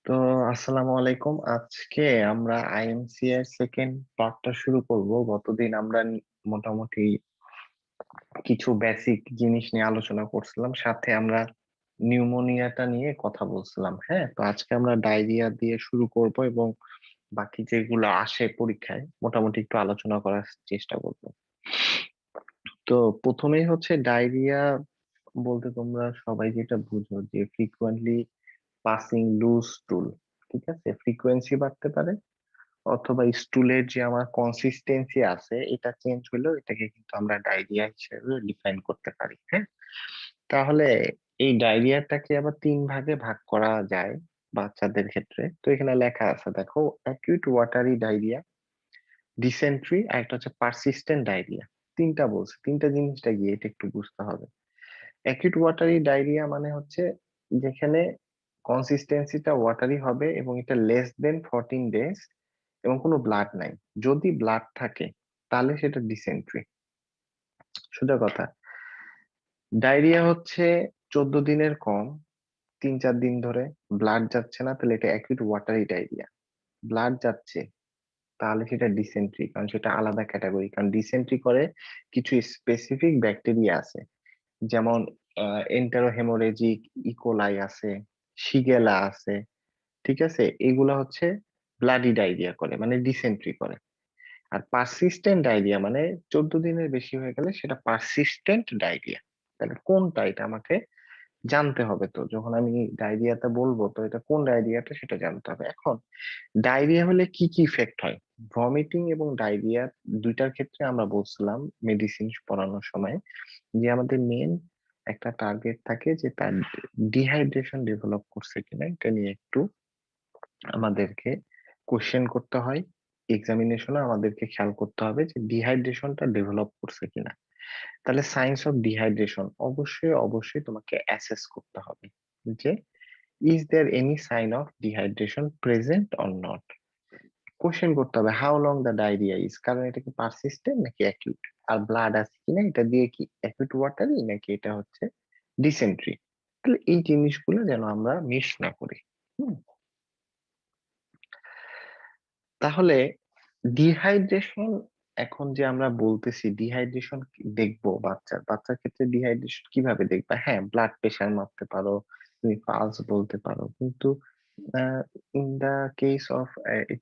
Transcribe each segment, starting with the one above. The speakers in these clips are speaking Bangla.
তো আসসালামু আলাইকুম। আজকে আমরা আইএমসি এর সেকেন্ড পার্টটা শুরু করব। গতদিন আমরা মোটামুটি কিছু বেসিক জিনিস নিয়ে আলোচনা করছিলাম, সাথে আমরা নিউমোনিয়াটা নিয়ে কথা বলছিলাম। হ্যাঁ, তো আজকে আমরা ডায়রিয়া দিয়ে শুরু করব এবং বাকি যেগুলো আসে পরীক্ষায় মোটামুটি একটু আলোচনা করার চেষ্টা করব। তো প্রথমেই হচ্ছে ডায়রিয়া বলতে তোমরা সবাই যেটা বুঝো যে ফ্রিকুয়েন্টলি পাসিং লুজ স্টুল। ঠিক আছে, ফ্রিকোয়েন্সি বাড়তে পারে অথবা স্টুলের যে আমার কনসিস্টেন্সি আছে এটা চেঞ্জ হলেও এটাকে কিন্তু আমরা ডায়রিয়া হিসেবে ডিফাইন করতে পারি। হ্যাঁ, তাহলে এই ডায়রিয়াটাকে আবার তিন ভাগে ভাগ করা যায় বাচ্চাদের ক্ষেত্রে। তো এখানে লেখা আছে, দেখো, অ্যাকিউট ওয়াটারি ডায়রিয়া, ডিসেন্ট্রি আর একটা হচ্ছে পারসিস্টেন্ট ডায়রিয়া। তিনটা বলছে, তিনটা জিনিসটা গিয়ে এটা একটু বুঝতে হবে। অ্যাকিউট ওয়াটারি ডায়রিয়া মানে হচ্ছে যেখানে কনসিস্টেন্সিটা ওয়াটারি হবে এবং এটা লেস দেন 14 ডেজ এবং কোনো ব্লাড নাই। যদি ব্লাড থাকে তাহলে সেটা ডিসেন্ট্রি। সোজা কথা, ডায়রিয়া হচ্ছে 14 দিনের কম, 3-4 দিন ধরে ব্লাড যাচ্ছে না, তাহলে এটা অ্যাকিউট ওয়াটারি ডায়রিয়া। ব্লাড যাচ্ছে তাহলে সেটা ডিসেন্ট্রি, কারণ সেটা আলাদা ক্যাটাগরি। কারণ ডিসেন্ট্রি করে কিছু স্পেসিফিক ব্যাকটেরিয়া আছে, যেমন এন্টারোহেমোরেজিক ইকোলাই আছে, শিগেলা আছে। ঠিক আছে, এগুলা হচ্ছে ব্লাডি ডায়রিয়া করে, মানে ডিসেন্ট্রি করে। আর পারসিস্টেন্ট ডায়রিয়া মানে 14 দিনের বেশি হয়ে গেলে সেটা পারসিস্টেন্ট ডায়রিয়া। তাহলে কোনটা, এটা আমাকে জানতে হবে। তো যখন আমি ডায়রিয়াটা বলবো তো এটা কোন ডায়রিয়াটা সেটা জানতে হবে। এখন ডায়রিয়া হলে কি কি ইফেক্ট হয়? ভমিটিং এবং ডায়রিয়া দুইটার ক্ষেত্রে আমরা বলছিলাম মেডিসিন পড়ানোর সময় যে আমাদের মেন একটা টার্গেট থাকে যে তার ডিহাইড্রেশন ডেভেলপ করছে কিনা, এটা নিয়ে একটু আমাদেরকে কোশ্চেন করতে হয়। এক্সামিনেশনে আমাদেরকে খেয়াল করতে হবে যে ডিহাইড্রেশনটা ডেভেলপ করছে কিনা। তাহলে সাইন্স অফ ডিহাইড্রেশন অবশ্যই অবশ্যই তোমাকে অ্যাসেস করতে হবে যে is there any sign of dehydration present or not. Question করতে হবে how long the diarrhoea is, কারণ এটা কি পারসিস্টেন্ট নাকি অ্যাকিউট, আর ব্লাড আছে কিনা, এটা দিয়ে কি অ্যাকিউট ওয়াটারই নাকি এটা হচ্ছে ডিসেন্ট্রি। তাহলে এই জিনিসগুলো যেন আমরা মিস না করি। হুম, তাহলে ডিহাইড্রেশন, এখন যে আমরা বলতেছি ডিহাইড্রেশন দেখবো বাচ্চার বাচ্চার ক্ষেত্রে ডিহাইড্রেশন কিভাবে দেখবা? হ্যাঁ, ব্লাড প্রেশার মাপতে পারো, তুমি পালস বলতে পারো, কিন্তু in the case of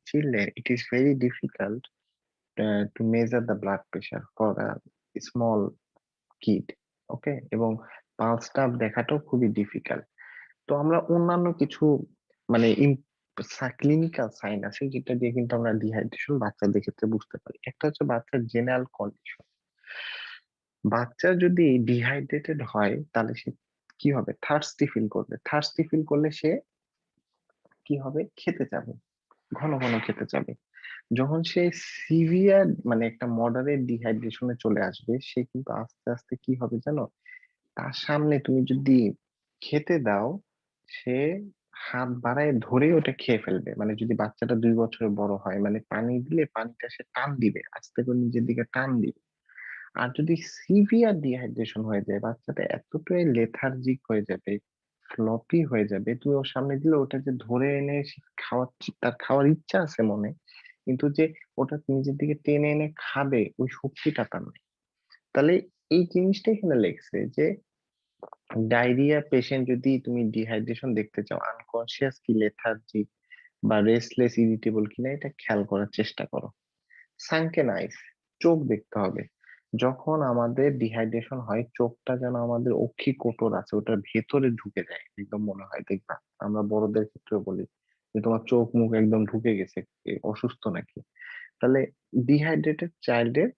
children it is very difficult to measure the blood pressure for small kid. Okay, এবং পালসটা দেখাটাও খুবই ডিফিকাল্ট। তো আমরা অন্যান্য কিছু মানে ক্লিনিক্যাল সাইন আছে যেটা দিয়ে কিন্তু আমরা ডিহাইড্রেশন বাচ্চাদের ক্ষেত্রে বুঝতে পারি। একটা হচ্ছে বাচ্চার জেনারেল কন্ডিশন। বাচ্চা যদি ডিহাইড্রেটেড হয় তাহলে সে কি হবে? থার্স্টি ফিল করবে। থার্স্টি ফিল করলে সে কি হবে? খেতে যাবে, ঘন ঘন খেতে যাবে। যখন সে সিভিয়ার মানে একটা মডারেট ডিহাইড্রেশনে চলে আসবে, সে কিন্তু আস্তে আস্তে কি হবে জানো? তার সামনে তুমি যদি খেতে দাও, সে হাত বাড়ায় ধরে ওটা খেয়ে ফেলবে। মানে যদি বাচ্চাটা 2 বছরের বড় হয়, মানে পানি দিলে পানিটা সে টান দিবে, আস্তে করে নিজের দিকে টান দিবে। আর যদি সিভিয়ার ডিহাইড্রেশন হয়ে যায়, বাচ্চাটা এতটাই লেথার্জিক হয়ে যাবে, ফ্লপি হয়ে যাবে, তুমি ওর সামনে দিলে ওটা যে ধরে এনে সে খাওয়াচ্ছি, তার খাওয়ার ইচ্ছা আছে মনে, কিন্তু যে ওটা নিজের দিকে টেনে এনে খাবে ওই শক্তিটা তার নেই। তাহলে এই জিনিসটা এখানে লেগছে যে ডায়রিয়া পেশেন্ট যদি তুমি ডিহাইড্রেশন দেখতে চাও, আনকনসিয়াস কি লেথার্জিক বা রেস্টলেস ইরিটেবল কিনা এটা খেয়াল করার চেষ্টা করো। সানকেন আইস, চোখ দেখতে হবে। যখন আমাদের ডিহাইড্রেশন হয় চোখটা যেন আমাদের অক্ষি কোটর আছে ওটার ভেতরে ঢুকে যায় একদম, মনে হয় দেখবা। আমরা বড়দের ক্ষেত্রে বলি যে তোমার চোখ মুখ একদম ঢুকে গেছে, অসুস্থ নাকি। তাহলে ডিহাইড্রেটেড চাইল্ডের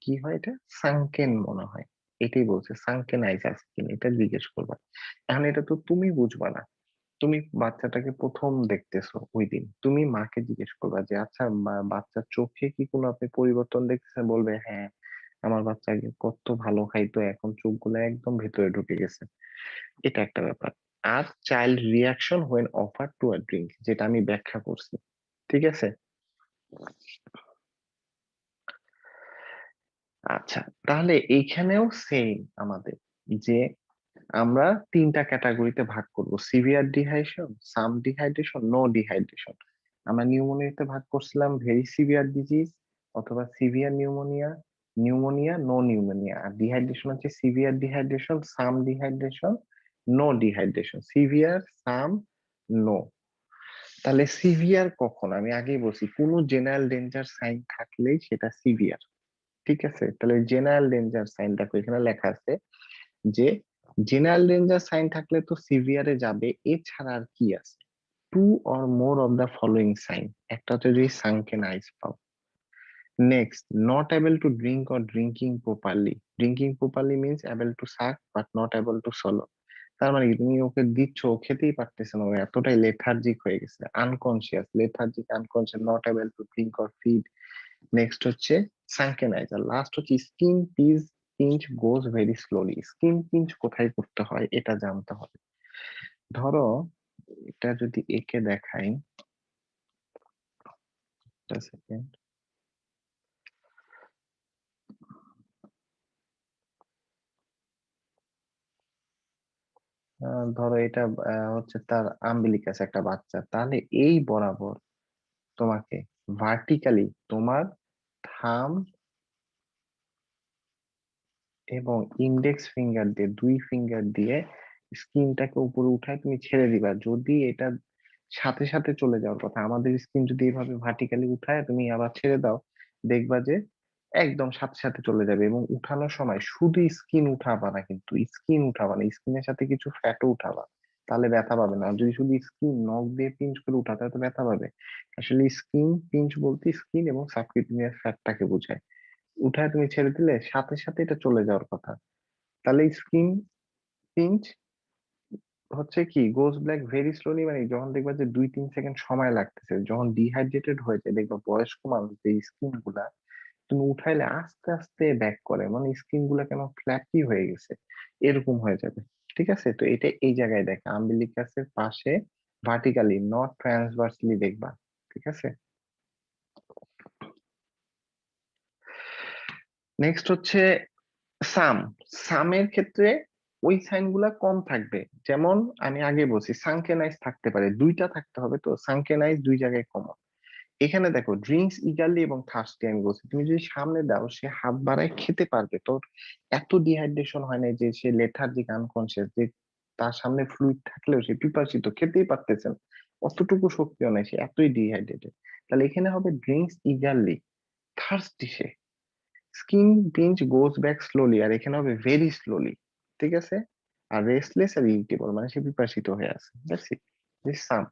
কি হয়? এটা সানকেন মনে হয়। এটাই বলছে সানকেন আইস আছে কিনা, এটা জিজ্ঞেস করবা। এখন এটা তো তুমি বুঝবা না, তুমি বাচ্চাটাকে প্রথম দেখতেছো ওই দিন, তুমি মাকে জিজ্ঞেস করবা যে আচ্ছা বাচ্চার চোখে কি কোনো আপনি পরিবর্তন দেখতেছেন? বলবে হ্যাঁ, আমার বাচ্চা আগে কত ভালো খাইতো, এখন চোখগুলো একদম ভেতরে ঢুকে গেছে। এটা একটা ব্যাপার। আর child reaction when offer to a drink, যেটা আমি ব্যাখ্যা করছি। ঠিক আছে, আচ্ছা, তাহলে এইখানেও সেম আমাদের যে আমরা 3টা ক্যাটাগরিতে ভাগ করব, severe dehydration, some dehydration, no dehydration. আমরা নিউমোনিয়াতে ভাগ করছিলাম ভেরি সিভিয়ার ডিজিজ অথবা severe pneumonia, pneumonia, no pneumonia. আর ডিহাইড্রেশন হচ্ছে severe dehydration, some dehydration, no dehydration. Severe, some, no. তাহলে সিভিয়ার কখন? আমি আগেই বলছি, কোনো জেনারেল ডেঞ্জার সাইন থাকলেই সেটা সিভিয়ার। ঠিক আছে, তাহলে জেনারেল ডেঞ্জার সাইন দেখো এখানে লেখা আছে যে জেনারেল ডেঞ্জার সাইন থাকলে তো সিভিয়ারে যাবে, এছাড়া আর কি আছে? Two or more of the following sign. একটা হচ্ছে যদি সানকেন আইস পাও। Next, not able to drink or drinking properly. Drinking properly means able to suck but not able to swallow. তার মানে কি, তুমি ওকে দিচ্ছ, ও খেতেই পারতেছে না, ও এতটাই লেথার্জিক হয়ে গেছে, unconscious, lethargic, unconscious, not able to drink or feed. Next হচ্ছে সানকেন আইস। আর লাস্ট হচ্ছে স্কিন পিঞ্চ গোজ ভেরি স্লোলি। স্কিন পিঞ্চ কোথায় করতে হয় এটা জানতে হবে। ধরো এটা যদি একে দেখাই, একটা সেকেন্ড। ধরো এটা হচ্ছে তার আম্বিলিকাস, একটা বাচ্চা, তাহলে এই বরাবর তোমাকে ভার্টিক্যালি তোমার থাম এবং ইন্ডেক্স ফিঙ্গার দিয়ে, দুই ফিঙ্গার দিয়ে স্কিনটাকে উপরে উঠায় তুমি ছেড়ে দিবা। যদি এটা সাথে সাথে চলে যাওয়ার কথা, আমাদের স্কিন যদি এইভাবে ভার্টিক্যালি উঠায় তুমি আবার ছেড়ে দাও, দেখবা যে একদম সাথে সাথে চলে যাবে। এবং উঠানোর সময় শুধু স্কিন উঠাবা না, কিন্তু স্কিন উঠাবা না, স্কিনের সাথে কিছু ফ্যাটও উঠাবা, তাহলে ব্যথা পাবে না। আর যদি শুধু স্কিন নখ দিয়ে পিঞ্চ করে উঠাতে হয় তো ব্যথা পাবে। আসলে স্কিন পিঞ্চ বলতে স্কিন এবং সাবকিউটেনিয়াস ফ্যাটটাকে বোঝায়। উঠায় তুমি ছেড়ে দিলে সাথে সাথে এটা চলে যাওয়ার কথা। তাহলে স্কিন পিঞ্চ হচ্ছে কি, গোজ ব্ল্যাক ভেরি স্লোলি, মানে যখন দেখবা যে 2-3 সেকেন্ড সময় লাগতেছে, যখন ডিহাইড্রেটেড হয়ে যায়, দেখবা বয়স্ক মানুষ যে স্কিন গুলা তুমি উঠাইলে আস্তে আস্তে ব্যাক করে, মানে স্কিন গুলা কেন ফ্ল্যাপি হয়ে গেছে, এরকম হয়ে যাবে। ঠিক আছে, তো এটা এই জায়গায় দেখা, আম্বিলিকাসের পাশে ভার্টিক্যালি, নট ট্রান্সভার্সলি দেখবা। ঠিক আছে, নেক্সট হচ্ছে সাম। সামের ক্ষেত্রে ওই সাইন গুলা কম থাকবে। যেমন আমি আগে বলছি সানকেনাইজ থাকতে পারে, দুইটা থাকতে হবে, তো সানকেনাইজ দুই জায়গায় কমন। এখানে দেখো ড্রিঙ্কস ইগারলি এবং থার্স্টি, আমি বলছি তুমি যদি সামনে দাও সে হাত বাড়ায় খেতে পারবে, তোর এত ডিহাইড্রেশন হয় না যে সে লেথার্জিক, আনকনসিয়াস, যে তার সামনে ফ্লুইড থাকলেও সে পিপাসিত, খেতেই পারতেছেন, অতটুকু শক্তিও নাই, সে এতই ডিহাইড্রেটেড। তাহলে এখানে হবে ড্রিঙ্কস ইগারলি, থার্স্টি সে। Skin pinch goes back slowly, আর এখানে হবে ভেরি স্লোলি। ঠিক আছে, আর রেস্টলেস আর ইরিটেবল, মানে সে বিপাশিত হয়ে আছে। That's it, this some.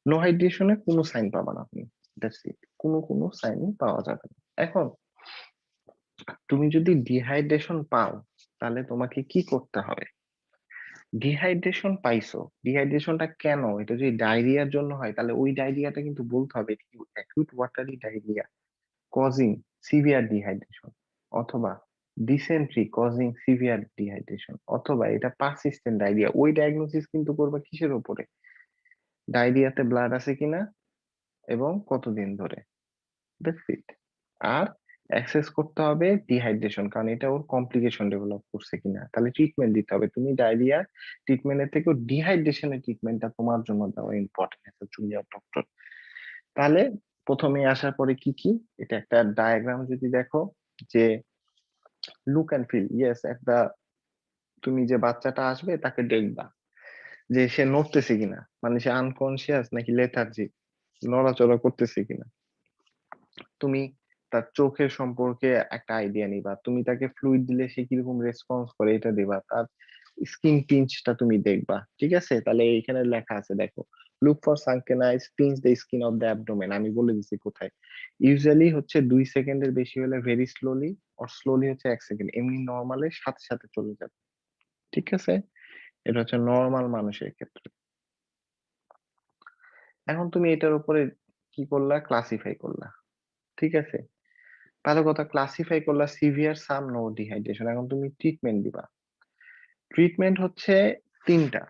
No হাইড্রেশনে কোনো সাইন পাবা না আপনি, দ্যাটস ইট, কোনো সাইনই পাওয়া যাবে না। এখন তুমি যদি ডিহাইড্রেশন পাও, তাহলে তোমাকে কি করতে হবে? ডিহাইড্রেশন পাইছো, ডিহাইড্রেশনটা কেন? এটা যদি ডায়রিয়ার জন্য হয় তাহলে ওই ডায়রিয়াটা কিন্তু বলতে হবে acute watery diarrhoea causing severe dehydration, অথবা ডিসেন্ট্রি কজিং সিভিয়ার ডিহাইড্রেশন, অথবা এটা পারসিস্টেন্ট ডায়রিয়া। ওই ডায়াগনোসিস কিন্তু করবা কিসের উপরে? ডায়রিয়াতে ব্লাড আছে কিনা এবং কতদিন ধরে, দ্যাটস ইট। আর অ্যাক্সেস করতে হবে ডিহাইড্রেশন, কারণ এটা ওর কমপ্লিকেশন ডেভেলপ করছে কিনা, তাহলে ট্রিটমেন্ট দিতে হবে। তুমি ডায়রিয়া ট্রিটমেন্টের থেকেও ডিহাইড্রেশনের ট্রিটমেন্টটা তোমার জন্য দেওয়া ইম্পর্টেন্ট, জুনিয়র ডক্টর। তাহলে প্রথমে আসার পরে কি কি, এটা একটা ডায়াগ্রাম যদি দেখো, যে লুক অ্যান্ড ফিল, ইয়েস, একটা তুমি যে বাচ্চাটা আসবে তাকে দেখবা যে সে নড়তেছে কিনা, মানে সে আনকনসিয়াস নাকি লেথার্জি, নড়াচড়া করতেছে কিনা। তুমি তার চোখের সম্পর্কে একটা আইডিয়া নিবা, তুমি তাকে ফ্লুইড দিলে সে কিরকম রেসপন্স করে এটা দিবা, তার স্কিন পিঞ্চটা তুমি দেখবা। ঠিক আছে, তাহলে এখানে লেখা আছে দেখো, look for sunken eyes, pinch the skin of the abdomen. আমি বলে দিচ্ছি কোথায়। ইউজুয়ালি হচ্ছে 2 সেকেন্ডের বেশি হলে ভেরি স্লোলি, আর স্লোলি হচ্ছে 1 সেকেন্ড, এমনি নর্মালে সাথে সাথে চলে যাবে। ঠিক আছে, এটা হচ্ছে নর্মাল মানুষের ক্ষেত্রে। এখন তুমি এটার উপরে কি করলা, ক্লাসিফাই করলা। ঠিক আছে, ভালো কথা, ক্লাসিফাই করলা সিভিয়ার, সাম, নো ডিহাইড্রেশন। এখন তুমি ট্রিটমেন্ট দিবা। ট্রিটমেন্ট হচ্ছে 3টা।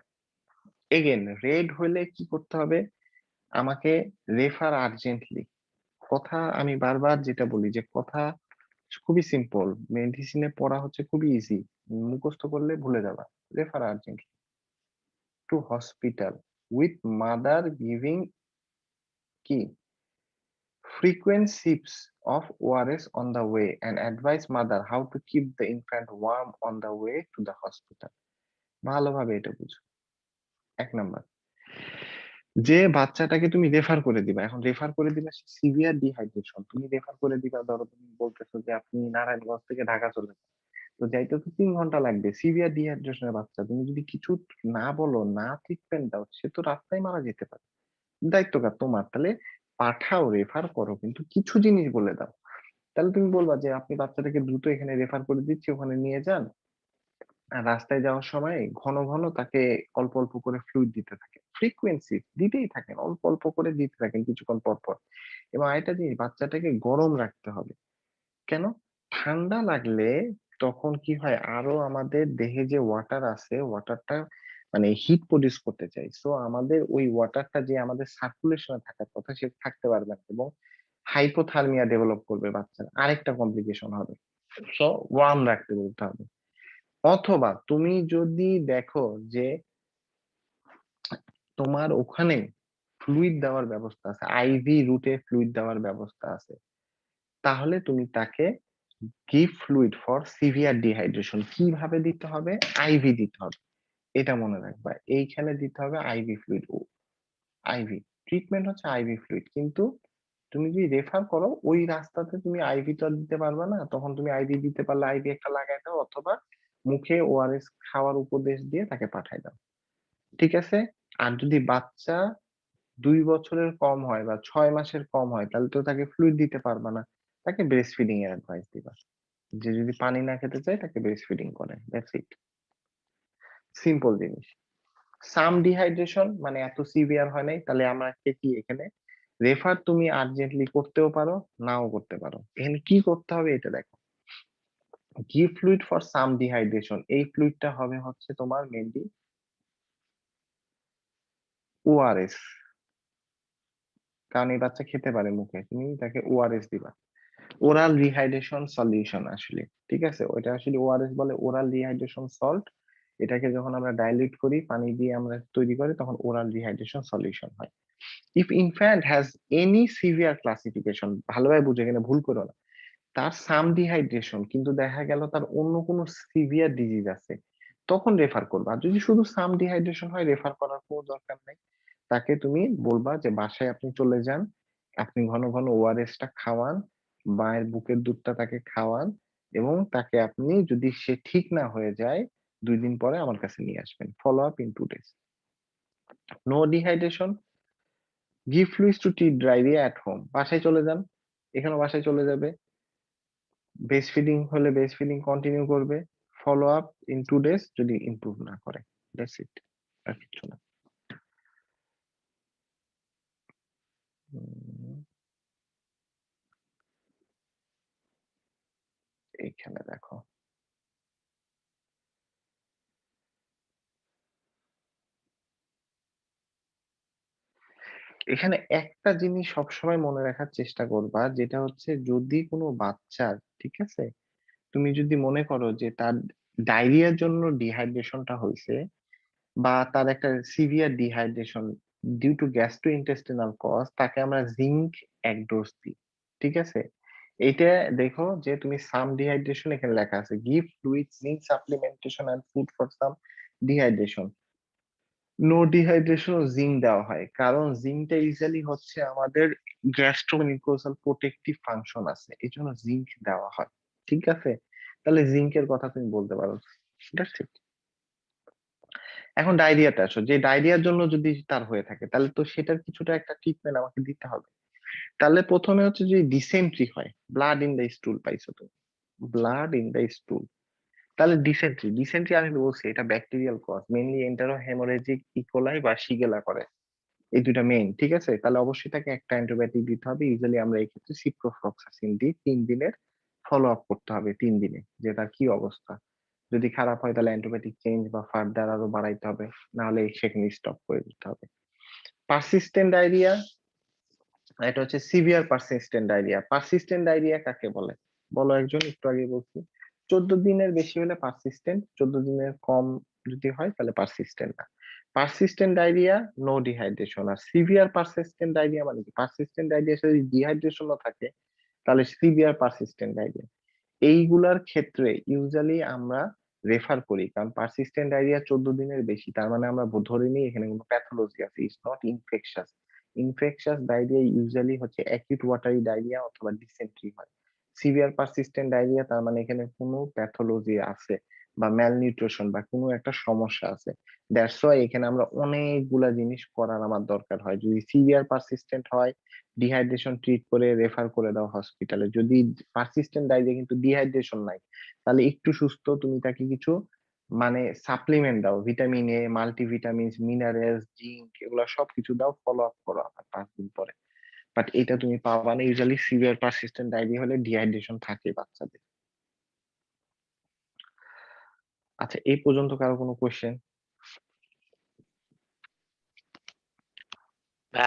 এগেন, রেড হলে কি করতে হবে? আমাকে রেফার আর্জেন্টলি। কথা আমি বারবার যেটা বলি, যে কথা খুবই সিম্পল, মেডিসিনে পড়া হচ্ছে খুবই ইজি, মুখস্থ করলে ভুলে যাবা। Refer urgent two hospital with mother giving কি frequent sips of ORS on the way and advise mother how to keep the infant warm on the way to the hospital. ভালোভাবে এটা বুঝো। ১ নাম্বার, যে বাচ্চাটাকে তুমি রেফার করে দিবা, এখন রেফার করে দিবা সিভিয়ার ডিহাইড্রেশন। তুমি রেফার করে দিবা, ধরো তুমি বলতেছো যে আপনি নারায়ণগঞ্জ থেকে ঢাকা চলে যান। তো যাইতে তো ৩ ঘন্টা লাগবে। সিভিয়ার ডিহাইড্রেশনের বাচ্চা, তুমি যদি কিছু না বলো, না ট্রিটমেন্ট দাও, সে তো রাস্তায় মারা যেতে পারে। দায়িত্ব কার? তোমার। তাহলে পাঠাও, রেফার করো, কিন্তু কিছু জিনিস বলে দাও। তাহলে তুমি বলবা যে আপনি বাচ্চাটাকে দ্রুত এখানে রেফার করে দিচ্ছি, ওখানে নিয়ে যান। আর রাস্তায় যাওয়ার সময় ঘন ঘন তাকে অল্প অল্প করে ফ্লুইড দিতে থাকেন, ফ্রিকোয়েন্সি দিতেই থাকেন, অল্প অল্প করে দিতে থাকেন কিছুক্ষণ পর পর। এবং আরেকটা জিনিস, বাচ্চাটাকে গরম রাখতে হবে। কেন? ঠান্ডা লাগলে তখন কি হয়, আরো আমাদের দেহে যে ওয়াটার আছে, ওয়াটারটা মানে হিট প্রডিউস করতে চাই। সো আমাদের ওই ওয়াটারটা যে আমাদের সার্কুলেশনে থাকার কথা, সে থাকতে পারবে না, এবং হাইপোথার্মিয়া ডেভেলপ করবে বাচ্চারা, আরেকটা কমপ্লিকেশন হবে। সো ওয়ার্ম রাখতে বলতে হবে। অথবা তুমি যদি দেখো যে তোমার ওখানে ফ্লুইড দেওয়ার ব্যবস্থা আছে, আইভি রুটে ফ্লুইড দেওয়ার ব্যবস্থা আছে, তাহলে তুমি তাকে give fluid for severe dehydration. কিভাবে দিতে হবে? আইভি দিতে হবে। এটা মনে রাখবা, এইখানে দিতে হবে আইভি ফ্লুইড। আইভি ট্রিটমেন্ট হচ্ছে আইভি ফ্লুইড, কিন্তু তুমি যদি রেফার করো ওই রাস্তাতে তুমি আইভি তো আর দিতে পারবে না, তখন তুমি আইভি দিতে পারলে আইভি একটা লাগাই দাও, অথবা মুখে ওআরএস খাওয়ার উপদেশ দিয়ে তাকে পাঠাই দাও। ঠিক আছে? আর যদি বাচ্চা ২ বছরের কম হয় বা ৬ মাসের কম হয়, তাহলে তো তাকে ফ্লুইড দিতে পারবা না, তাকে ব্রেস্ট ফিডিং এর অ্যাডভাইস দিবা। যে যদি পানি না খেতে চায়, তাকে ব্রেস্ট ফিডিং করে, দ্যাটস ইট। সিম্পল জিনিস। সাম ডিহাইড্রেশন মানে এত সিভিয়ার হয় নাই, তাহলে আমাকে কি এখানে রেফার তুমি আর্জেন্টলি করতেও পারো, নাও করতে পারো। এখানে কি করতে হবে এটা দেখো। Give fluid for some dehydration, এই ফ্লুইডটা হবে হচ্ছে তোমার মেনলি ওআরএস, কারণ এই বাচ্চা খেতে পারে মুখে, তুমি তাকে ওআরএস দিবা। ওরাল রিহাইড্রেশন সলিউশন আসলে, ঠিক আছে, ওইটা আসলে ওআরএস বলে, ওরাল রিহাইড্রেশন সল্ট। এটাকে যখন আমরা ডাইলিউট করি, পানি দিয়ে আমরা তৈরি করি, তখন ওরাল রিহাইড্রেশন সলিউশন হয়। If infant has any severe classification, ভালোভাবে বুঝে, এখানে ভুল করো না, তার সাম ডিহাইড্রেশন কিন্তু দেখা গেল তার অন্য কোনো সিভিয়ার ডিজিজ আছে, তখন রেফার করবা। আর যদি শুধু সাম ডিহাইড্রেশন হয়, রেফার করার কোনো দরকার নাই। তাকে তুমি বলবা যে বাসায় আপনি চলে যান, আপনি ঘন ঘন ওআরএস টা খাওয়ান, মায়ের বুকের দুধটা তাকে খাওয়ান, এবং তাকে আপনি, যদি সে ঠিক না হয়ে যায়, ২ দিন পরে আমার কাছে নিয়ে আসবেন, follow up in 2 days। No dehydration, give fluids to treat diarrhoea at home, বাসায় চলে যান, এখানে বাসায় চলে যাবে, ব্রেস্ট ফিডিং হলে ব্রেস্ট ফিডিং কন্টিনিউ করবে, ফলো আপ ইন 2 days, যদি ইমপ্রুভ না করে, দ্যাটস ইট, আর কিছু না। উম, এইখানে দেখো, এখানে একটা জিনিস সবসময় মনে রাখার চেষ্টা করবা, যেটা হচ্ছে যদি কোনো বাচ্চার, ঠিক আছে, তুমি যদি মনে করো যে তার ডায়রিয়ার জন্য ডিহাইড্রেশনটা হয়েছে, বা তার একটা severe dehydration due to gastrointestinal cause, তাকে আমরা জিঙ্ক ১ ডোজ দিই। ঠিক আছে? এইটা দেখো যে তুমি সাম ডিহাইড্রেশন, এখানে লেখা আছে give fluid zinc supplementation and food for some dehydration. No dehydration ও জিঙ্ক দেওয়া হয়, কারণ জিঙ্কটা ইউজুয়ালি হচ্ছে আমাদের গ্যাস্ট্রোমিউকোসাল প্রোটেক্টিভ ফাংশন আছে, এই জন্য জিঙ্ক দেওয়া হয়। ঠিক আছে? তাহলে জিঙ্কের কথা তুমি বলতে পারো, এটা ঠিক। এখন ডায়রিয়াতে আসো, যে ডায়রিয়ার জন্য যদি তার হয়ে থাকে, তাহলে তো সেটার কিছুটা একটা ট্রিটমেন্ট আমাকে দিতে হবে। তাহলে প্রথমে হচ্ছে যে ডিসেন্ট্রি হয়, ব্লাড ইন দ্য স্টুল পাইছো তো, ব্লাড ইন দ্য স্টুল, তাহলে ডিসেন্ট্রি, ডিসেন্ট্রি আমি বলছি এটা bacterial cause, mainly entero hemorrhagic E coli বা শিগেলা করে, এই দুইটা মেইন। ঠিক আছে? তাহলে অবশ্যই তাকে একটা অ্যান্টিবায়োটিক দিতে হবে, ইউজুয়ালি আমরা এই ক্ষেত্রে সিপ্রোফ্লক্সাসিন দিই, ৩ দিনের ফলো আপ করতে হবে, ৩ দিনে যে তার কি অবস্থা। যদি খারাপ হয়, তাহলে অ্যান্টিবায়োটিক চেঞ্জ বা ফার্দার আরো বাড়াইতে হবে, না হলে সেখানে স্টপ করে দিতে হবে। পারসিস্টেন্ট ডায়রিয়া, এটা হচ্ছে severe persistent diarrhoea. Persistent diarrhoea কাকে বলে? বলো একজন, একটু আগে বলছি। 14 দিনের বেশি হলে পারসিস্টেন্ট, 14 দিনের কম যদি হয় তাহলে পারসিস্টেন্ট না। Persistent diarrhoea, no dehydration. আর সিভিয়ার পারসিস্টেন্ট ডায়রিয়া মানে কি? পারসিস্টেন্ট ডায়রিয়া যদি ডিহাইড্রেশনও থাকে তাহলে সিভিয়ার পারসিস্টেন্ট ডায়রিয়া। এইগুলার ক্ষেত্রে ইউজুয়ালি আমরা রেফার করি, কারণ পারসিস্টেন্ট ডায়রিয়া 14 দিনের বেশি, তার মানে আমরা ধরে নিই এখানে কোনো প্যাথোলজি আছে, it's not infectious. Infectious diarrhoea usually হচ্ছে অ্যাকিউট ওয়াটারি ডায়রিয়া অথবা ডিসেন্ট্রি হয়। সিভিয়ার পারসিস্টেন্ট ডায়রিয়া তার মানে এখানে কোনো প্যাথোলজি আছে বা ম্যালনিউট্রিশন বা কোনো একটা সমস্যা আছে। দ্যাটস ওয়াই এখানে আমরা অনেকগুলা জিনিস করার আমার দরকার হয়। যদি সিভিয়ার পারসিস্টেন্ট হয়, ডিহাইড্রেশন ট্রিট করে রেফার করে দাও হসপিটালে। যদি পারসিস্টেন্ট ডায়রিয়া কিন্তু ডিহাইড্রেশন নাই, তাহলে একটু সুস্থ, তুমি তাকে কিছু মানে সাপ্লিমেন্ট দাও, vitamin A, multivitamins, minerals, zinc, এগুলো সবকিছু দাও, ফলো আপ করো আবার 5 দিন পরে। বাট এটা তুমি পাবা না ইউজুয়ালি। সিভিয়ার পারসিস্টেন্ট ডায়রিয়া হলে ডিহাইড্রেশন থাকে বাচ্চাদের। আচ্ছা, এই পর্যন্ত কারো কোনো কোয়েশ্চেন?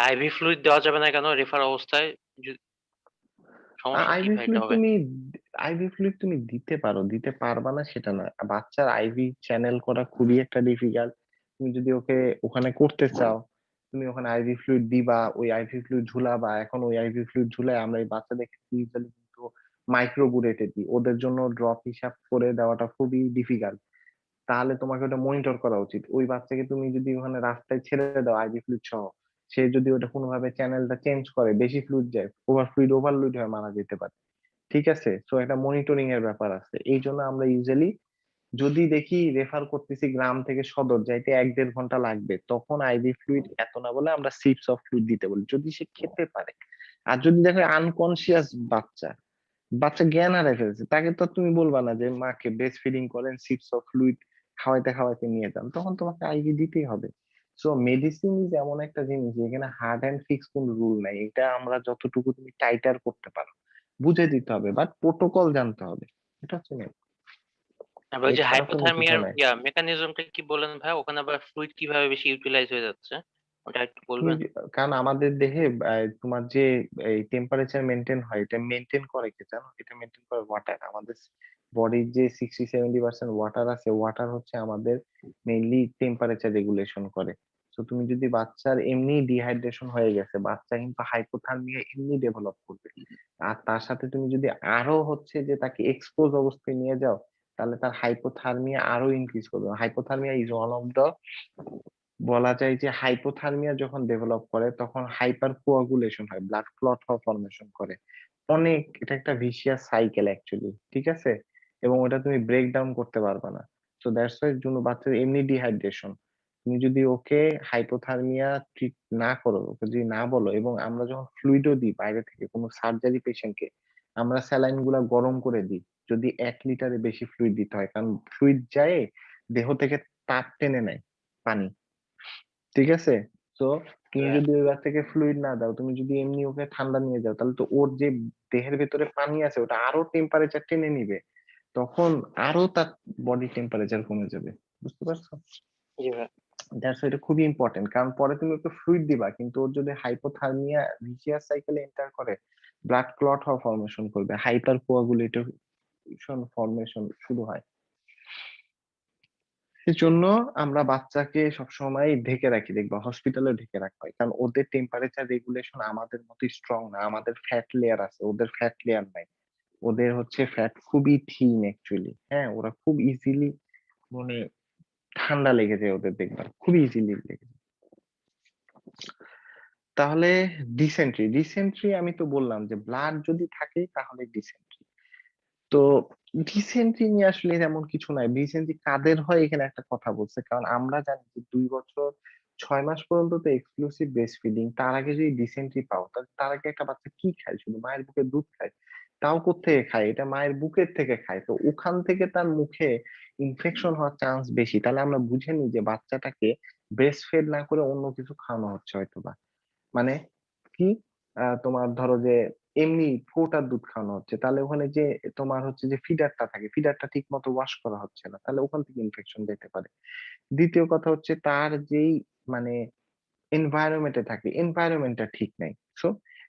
আইভি ফ্লুইড দেওয়া যাবে না কেন রেফার অবস্থায়? সমস্যা কি আইভি ভাই এটা ফ্লুইড হবে? তুমি আইভি ফ্লুইড তুমি দিতে পারো, দিতে পারবা না সেটা না। বাচ্চার আইভি চ্যানেল করা খুবই একটা ডিফিকাল্ট। তুমি যদি ওকে ওখানে করতে চাও, তুমি ওখানে আইভি ফ্লুইড দিবা, ওই আইভি ফ্লুইড ঝুলাবা। এখন ওই আইভি ফ্লুইড ঝুলাই আমরা এই বাচ্চাদেরকে ইউজুয়ালি কিন্তু মাইক্রোবুরেটে দিই, ওদের জন্য ড্রপ হিসাব করে দেওয়াটা খুবই ডিফিকাল্ট। তাহলে তোমাকে ওটা মনিটর করা উচিত। ওই বাচ্চাকে তুমি যদি ওখানে রাস্তায় ছেড়ে দাও আইভি ফ্লুইড সহ, সে যদি ওটা কোনোভাবে চ্যানেলটা চেঞ্জ করে, বেশি ফ্লুইড যায়, ওভারলোড হয়ে মারা যেতে পারে। ঠিক আছে, তো একটা মনিটরিং এর ব্যাপার আছে। এই জন্য আমরা ইউজুয়ালি যদি দেখি রেফার করতেছি গ্রাম থেকে সদর যাইতে 1-1.5 ঘন্টা লাগবে, তখন আইভি ফ্লুইড এত না বলে আমরা সিপস অফ ফ্লুইড দিতে বলি, যদি সে খেতে পারে। আর যদি দেখো আনকনসিয়াস বাচ্চা, বাচ্চা জ্ঞান হারাই ফেলছে, তাকে তো তুমি বলবা না যে মাকে ব্রেস্ট ফিডিং করেন, সিপস অফ ফ্লুইড খাওয়াইতে খাওয়াইতে নিয়ে যান, তখন তোমাকে আইভি দিতেই হবে। সো মেডিসিন ইজ এমন একটা জিনিস এখানে হার্ড অ্যান্ড ফিক্স কোন রুল নাই। এটা আমরা যতটুকু তুমি টাইটার করতে পারো বুঝে দিতে হবে, বাট প্রোটোকল জানতে হবে। এটা হচ্ছে main। আবার ওই যে এছাড়া কোনো কিছু হাইপোথার্মিয়ার নাই। মেকানিজমটা কি বলেন ভাই? ওখানে আবার ফ্লুইড কিভাবে বেশি ইউটিলাইজ হয়ে যাচ্ছে, ওটা একটু তুমি বলবেন? কারণ আমাদের দেহে তোমার যে এই টেম্পারেচার মেনটেন হয়, এটা মেনটেন করে কি জানো? এটা মেনটেন করে ওয়াটার। আমাদের বডির যে 60-70% ওয়াটার আছে, ওয়াটার হচ্ছে আমাদের মেইনলি টেম্পারেচার রেগুলেশন করে। তো তুমি যদি বাচ্চার এমনি ডিহাইড্রেশন হয়ে গেছে, বাচ্চা কিন্তু হাইপোথার্মিয়া এমনি ডেভেলপ করবে। আর তার সাথে তুমি যদি আরো হচ্ছে যে তাকে এক্সপোজ অবস্থায় নিয়ে যাও, তাহলে তার হাইপোথার্মিয়া আরো ইনক্রিজ করবে। Hypothermia is one of the, বলা যায় যে হাইপোথার্মিয়া যখন ডেভেলপ করে তখন হাইপার কোয়াগুলেশন হয়, ব্লাড ক্লট হওয়া ফর্মেশন করে। অনেক, এটা একটা ভিশিয়াস সাইকেল অ্যাকচুয়ালি, ঠিক আছে? এবং ওটা তুমি ব্রেক ডাউন করতে পারবে না। সো দ্যাটস ওয়াই জন্য বাচ্চার এমনি ডিহাইড্রেশন, তুমি যদি ওকে হাইপোথার্মিয়া ট্রিট না করো, ওকে যদি না বলো, এবং আমরা যখন ফ্লুইডও দিই বাইরে থেকে কোনো সার্জারি পেশেন্টকে, আমরা স্যালাইন গুলা গরম করে দিই যদি 1 লিটারে বেশি ফ্লুইড দিতে হয়, কারণ ফ্লুইড যায় দেহ থেকে তাপ টেনে নেয় পানি। ঠিক আছে, তো তুমি হ্যাঁ। যদি ওই বাচ্চাকে ফ্লুইড না দাও, তুমি যদি এমনি ওকে ঠান্ডা নিয়ে যাও, তাহলে তো ওর যে দেহের ভেতরে পানি আছে ওটা আরো টেম্পারেচার টেনে নিবে, তখন আরো তার বডি টেম্পারেচার কমে যাবে। বুঝতে পারছো? জি ভাই। দ্যাটস এটা খুবই ইম্পর্টেন্ট, কারণ পরে তুমি ওকে ফ্লুইড দিবা কিন্তু ওর যদি হাইপোথার্মিয়া ভিসিয়াস সাইকেলে এন্টার করে, ব্লাড ক্লট হওয়া ফর্মেশন করবে, হাইপার কোয়াগুলেশন ফর্মেশন শুরু হয়। সেজন্য আমরা বাচ্চাকে সবসময় ঢেকে রাখি, দেখবা হসপিটালে ঢেকে রাখা হয়, কারণ ওদের টেম্পারেচার রেগুলেশন আমাদের মতো স্ট্রং না। আমাদের ফ্যাট লেয়ার আছে, ওদের ফ্যাট লেয়ার নাই। ওদের হচ্ছে ফ্যাট খুবই থিন অ্যাকচুয়ালি। হ্যাঁ, ওরা খুব ইজিলি মানে ঠান্ডা লেগে যায় ওদের, দেখবা খুব ইজিলি লেগে যায়। তাহলে ডিসেন্ট্রি, ডিসেন্ট্রি আমি তো বললাম যে ব্লাড যদি থাকে তাহলে ডিসেন্ট্রি। তো ডিসেন্ট্রি নিয়ে আসলে এমন কিছু নাই। ডিসেন্ট্রি কাদের হয় এখানে একটা কথা বলছে, কারণ আমরা জানি যে 2 বছর 6 মাস পর্যন্ত তো এক্সক্লুসিভ ব্রেস্ট ফিডিং। তার আগে যদি ডিসেন্ট্রি পাও, তাহলে তার আগে একটা বাচ্চা কি খায়? শুধু মায়ের বুকের দুধ খায়। তাও কোত্থেকে খায়? এটা মায়ের বুকের থেকে খায়, তো ওখান থেকে তার মুখে ইনফেকশন হওয়ার চান্স বেশি। তাহলে আমরা বুঝে নিই যে বাচ্চাটাকে ব্রেস্ট ফিড না করে অন্য কিছু খাওয়ানো হচ্ছে হয়তোবা। মানে কি, তোমার ধরো যে এমনি ফোটার দুধ খাওয়ানো হচ্ছে, তাহলে ওখানে যে তোমার হচ্ছে যে ফিডারটা থাকে, ফিডারটা ঠিক মতো ওয়াশ করা হচ্ছে না, তাহলে ওখান থেকে ইনফেকশন যেতে পারে। দ্বিতীয় কথা হচ্ছে তার যেই মানে এনভায়রনমেন্টে থাকে, এনভায়রনমেন্টটা ঠিক নাই। সো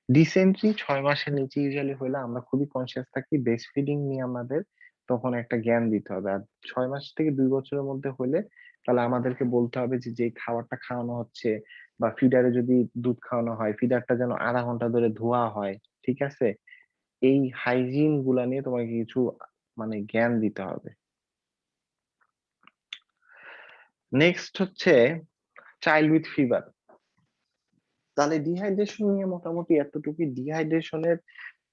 ডিসেন্ট্রি 6 মাসের নিচে ইউজুয়ালি হলে আমরা খুবই কনসিয়াস থাকি, ব্রেস্ট ফিডিং নিয়ে আমাদের তখন একটা জ্ঞান দিতে হবে। আর 6 মাস থেকে 2 বছরের মধ্যে হলে তাহলে আমাদেরকে বলতে হবে যে যে খাবারটা খাওয়ানো হচ্ছে বা ফিডারে যদি দুধ খাওয়ানো হয়, ফিডারটা যেন আধা ঘন্টা ধরে ধোয়া হয়, ঠিক আছে? এই হাইজিন গুলা নিয়ে তোমাকে কিছু মানে জ্ঞান দিতে হবে। নেক্সট হচ্ছে চাইল্ড উইথ ফিভার। তাহলে ডিহাইড্রেশন নিয়ে মোটামুটি এতটুকু। ডিহাইড্রেশনের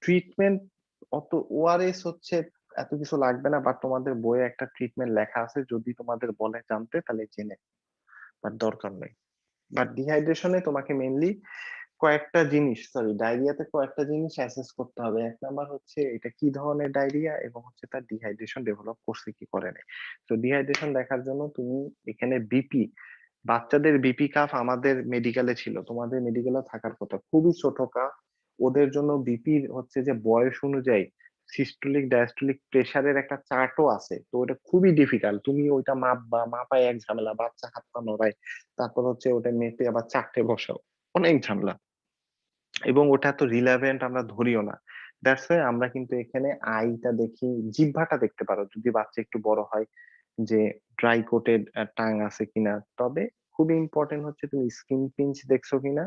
ট্রিটমেন্ট অত ওআরএস হচ্ছে এত কিছু লাগবে না, বাট তোমাদের বইয়ে একটা ট্রিটমেন্ট লেখা আছে, যদি তোমাদের বলে জানতে তাহলে জেনে, বাট দরকার নেই। বাট ডিহাইড্রেশনে তোমাকে মেইনলি কয়েকটা জিনিস, সরি ডায়রিয়াতে কয়েকটা জিনিস অ্যাসেস করতে হবে। এক নাম্বার হচ্ছে এটা কি ধরনের ডায়রিয়া এবং হচ্ছে তার ডিহাইড্রেশন ডেভেলপ করছে কি করে নাই। তো ডিহাইড্রেশন দেখার জন্য তুমি এখানে বিপি, বাচ্চাদের বিপি কাফ আমাদের মেডিকেলে ছিল, তোমাদের মেডিকেলে থাকার কথা, খুবই ছোট কাফ। ওদের জন্য বিপির হচ্ছে যে বয়স অনুযায়ী সিস্টোলিক ডায়াস্টোলিক প্রেসারের একটা চার্টও আছে। তো ওটা খুবই ডিফিকাল্ট, তুমি ওইটা মাপবা, মাপায় এক ঝামেলা, বাচ্চা হাত পা নড়ায়, তারপর হচ্ছে ওটা মেপে আবার চারটে বসাও, অনেক ঝামেলা, এবং ওটা তো রিলেভেন্ট আমরা ধরিও না। দ্যাটস ওয়াই আমরা কিন্তু এখানে আইটা দেখি, জিহ্বাটা দেখতে পারো যদি বাচ্চা একটু বড় হয়, যে ড্রাই কোটেড টাং আছে কিনা। তবে খুবই ইম্পর্টেন্ট হচ্ছে তুমি স্কিন পিঞ্চ দেখছো কিনা,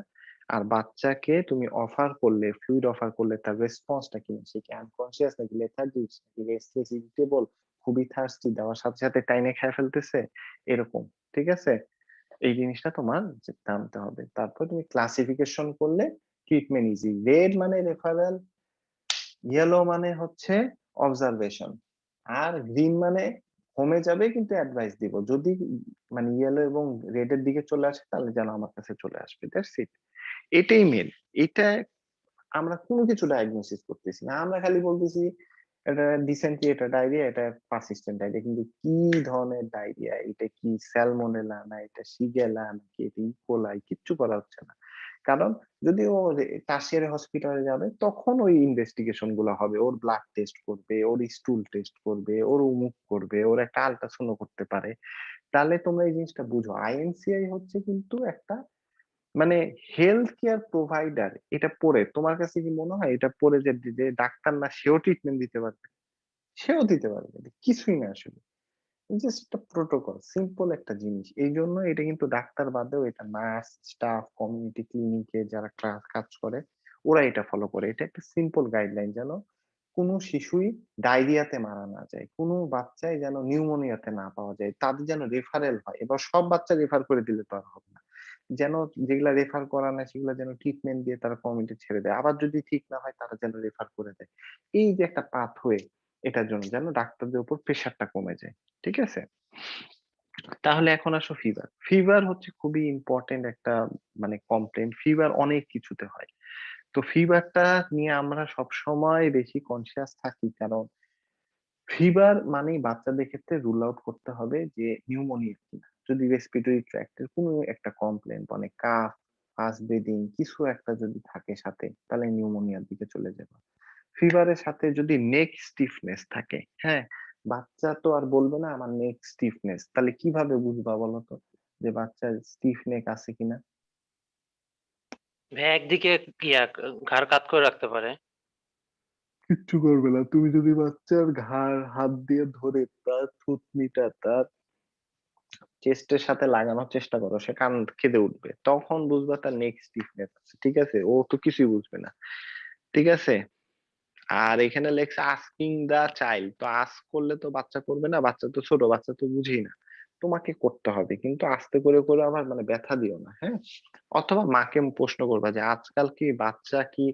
আর বাচ্চাকে তুমি অফার করলে, ফ্লুইড অফার করলে তার রেসপন্সটা কিনা, সে কি আনকনসিয়াস নাকি লেথার্জিক নাকি রেস্টলেস ইরিটেবল, খুবই থার্স্টি, দেওয়ার সাথে সাথে টাইনে খেয়ে ফেলতেছে, এরকম, ঠিক আছে? এই জিনিসটা তোমার জানতে হবে। তারপর তুমি ক্লাসিফিকেশন করলে ট্রিটমেন্ট ইজি। রেড মানে রেফারেল, ইয়েলো মানে হচ্ছে অবজারভেশন, আর গ্রিন মানে হোমে যাবে কিন্তু অ্যাডভাইস দিব। যদি মানে ইয়েলো এবং রেড এর দিকে চলে আসে তাহলে যেন আমার কাছে চলে আসবে, দ্যাটস ইট। এটাই মেন। এটা আমরা কোনো কিছু ডায়াগনোসিস করতেছি না, আমরা খালি বলতেছি এটা ডিসেন্ট্রি, এটা ডায়রিয়া, এটা পারসিস্টেন্ট ডায়রিয়া। কিন্তু কি ধরনের ডায়রিয়া, এটা কি স্যালমোনেলা না এটা শিগেলা নাকি এটা ইকোলাই, কিচ্ছু করা হচ্ছে না। কারণ যদি ও টারশিয়ারি হসপিটালে যাবে তখন ওই ইনভেস্টিগেশন গুলো হবে, ওর ব্লাড টেস্ট করবে, ওর স্টুল টেস্ট করবে, ওর অমুক করবে, ওর একটা আল্ট্রাসাউন্ড করতে পারে। তাহলে তোমরা এই জিনিসটা বুঝো, আইএনসিআই হচ্ছে কিন্তু একটা মানে হেলথ কেয়ার প্রোভাইডার। এটা পড়ে তোমার কাছে কি মনে হয় এটা পড়ে যে যে ডাক্তার না সেও ট্রিটমেন্ট দিতে পারবে? সেও দিতে পারবে, এটা কিছুই না আসলে, জাস্ট একটা প্রোটোকল, সিম্পল একটা জিনিস। এই জন্য এটা কিন্তু ডাক্তার বাদেও এটা নার্স, স্টাফ, কমিউনিটি ক্লিনিকে যারা কাজ করে ওরা এটা ফলো করে। এটা একটা সিম্পল গাইডলাইন, যেন কোনো শিশুই ডায়রিয়াতে মারা না যায়, কোনো বাচ্চাই যেন নিউমোনিয়াতে না পাওয়া যায়, তাদের যেন রেফারেল হয়। এবার সব বাচ্চা রেফার করে দিলে তো আর হবে না, যেন যেগুলা রেফার করা না সেগুলা যেন ট্রিটমেন্ট দিয়ে তারা কমিউনিটি ছেড়ে দেয়, আবার যদি ঠিক না হয় তারা যেন রেফার করে দেয়। এই যে একটা পাথওয়ে, এটার জন্য যেন ডাক্তারদের উপর প্রেশারটা কমে যায়, ঠিক আছে? তাহলে এখন আসো ফিভার। ফিভার হচ্ছে খুবই ইম্পর্টেন্ট একটা মানে কমপ্লেন। ফিভার অনেক কিছুতে হয়। তো ফিভারটা নিয়ে আমরা সব সময় বেশি কনসিয়াস থাকি, কারণ ফিভার মানেই বাচ্চাদের ক্ষেত্রে রুল আউট করতে হবে যে নিউমোনিয়া কিনা। যদি রেসপিরেটরি ট্র্যাক্টের কোনো একটা কমপ্লেন, মানে কাফ, ফাস্ট ব্রিদিং কিছু একটা যদি থাকে সাথে, তাহলে নিউমোনিয়ার দিকে চলে যাবে। ফিভারের সাথে যদি নেক স্টিফনেস থাকে, হ্যাঁ, বাচ্চা তো আর বলবে না আমার নেক স্টিফনেস, তাহলে কিভাবে বুঝবা বলো তো যে বাচ্চার স্টিফ নেক আছে কিনা? ভাই একদিকে ইয়া ঘাড় কাত করে রাখতে পারে। কিচ্ছু করবে না, তুমি যদি বাচ্চার ঘাড় হাত দিয়ে ধরে তার থুতনিটা তার চেস্টের সাথে লাগানোর চেষ্টা করো, সে কান কেঁদে উঠবে, তখন বুঝবা তার নেক স্টিফনেস আছে, ঠিক আছে? ও তো কিছুই বুঝবে না, ঠিক আছে? আর এখানে লেখছে আস্কিং দা চাইল্ড, তো আস্ক করলে তো বাচ্চা করবে না, বাচ্চা তো ছোট, বাচ্চা তো বুঝেই না। তোমাকে করতে হবে, কিন্তু আস্তে করে করে আবার মানে ব্যথা দিও না, হ্যাঁ? অথবা মাকে প্রশ্ন করবা যে আজকাল কি বাচ্চা কি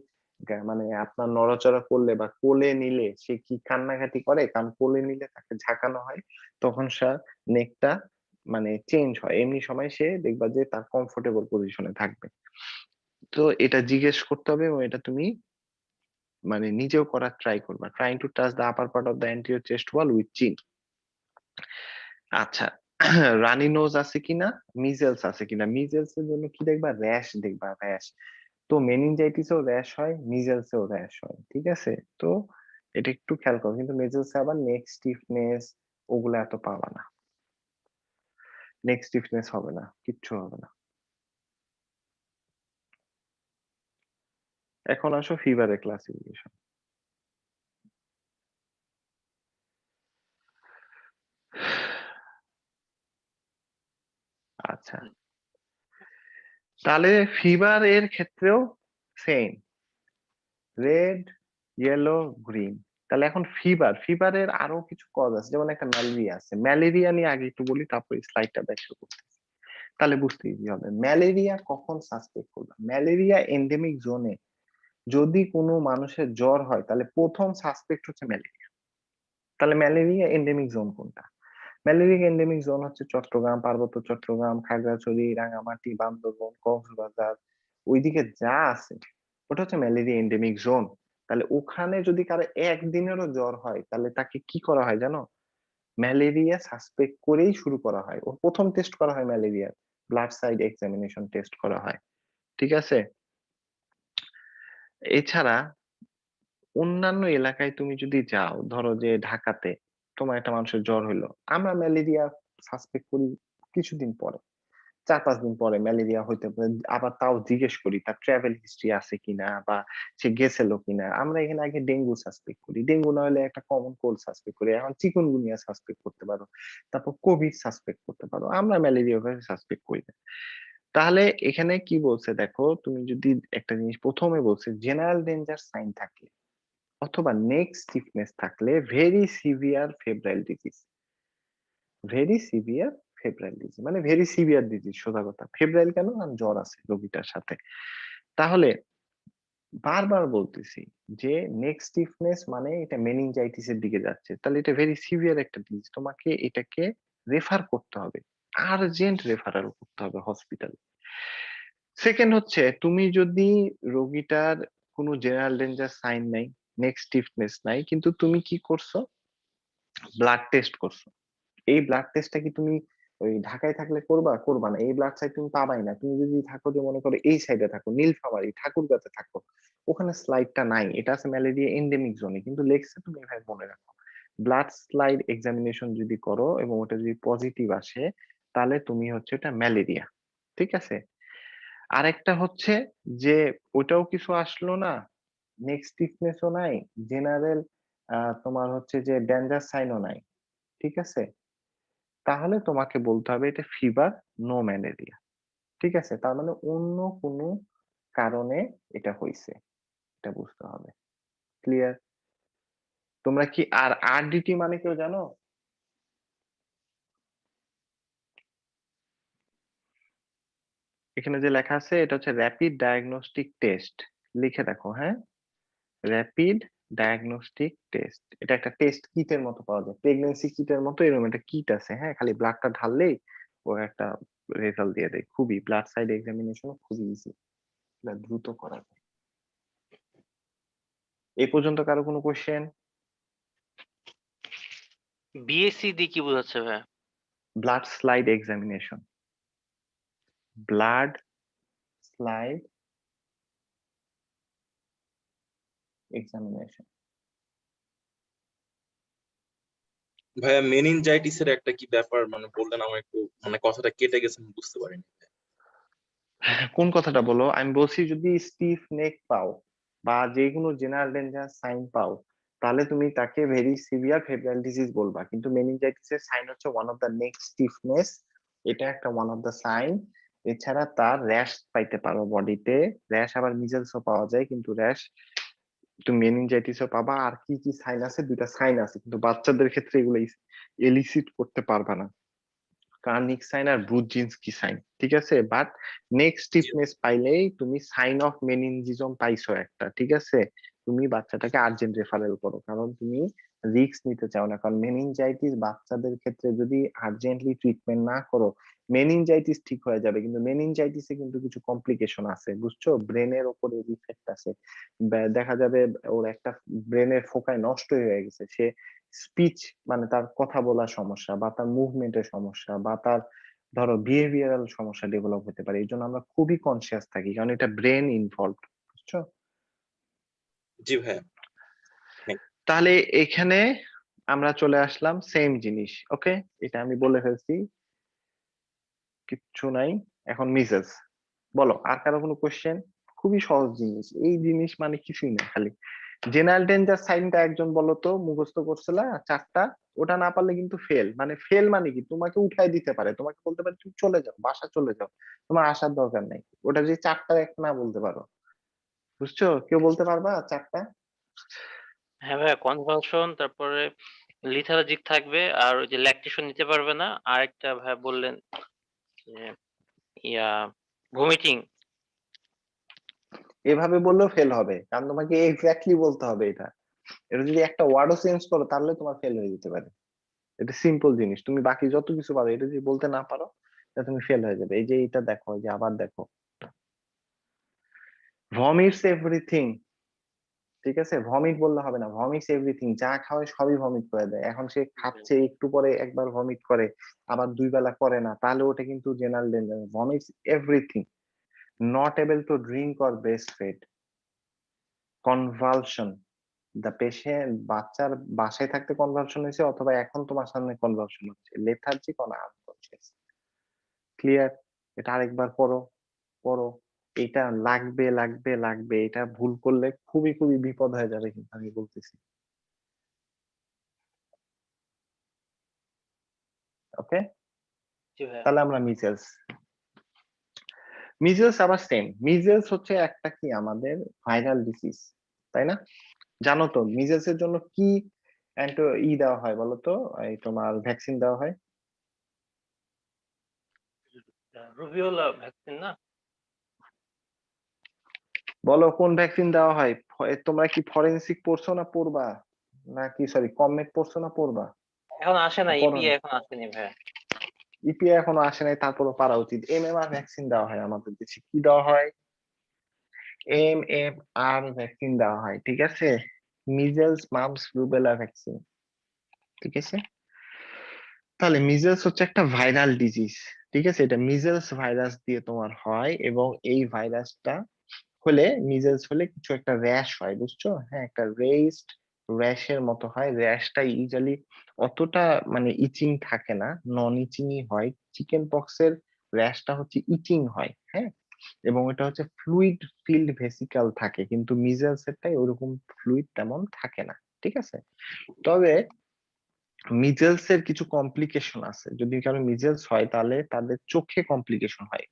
মানে আপনার নড়াচড়া করলে বা কোলে নিলে সে কি কান্নাকাটি করে? কারণ কোলে নিলে তাকে ঝাঁকানো হয়, তখন সে নেকটা মানে চেঞ্জ হয়, এমনি সময় সে দেখবা যে তার কমফোর্টেবল পজিশনে থাকবে। তো এটা জিজ্ঞেস করতে হবে, এবং এটা তুমি মানে নিজেও করার ট্রাই করবা। Trying to touch the upper part of the anterior chest wall with চিন। আচ্ছা, রানি নোজ আছে কিনা, মিজেলস আছে কিনা। মিজেলস এর জন্য কি দেখবা? র্যাশ দেখবা, র্যাশ। তো মেনিনজাইটিসেও র্যাশ হয়, মিজেলসেও র্যাশ হয়, ঠিক আছে? তো এটা একটু খেয়াল করো। কিন্তু মেজেলসে আবার নেক স্টিফনেস ওগুলো এত পাবা না, নেক স্টিফনেস হবে না, কিচ্ছু হবে না। এখন আসো ফিভারের ক্লাসিফিকেশন। আচ্ছা, তাহলে ফিভার এর ক্ষেত্রেও সেম, রেড, ইয়েলো, গ্রিন। তাহলে এখন ফিভারের আরো কিছু কজ আছে, যেমন একটা ম্যালেরিয়া আছে। ম্যালেরিয়া নিয়ে আগে একটু বলি, তারপর স্লাইডটা ব্যাখ্যা করতে, তাহলে বুঝতে ইজি হবে। ম্যালেরিয়া কখন সাসপেক্ট করবে? ম্যালেরিয়া এন্ডেমিক জোনে যদি কোনো মানুষের জ্বর হয়, তাহলে প্রথম সাসপেক্ট হচ্ছে ম্যালেরিয়া। তাহলে ম্যালেরিয়া এন্ডেমিক জোন কোনটা? ম্যালেরিয়া এন্ডেমিক জোন হচ্ছে চট্টগ্রাম, পার্বত্য চট্টগ্রাম, খাগড়াছড়ি, রাঙামাটি, বান্দরবান, কক্সবাজার, ওইদিকে যা আছে ওটা হচ্ছে ম্যালেরিয়া এন্ডেমিক জোন। তাহলে ওখানে যদি কারো একদিনেরও জ্বর হয়, তাহলে তাকে কি করা হয় জানো? ম্যালেরিয়া সাসপেক্ট করেই শুরু করা হয়। ওর প্রথম টেস্ট করা হয় ম্যালেরিয়ার, ব্লাড সাইড এক্সামিনেশন টেস্ট করা হয়। ঠিক আছে? এছাড়া অন্যান্য এলাকায় তুমি যদি যাও, ধরো যে ঢাকাতে তোমার একটা মানুষের জ্বর হইলো, আমরা ম্যালেরিয়া সাসপেক্ট করি কিছুদিন পরে, 4-5 দিন পরে ম্যালেরিয়া হইতে পারে। আবার তাও জিজ্ঞেস করি তার ট্রাভেল হিস্ট্রি আছে কিনা, বা সে গেছিল কিনা। আমরা এখানে আগে ডেঙ্গু সাসপেক্ট করি, ডেঙ্গু না হলে একটা কমন কোল্ড সাসপেক্ট করি, এখন চিকুনগুনিয়া সাসপেক্ট করতে পারো, তারপর কোভিড সাসপেক্ট করতে পারো, আমরা ম্যালেরিয়া সাসপেক্ট করি না। তাহলে এখানে কি বলছে দেখো, তুমি যদি একটা জিনিস প্রথমে বলছে, জেনারেল ডেঞ্জার সাইন থাকলে অথবা নেক স্টিফনেস থাকলে, very severe febrile disease, very severe febrile disease মানে ভেরি সিভিয়ার ডিজিজ। সোজা কথা, ফেব্রাইল কেন? কারণ জ্বর আছে রোগীটার সাথে। তাহলে বারবার বলতেছি যে নেক স্টিফনেস মানে এটা মেনিনজাইটিস এর দিকে যাচ্ছে, তাহলে এটা ভেরি সিভিয়ার একটা ডিজিজ, তোমাকে এটাকে রেফার করতে হবে, আর্জেন্ট রেফারেল করতে হবে হসপিটালে। সেকেন্ড হচ্ছে, তুমি যদি রোগীটার কোনো জেনারেল ডেঞ্জার সাইন নাই, নেক স্টিফনেস নাই, কিন্তু তুমি কি করছো? ব্লাড টেস্ট করছো। এই ব্লাড টেস্টটা কি তুমি ওই ঢাকায় থাকলে করবা? করবা না, এই ব্লাড সাইড তুমি পাবাই না। তুমি যদি থাকো, যে মনে করো এই সাইডে থাকো, নীলফামারী ঠাকুরগাঁতে থাকো, ওখানে স্লাইডটা নাই, এটা আছে ম্যালেরিয়া এন্ডেমিক জোনে, কিন্তু লেগছে, তুমি এভাবে মনে রাখো, ব্লাড স্লাইড এক্সামিনেশন যদি করো এবং ওটা যদি পজিটিভ আসে, তাহলে তুমি হচ্ছে এটা ম্যালেরিয়া। ঠিক আছে? আরেকটা হচ্ছে যে ওটাও কিছু আসলো না, নেক্সট স্টিফনেসও নাই, জেনারেল তোমার হচ্ছে যে ডেঞ্জার সাইনও নাই, ঠিক আছে, তাহলে তোমাকে বলতে হবে এটা ফিভার, নো ম্যালেরিয়া। ঠিক আছে? তার মানে অন্য কোনো কারণে এটা হইছে, এটা বুঝতে হবে। ক্লিয়ার? তোমরা কি আর আরডিটি মানে কেউ জানো? এখানে যে লেখা আছে এটা হচ্ছে র্যাপিড ডায়াগনস্টিক টেস্ট। লিখে দেখো, হ্যাঁ, র্যাপিড ডায়াগনস্টিক টেস্ট। এটা একটা টেস্ট কিটের মতো পাওয়া যায়, প্রেগন্যান্সি কিটের মতো এরকম একটা কিট আছে, হ্যাঁ, খালি ব্লাডটা ঢাললেই ও একটা রেজাল্ট দিয়ে দেয়। খুবই ব্লাড সাইড এক্সামিনেশন খুবই ইজি, দ্রুত করা যায়। এই পর্যন্ত কারো কোনো কোশ্চেন? বিএসসি দিয়ে কি বোঝাচ্ছে ভাই? Blood slide examination, blood slide examination. ভাইয়া মেনিনজাইটিসের একটা কি ব্যাপার মানে বললেন, আমার একটু মানে কথাটা কেটে গেছে, আমি বুঝতে পারিনি। কোন কথাটা বলো? আমি বলছি যদি স্টিফ নেক পাও বা যে কোনো জেনারেল ডেঞ্জার সাইন পাও, তাহলে তুমি তাকে ভেরি সিভিয়ার ফেব্রাইল ডিজিজ বলবা। কিন্তু মেনিনজাইটিসের সাইন হচ্ছে one of the neck stiffness, এটা একটা ওয়ান অফ দ্য সাইন। এছাড়া তার র্যাশ পাইতে পারো বডিতে, র্যাশ আবার মিজেলসও পাওয়া যায়, কিন্তু র্যাশ তুমি মেনিনজাইটিসও পাবা। আর কি কি সাইন আছে? দুইটা সাইন আছে, কিন্তু বাচ্চাদের ক্ষেত্রে এগুলো এলিসিট করতে পারবা না, কার্নিক সাইন আর ব্রুজিনস্কি সাইন। ঠিক আছে? বাট নেক্সট স্টিফনেস পাইলেই তুমি সাইন অফ মেনিনজিজম পাইছো একটা। ঠিক আছে? তুমি বাচ্চাটাকে আর্জেন্ট রেফারেল করো, কারণ তুমি রিস্ক নিতে চাও না। কারণ মেনিনজাইটিস বাচ্চাদের ক্ষেত্রে যদি আর্জেন্টলি ট্রিটমেন্ট না করো, মেনিনজাইটিস ঠিক হয়ে যাবে, কিন্তু মেনিনজাইটিসে কিন্তু কিছু কমপ্লিকেশন আছে, বুঝছো? ব্রেনের উপরে ইফেক্ট আছে, দেখা যাবে ওর একটা ব্রেনের ফোকায় নষ্ট হয়ে গেছে, সে স্পিচ মানে তার কথা বলার সমস্যা, বা তার মুভমেন্টের সমস্যা, বা তার ধরো বিহেভিয়ারাল সমস্যা ডেভেলপ হতে পারে। এই জন্য আমরা খুবই কনসিয়াস থাকি, কারণ এটা ব্রেন ইনভলভ, বুঝছো? জি ভাইয়া। তাহলে এখানে আমরা চলে আসলাম সেম জিনিস। ওকে, এটা আমি বলে ফেলছি, কিচ্ছু নাই। এখন মিসেস, বলো আর কারো কোনো কোশ্চেন? খুবই সহজ জিনিস, এই জিনিস মানে কিছুই না, খালি জেনারেল ডেঞ্জার সাইনটা একজন বলো তো মুখস্থ করছিলা 4টা, ওটা না পারলে কিন্তু ফেল। মানে ফেল মানে কি, তোমাকে উঠাই দিতে পারে, তোমাকে বলতে পারে তুমি চলে যাও, বাসা চলে যাও, তোমার আসার দরকার নাই। ওটা যদি 4টা একটা না বলতে পারো, বুঝছো? কেউ বলতে পারবা 4টা? হ্যাঁ ভাইয়া, কনভালশন, তারপরে লিথার্জিক থাকবে, আর ওই যে ল্যাকটেশন নিতে পারবে না, আর একটা ভাইয়া বললেন যে ইয়া ভমিটিং। এভাবে বললেও ফেল হবে, কারণ তোমাকে এক্স্যাক্টলি বলতে হবে এটা। এটা যদি একটা ওয়ার্ডও চেঞ্জ করো তাহলে তোমার ফেল হয়ে যেতে পারে। এটা সিম্পল জিনিস, তুমি বাকি যত কিছু পারো এটা যদি বলতে না পারো তাহলে তুমি ফেল হয়ে যাবে। এই যে এটা দেখো, এই যে আবার দেখো, ভমিটস এভরিথিং। ঠিক আছে, ভমিট বললে হবে না, ভমিটস এভরিথিং, যা খাওয়ায় সবই ভমিট করে দেয়। এখন সে খাচ্ছে, একটু পরে একবার ভমিট করে, আবার 2 বেলা করে না, তাহলে ওটা কিন্তু general danger. Vomits everything, not able to drink or breastfeed, convulsion, the patient, বাচ্চার বাসায় থাকতে কনভালশন হয়েছে অথবা এখন তোমার সামনে কনভালশন হচ্ছে, লেথার্জিক অন আনকনসিয়াস। ক্লিয়ার? এটা আরেকবার পড়ো, পড়ো। এটা লাগবে লাগবে লাগবে, এটা ভুল করলে খুবই খুবই বিপদ হয়ে যাবে কিন্তু, আমি বলতেছি। ওকে, জি ভাইয়া। তাহলে আমরা মিজেলস। মিজেলস আবার সেম, মিজেলস হচ্ছে একটা কি আমাদের ভাইরাল ডিজিজ, তাই না? জানো তো মিজেলস এর জন্য কি দেওয়া হয় বলো তো, এই তোমার ভ্যাকসিন দেওয়া হয়? রুবিওলা ভ্যাকসিন না? বলো কোন ভ্যাকসিন দেওয়া হয়? তোমরা কি ফরেনসিক পড়ছো না পড়বা, নাকি সরি কমেট পড়ছো না পড়বা? এখন আসে না, পড়ো ইপি না, এখন আসেনি ভাইয়া। ইপিআই এখনো আসে নাই, তারপরও পারা উচিত। এমএমআর ভ্যাকসিন দেওয়া হয় আমাদের দেশে, কি দেওয়া হয়? এমএমআর ভ্যাকসিন দেওয়া হয়, ঠিক আছে? মিজেলস মাম্পস রুবেলা ভ্যাকসিন, ঠিক আছে? তাহলে মিজেলস হচ্ছে একটা ভাইরাল ডিজিজ, ঠিক আছে? এটা মিজেলস ভাইরাস দিয়ে তোমার হয়, এবং এই ভাইরাসটা হলে, মিজেলস হলে কিছু একটা র্যাশ হয়, বুঝছো? হ্যাঁ, একটা রেইসড র্যাশের মতো হয়। র্যাশটা ইউজুয়ালি অতটা মানে ইচিং থাকে না, নন ইচিংই হয়। চিকেন পক্সের র্যাশটা হচ্ছে ইচিং হয়, হ্যাঁ, এবং এটা হচ্ছে ফ্লুইড ফিল্ড ভেসিকল থাকে, কিন্তু মিজেলস এরটাই ওরকম ফ্লুইড তেমন থাকে না, ঠিক আছে? তবে মিজেলস এর কিছু কমপ্লিকেশন আছে, যদি কারো মিজেলস হয় তাহলে তাদের চোখে কমপ্লিকেশন হয়,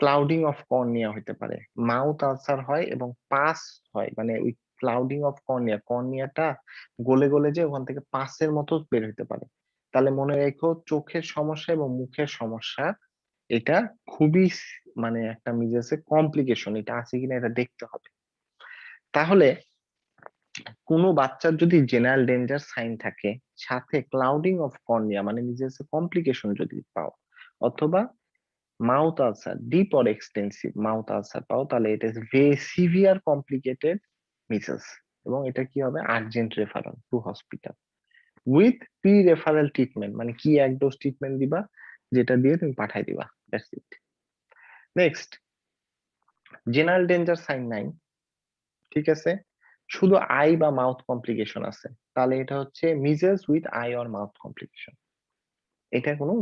ক্লাউডিং অফ কর্নিয়া হতে পারে, মাউথ আলসার হয়, এবং পাস হয়। মানে ওই ক্লাউডিং অফ কর্নিয়া, কর্নিয়াটা গলে গলে যে ওখান থেকে পাসের মতো বের হতে পারে। তাহলে মনে রেখো, চোখের সমস্যা এবং মুখের সমস্যা, এটা খুবই মানে একটা মিজেলসের কমপ্লিকেশন, এটা আছে কিনা এটা দেখতে হবে। তাহলে কোনো বাচ্চার যদি জেনারেল ডেঞ্জার সাইন থাকে, সাথে ক্লাউডিং অফ কর্নিয়া মানে মিজেলসের কমপ্লিকেশন যদি পাও, অথবা mouth ulcer, deep or extensive mouth ulcer পাও, তাহলে এটা is very severe complicated measles, এবং এটা কি হবে? Urgent referral two hospital with pre referral treatment. মানে কি, এক ডোজ ট্রিটমেন্ট দিবা, যেটা দিয়ে তুমি পাঠাই দিবা, that's it. Next, general danger sign নাই, ঠিক আছে, শুধু আই বা মাউথ কমপ্লিকেশন আছে, তাহলে এটা হচ্ছে measles with I or mouth complication. এটা কোনো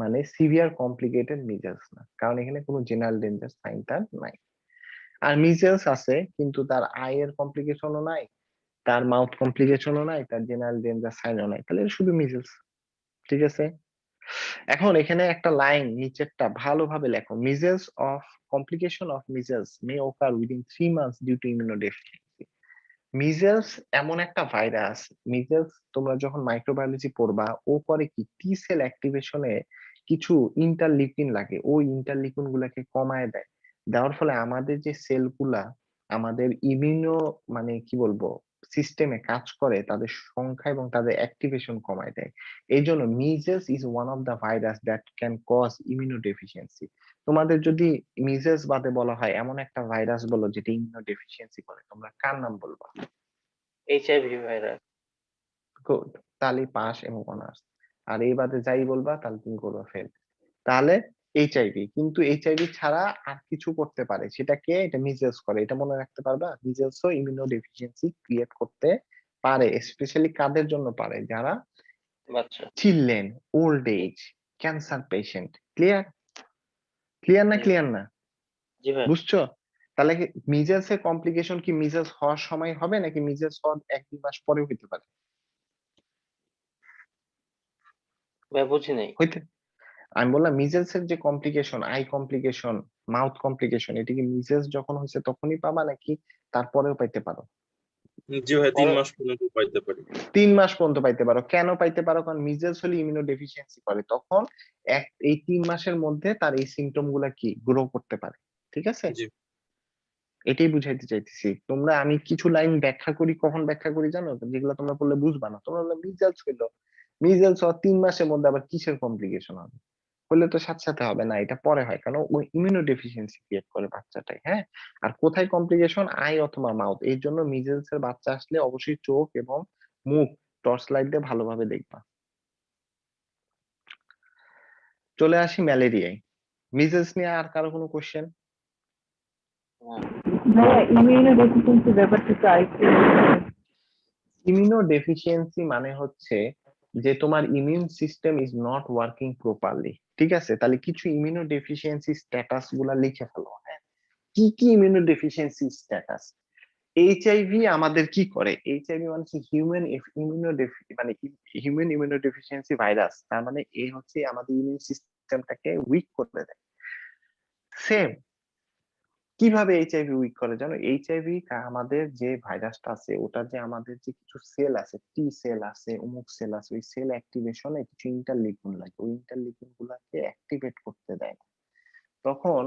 মানে সিভিয়ার কমপ্লিকেটেড মিজেলস না, কারণ এখানে কোনো জেনারেল ডেঞ্জার সাইন তার নাই। আর মিজেলস আছে কিন্তু তার আইয়ের কমপ্লিকেশনও নাই, তার মাউথ কমপ্লিকেশনও নাই, তার জেনারেল ডেঞ্জার সাইনও নাই, তাহলে এটা শুধু মিজেলস, ঠিক আছে? এখন এখানে একটা লাইন নিচেরটা ভালোভাবে লেখো, measles of complication of measles may occur within 3 months due to immunodeficiency. Measles এমন একটা ভাইরাস, মিজেলস তোমরা যখন মাইক্রোবায়োলজি পড়বা, ও করে কি, টি সেল অ্যাক্টিভেশনে কিছু ইন্টারলিউকিন লাগে, ওই ইন্টারলিউকিন গুলাকে কমায় দেয়। দেওয়ার ফলে আমাদের যে সেলগুলা আমাদের ইমিউনো মানে কি বলবো সিস্টেমে কাজ করে, তাদের সংখ্যা এবং তাদের অ্যাক্টিভেশন কমায় দেয়। এই জন্য measles is one of the virus that can cause immunodeficiency. তোমাদের যদি মিজেলস বাদে বলা হয় এমন একটা ভাইরাস বলো যেটা ইমিউনোডেফিসিয়েন্সি করে, তোমরা কার নাম বলবা? HIV virus. গুড, তাহলে পাস এবং অনার্স। আর এই বাদে যাই বলবা তাহলে তুমি করবে ফেল। তাহলে এইচআইভি, কিন্তু এইচআইভি ছাড়া আর কিছু করতে পারে, সেটা কে? এটা মিজেলস করে, এটা মনে রাখতে পারবা। মিজেলসও ইমিউনোডেফিসিয়েন্সি ক্রিয়েট করতে পারে, স্পেশালি কাদের জন্য পারে? যারা বাচ্চা। Children, old age, cancer patient. Clear? Clear না জি ভাই। ক্লিয়ার না? জি ভাই। বুঝছো? তাহলে কি মিজেলস এর কমপ্লিকেশন কি মিজেলস হওয়ার সময় হবে নাকি মিজেলস হওয়ার 1-2 মাস পরে হইতে পারে? ভাই বুঝি নাই। হইতে আমি বললাম মিজেলস এর যে complication, I complication, mouth complication, এটা কি মিজেলস যখন হয়েছে তখনই পাবা নাকি তারপরেও পাইতে পারো? জি ভাই 3 পরে মাস পর্যন্ত পাইতে পারি। 3 মাস পর্যন্ত পাইতে পারো। কেন পাইতে পারো? কারণ মিজেলস হলে ইমিউনো ডেফিসিয়েন্সি করে, তখন এই 3 মাসের মধ্যে তার এই সিমটম গুলা কি গ্রো করতে পারে। ঠিক আছে, জি এটাই বুঝাইতে চাইতেছি। তোমরা আমি কিছু লাইন ব্যাখ্যা করি, কখন ব্যাখ্যা করি জানো? যেগুলো তোমরা পড়লে বুঝবা না। তোমরা বললে মিজেলস হইলো, মিজেলস হওয়ার 3 মাসের মধ্যে আবার কিসের কমপ্লিকেশন হবে? হলে তো সাথে সাথে হবে না, এটা পরে হয়, কারণ ওই ইমিউনো ডেফিসিয়েন্সি ক্রিয়েট করে বাচ্চাটাই। হ্যাঁ, আর কোথায় কমপ্লিকেশন? আই অথবা মাউথ। এই জন্য মিজেলস এর বাচ্চা আসলে অবশ্যই চোখ এবং মুখ টর্চ লাইট দিয়ে ভালোভাবে দেখবা। চলে আসি ম্যালেরিয়ায়। মিজেলস নিয়ে আর কারো কোনো কোশ্চেন? ভাইয়া ইমিউনো ডেফিসিয়েন্সি ব্যাপারটা তো আরেকটু ইমিউনো ডেফিসিয়েন্সি মানে হচ্ছে যে তোমার immune system is not working properly. ঠিক আছে, তাহলে কিছু ইমিউনো ডেফিসিয়েন্সি স্ট্যাটাস গুলা লিখে ফেলো। হ্যাঁ, কি কি ইমিউনো ডেফিসিয়েন্সি স্ট্যাটাস? এইচআইভি আমাদের কি করে? এইচআইভি মানে হিউম্যান ইমিউনো মানে হিউম্যান ইমিউনো ডেফিসিয়েন্সি ভাইরাস, তার মানে এ হচ্ছে আমাদের ইমিউন সিস্টেমটাকে উইক করে দেয়। সেম কিভাবে এইচআইভি উইক করে জানো? এইচআইভি আমাদের যে ভাইরাসটা আছে ওটা যে আমাদের যে কিছু সেল আছে, টি সেল আছে, অমুক সেল আছে, ওই সেল অ্যাক্টিভেশনে কিছু ইন্টারলিউকিন লাগে, ওই ইন্টারলিউকিন গুলাকে অ্যাক্টিভেট করতে দেয় না। তখন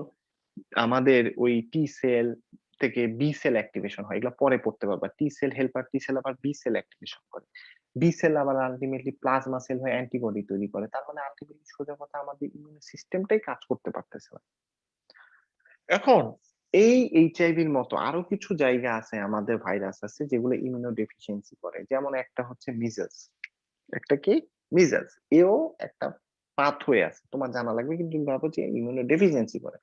আমাদের ওই টি সেল থেকে বি সেল অ্যাক্টিভেশন হয়, এগুলো পরে পড়তে পারবা। টি সেল হেল্পার টি সেল আবার বি সেল অ্যাক্টিভেশন করে, বি সেল আবার আলটিমেটলি প্লাজমা সেল হয়ে অ্যান্টিবডি তৈরি করে। তার মানে আলটিমেটলি সোজা কথা আমাদের ইমিউন সিস্টেমটাই কাজ করতে পারতেছে না। এখন এই এইচআইভির মতো আরো কিছু জায়গা আছে, আমাদের ভাইরাস আছে যেগুলো ইমিউনো ডেফিসিয়েন্সি করে। যেমন একটা হচ্ছে মিজেলস, একটা কি মিজেলস, এও একটা পাথওয়ে আছে, তোমার জানা লাগবে, কিন্তু তুমি ভাবো যে ইমিউনো ডেফিসিয়েন্সি করে।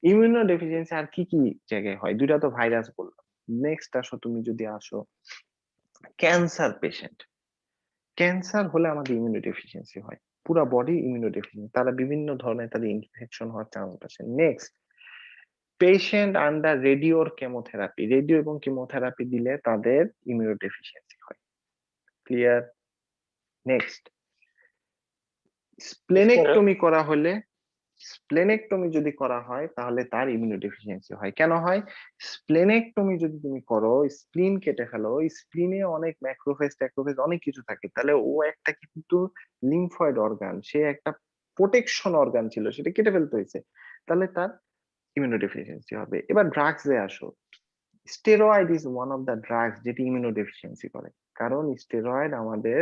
ইমিউনো ডেফিসিয়েন্সি আর কি কি জায়গায় হয়? দুইটা তো ভাইরাস বললাম। নেক্সট আসো, তুমি যদি আসো ক্যান্সার পেশেন্ট, ক্যান্সার হলে আমাদের ইমিউনো ডেফিসিয়েন্সি হয়, পুরো বডি ইমিউনো ডেফিসিয়েন্সি, তারা বিভিন্ন ধরনের তাদের ইনফেকশন হওয়ার চান্স আছে। নেক্সট, পেশেন্ট আন্ডার রেডিও আর কেমোথেরাপি, রেডিও এবং কেমোথেরাপি দিলে তাদের ইমিউনো ডেফিসিয়েন্সি হয়। ক্লিয়ার? নেক্সট, স্প্লেনেক্টমি করা হলে, স্প্লেনেক্টমি যদি করা হয় তাহলে তার ইমিউনো ডেফিসিয়েন্সি হয়। কেন হয়? স্প্লেনেক্টমি যদি তুমি করো, স্প্লিন কেটে ফেলো, স্প্লিনে অনেক ম্যাক্রোফেজ ট্যাক্রোফেজ অনেক কিছু থাকে, তাহলে ও একটা কিন্তু লিম্ফয়েড অর্গান, সে একটা প্রোটেকশন অর্গান ছিল, সেটা কেটে ফেলতে হয়েছে, তাহলে তার ইমিউনো ডেফিসিয়েন্সি হবে। এবার ড্রাগস এ আসো, steroid is one of the drugs যেটি ইমিউনো ডেফিসিয়েন্সি করে। কারণ স্টেরয়েড আমাদের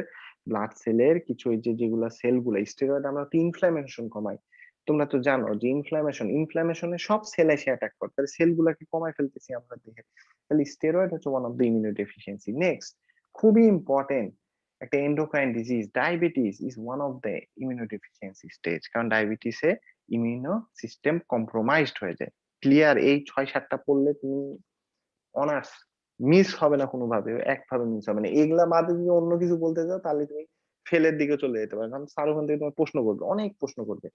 ব্লাড সেলের কিছু ওই যে যেগুলা সেলগুলো, স্টেরয়েড আমরা তো ইনফ্লামেশন কমাই। তোমরা তো জানো যে ইনফ্লামেশনে সব সেল এসে অ্যাটাক করে, তাহলে সেলগুলাকে কমাই ফেলতেছি আমরা দেখে। তাহলে স্টেরয়েড হচ্ছে one of the immuno deficiency. Next, খুবই ইম্পর্টেন্ট একটা endocrine disease, diabetes is one of the immuno deficiency stage, কারণ ডায়াবেটিসে ইমিউনো সিস্টেম কম্প্রোমাইজড হয়ে যায়। ক্লিয়ার? এই 6-7টা পড়লে তুমি অনার্স মিস হবে না কোনোভাবে, একভাবে মিস হবে না। এগুলা বাদে যদি অন্য কিছু বলতে যাও তাহলে তুমি ফেলের দিকে চলে যেতে পারো, কারণ স্যার ওখান থেকে তোমার প্রশ্ন করবে, অনেক প্রশ্ন করবে।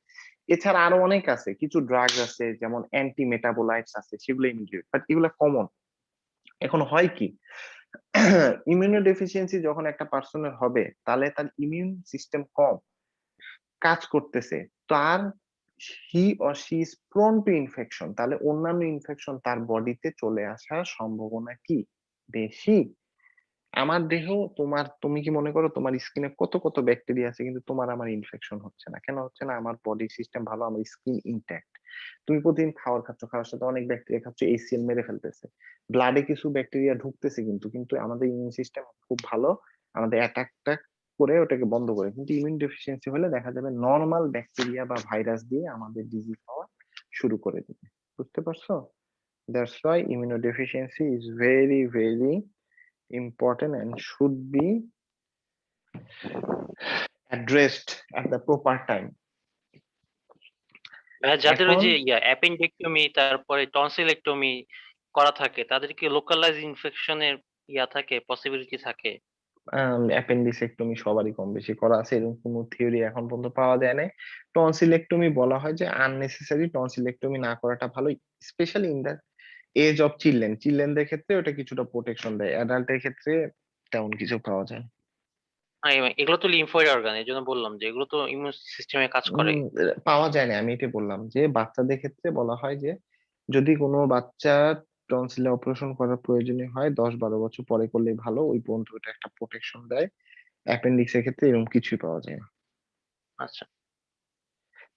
এছাড়া আরো অনেক আছে, কিছু ড্রাগস আছে যেমন অ্যান্টি মেটাবোলাইটস আছে, সেগুলো ইনক্লুড, বাট এগুলো কমন। এখন হয় কি, ইমিউনো ডেফিসিয়েন্সি যখন একটা পার্সনের হবে তাহলে তার ইমিউন সিস্টেম কম কাজ করতেছে, তার he or she is prone to infection, তাহলে অন্যান্য ইনফেকশন তার বডিতে চলে আসার সম্ভাবনা কি বেশি। আমার দেহ, তুমি কি মনে করো তোমার স্কিনে কত কত ব্যাকটেরিয়া আছে কিন্তু তোমার আমার ইনফেকশন হচ্ছে না? কেন হচ্ছে না? আমার বডি সিস্টেম ভালো, আমার স্কিন ইনট্যাক্ট। তুমি প্রতিদিন খাবার খাচ্ছ, খাওয়ার সাথে অনেক ব্যাকটেরিয়া খাচ্ছ, এইচসিএল মেরে ফেলতেছে, ব্লাডে কিছু ব্যাকটেরিয়া ঢুকতেছে, কিন্তু কিন্তু আমাদের ইমিউন সিস্টেম খুব ভালো, আমাদের অ্যাটাকটা করে ওটাকে বন্ধ করে। কিন্তু ইমিউন ডেফিসিয়েন্সি হলে দেখা যাবে নর্মাল ব্যাকটেরিয়া বা ভাইরাস দিয়ে আমাদের ডিজিজ হওয়া শুরু করে দিবে। বুঝতে পারছো? That's why immunodeficiency is very very important and should be addressed at the proper time. যাদের ওই এখন যে অ্যাপেন্ডেক্টমি তারপরে টনসিলেক্টমি করা থাকে তাদের কি লোকালাইজ ইনফেকশনের থাকে, পসিবিলিটি থাকে? অ্যাপেন্ডিসেক্টমি সবারই কম বেশি করা আছে, এরকম কোনো থিওরি এখন পর্যন্ত পাওয়া যায় না। টনসিলেক্টমি বলা হয় যে আননেসেসারি, টনসিলেক্টমি না করাটা ভালো, specially in the age of চিলড্রেনদের ক্ষেত্রে ওটা কিছুটা প্রোটেকশন দেয়, অ্যাডাল্টের ক্ষেত্রে তেমন কিছু পাওয়া যায় না। এগুলো তো লিম্ফয়েড অর্গান, এই জন্য বললাম যে এগুলো তো ইমিউন সিস্টেমে কাজ করে। পাওয়া যায় না, আমি এটা বললাম যে বাচ্চাদের ক্ষেত্রে বলা হয় যে যদি কোনো বাচ্চা টনসিলে অপারেশন করার প্রয়োজনীয় হয় 10-12 বছর পরে করলে ভালো, ওই পর্যন্ত ওটা একটা প্রোটেকশন দেয়। অ্যাপেন্ডিক্স এর ক্ষেত্রে এরকম কিছুই পাওয়া যায় না। আচ্ছা।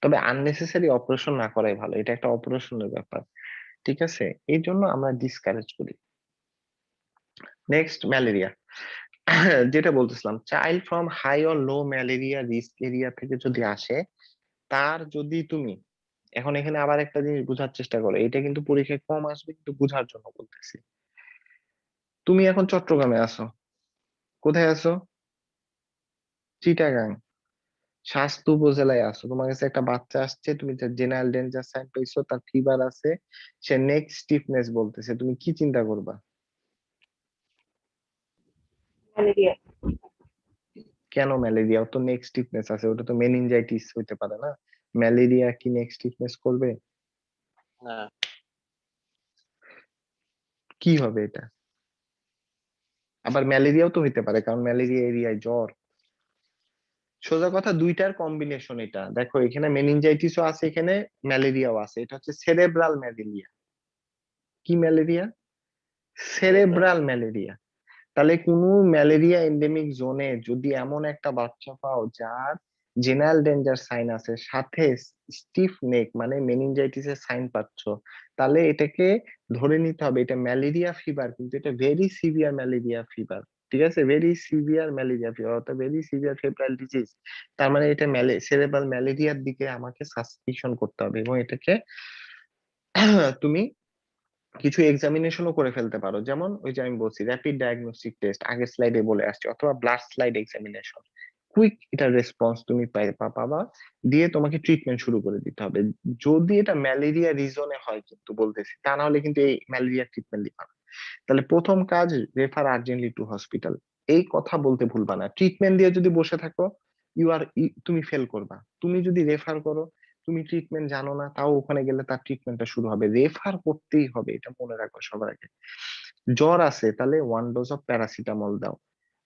তবে আননেসেসারি অপারেশন না করাই ভালো, এটা একটা অপারেশনের ব্যাপার, ঠিক আছে, এই জন্য আমরা ডিসকারেজ করি। Next malaria. যেটা বলতেছিলাম, child from high or low malaria risk area থেকে যদি আসে, তার যদি তুমি এখন এখানে আবার একটা জিনিস বোঝার চেষ্টা করো, এটা কিন্তু পরীক্ষায় কম আসবে কিন্তু বোঝার জন্য বলতেছি। তুমি এখন চট্টগ্রামে আছো, কোথায় আছো? চিটাগাং স্বাস্থ্য উপজেলায় আছো, তোমার কাছে একটা বাচ্চা আসছে, তুমি জেনারেল ডেঞ্জার সাইন পেয়েছো, তার ফিভার আছে, সে নেক স্টিফনেস বলতেছে, তুমি কি চিন্তা করবা? malaria. কেন ম্যালেরিয়া? তো নেক স্টিফনেস আছে, ওটা তো মেনিনজাইটিস হইতে পারে না, ম্যালেরিয়া কি নেক স্টিফনেস করবে? না। কি হবে এটা? আবার ম্যালেরিয়াও তো হইতে পারে, কারণ ম্যালেরিয়া এরিয়ায় জ্বর। সোজা কথা দুইটার কম্বিনেশন এটা, দেখো এখানে মেনিনজাইটিসও আছে, এখানে ম্যালেরিয়াও আছে, এটা হচ্ছে সেরেব্রাল ম্যালেরিয়া। কি ম্যালেরিয়া? Cerebral malaria. তাহলে কোনো ম্যালেরিয়া এন্ডেমিক জোনে যদি এমন একটা বাচ্চা পাও যার জেনারেল ডেঞ্জার সাইন আছে, সাথে স্টিফ নেক মানে মেনিনজাইটিসের সাইন পাচ্ছ, তাহলে এটাকে ধরে নিতে হবে এটা ম্যালেরিয়া ফিভার, কিন্তু এটা ভেরি সিভিয়ার ম্যালেরিয়া ফিভার। ঠিক আছে, ভেরি সিভিয়ার ম্যালেরিয়া ফিভার অর্থাৎ ভেরি সিভিয়ার ফেব্রাইল ডিজিজ। তার মানে এটা সেরেব্রাল ম্যালেরিয়ার দিকে আমাকে সাসপিশন করতে হবে, এবং এটাকে তুমি কিছু এক্সামিনেশনও করে ফেলতে পারো, যেমন ওই যে আমি বলছি র্যাপিড ডায়াগনস্টিক টেস্ট আগের স্লাইডে বলে আসছি, অথবা ব্লাড স্লাইড এক্সামিনেশন, কুইক এটা রেসপন্স তুমি পাবা, দিয়ে তোমাকে ট্রিটমেন্ট শুরু করে দিতে হবে। যদি এটা ম্যালেরিয়া রিজনে হয় কিন্তু বলতেছি, তা না হলে কিন্তু এই ম্যালেরিয়া ট্রিটমেন্ট দিবা না। তাহলে প্রথম কাজ, রেফার আর্জেন্টলি টু হসপিটাল। এই কথা বলতে ভুলবা না, ট্রিটমেন্ট দিয়ে যদি বসে থাকো তুমি ফেল করবা। তুমি যদি রেফার করো, তুমি ট্রিটমেন্ট জানো না, তাও ওখানে গেলে তার ট্রিটমেন্টটা শুরু হবে, রেফার করতেই হবে, এটা মনে রাখো সবার আগে। জ্বর আছে, তাহলে 1 ডোজ অফ প্যারাসিটামল দাও।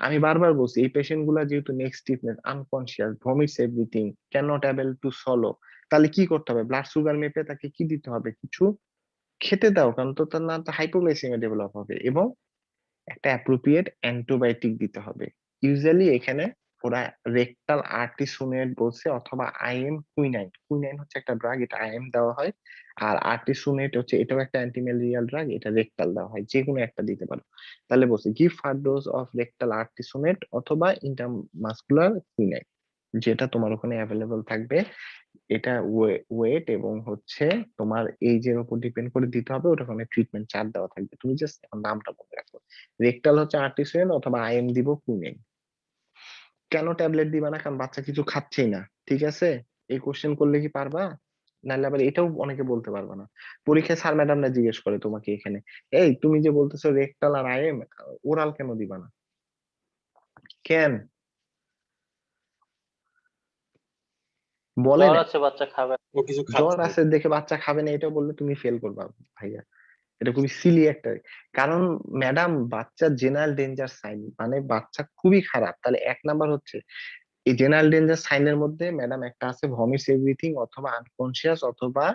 আমি বারবার বলছি এই পেশেন্ট গুলা যেহেতু next treatment unconscious, vomits everything, can not able to swallow, তাহলে কি করতে হবে? ব্লাড সুগার মেপে তাকে কি দিতে হবে? কিছু খেতে দাও, কারণ তো তার না তো হাইপোগ্লাইসেমিয়া ডেভেলপ হবে, এবং একটা অ্যাপ্রোপ্রিয়েট অ্যান্টিবায়োটিক দিতে হবে। ইউজুয়ালি এখানে ওরা রেকটাল আর্টিসোনেট বলছে, অথবা আইএম কুইনাইন। কুইনাইন হচ্ছে একটা ড্রাগ, এটা আইএম দেওয়া হয়, আর আর্টিসোনেট হচ্ছে এটাও একটা অ্যান্টিম্যালেরিয়াল ড্রাগ, এটা রেকটাল দেওয়া হয়, যে কোনো একটা দিতে পারো। তাহলে বলছে give first dose of rectal artesunate অথবা ইন্ট্রামাসকুলার কুইনাইন, যেটা তোমার ওখানে অ্যাভেলেবল থাকবে। এটা ওয়েট এবং হচ্ছে তোমার এইজের উপর ডিপেন্ড করে দিতে হবে, ওটা ওখানে ট্রিটমেন্ট চার্ট দেওয়া থাকবে, তুমি জাস্ট নামটা মনে রাখো। রেকটাল হচ্ছে আর্টিসোয়েন অথবা আইএম দিব কুইনাইন। কেন ট্যাবলেট দিবা না? কারণ বাচ্চা কিছু খাচ্ছেই না, ঠিক আছে, এই কোশ্চেন করলে কি পারবা? নাহলে আবার এটাও অনেকে বলতে পারবা না, পরীক্ষায় স্যার ম্যাডামরা জিজ্ঞেস করে তোমাকে এখানে, এই তুমি যে বলতেছো রেকটাল আর আইএম, ওরাল কেন দিবা না? কেন বলেন? জ্বর আছে বাচ্চা খাবে। ও কিছু জ্বর খাচ্ছে। আছে দেখে বাচ্চা খাবে না, এটা বললে তুমি ফেল করবা ভাইয়া, এটা খুবই সিলি একটা। কারণ ম্যাডাম বাচ্চা জেনারেল ডেঞ্জার সাইন মানে বাচ্চা খুবই খারাপ, তাহলে 1 নাম্বার হচ্ছে এই জেনারেল ডেঞ্জার সাইনের মধ্যে ম্যাডাম একটা আছে ভমিটস এভরিথিং, অথবা আনকনসিয়াস, অথবা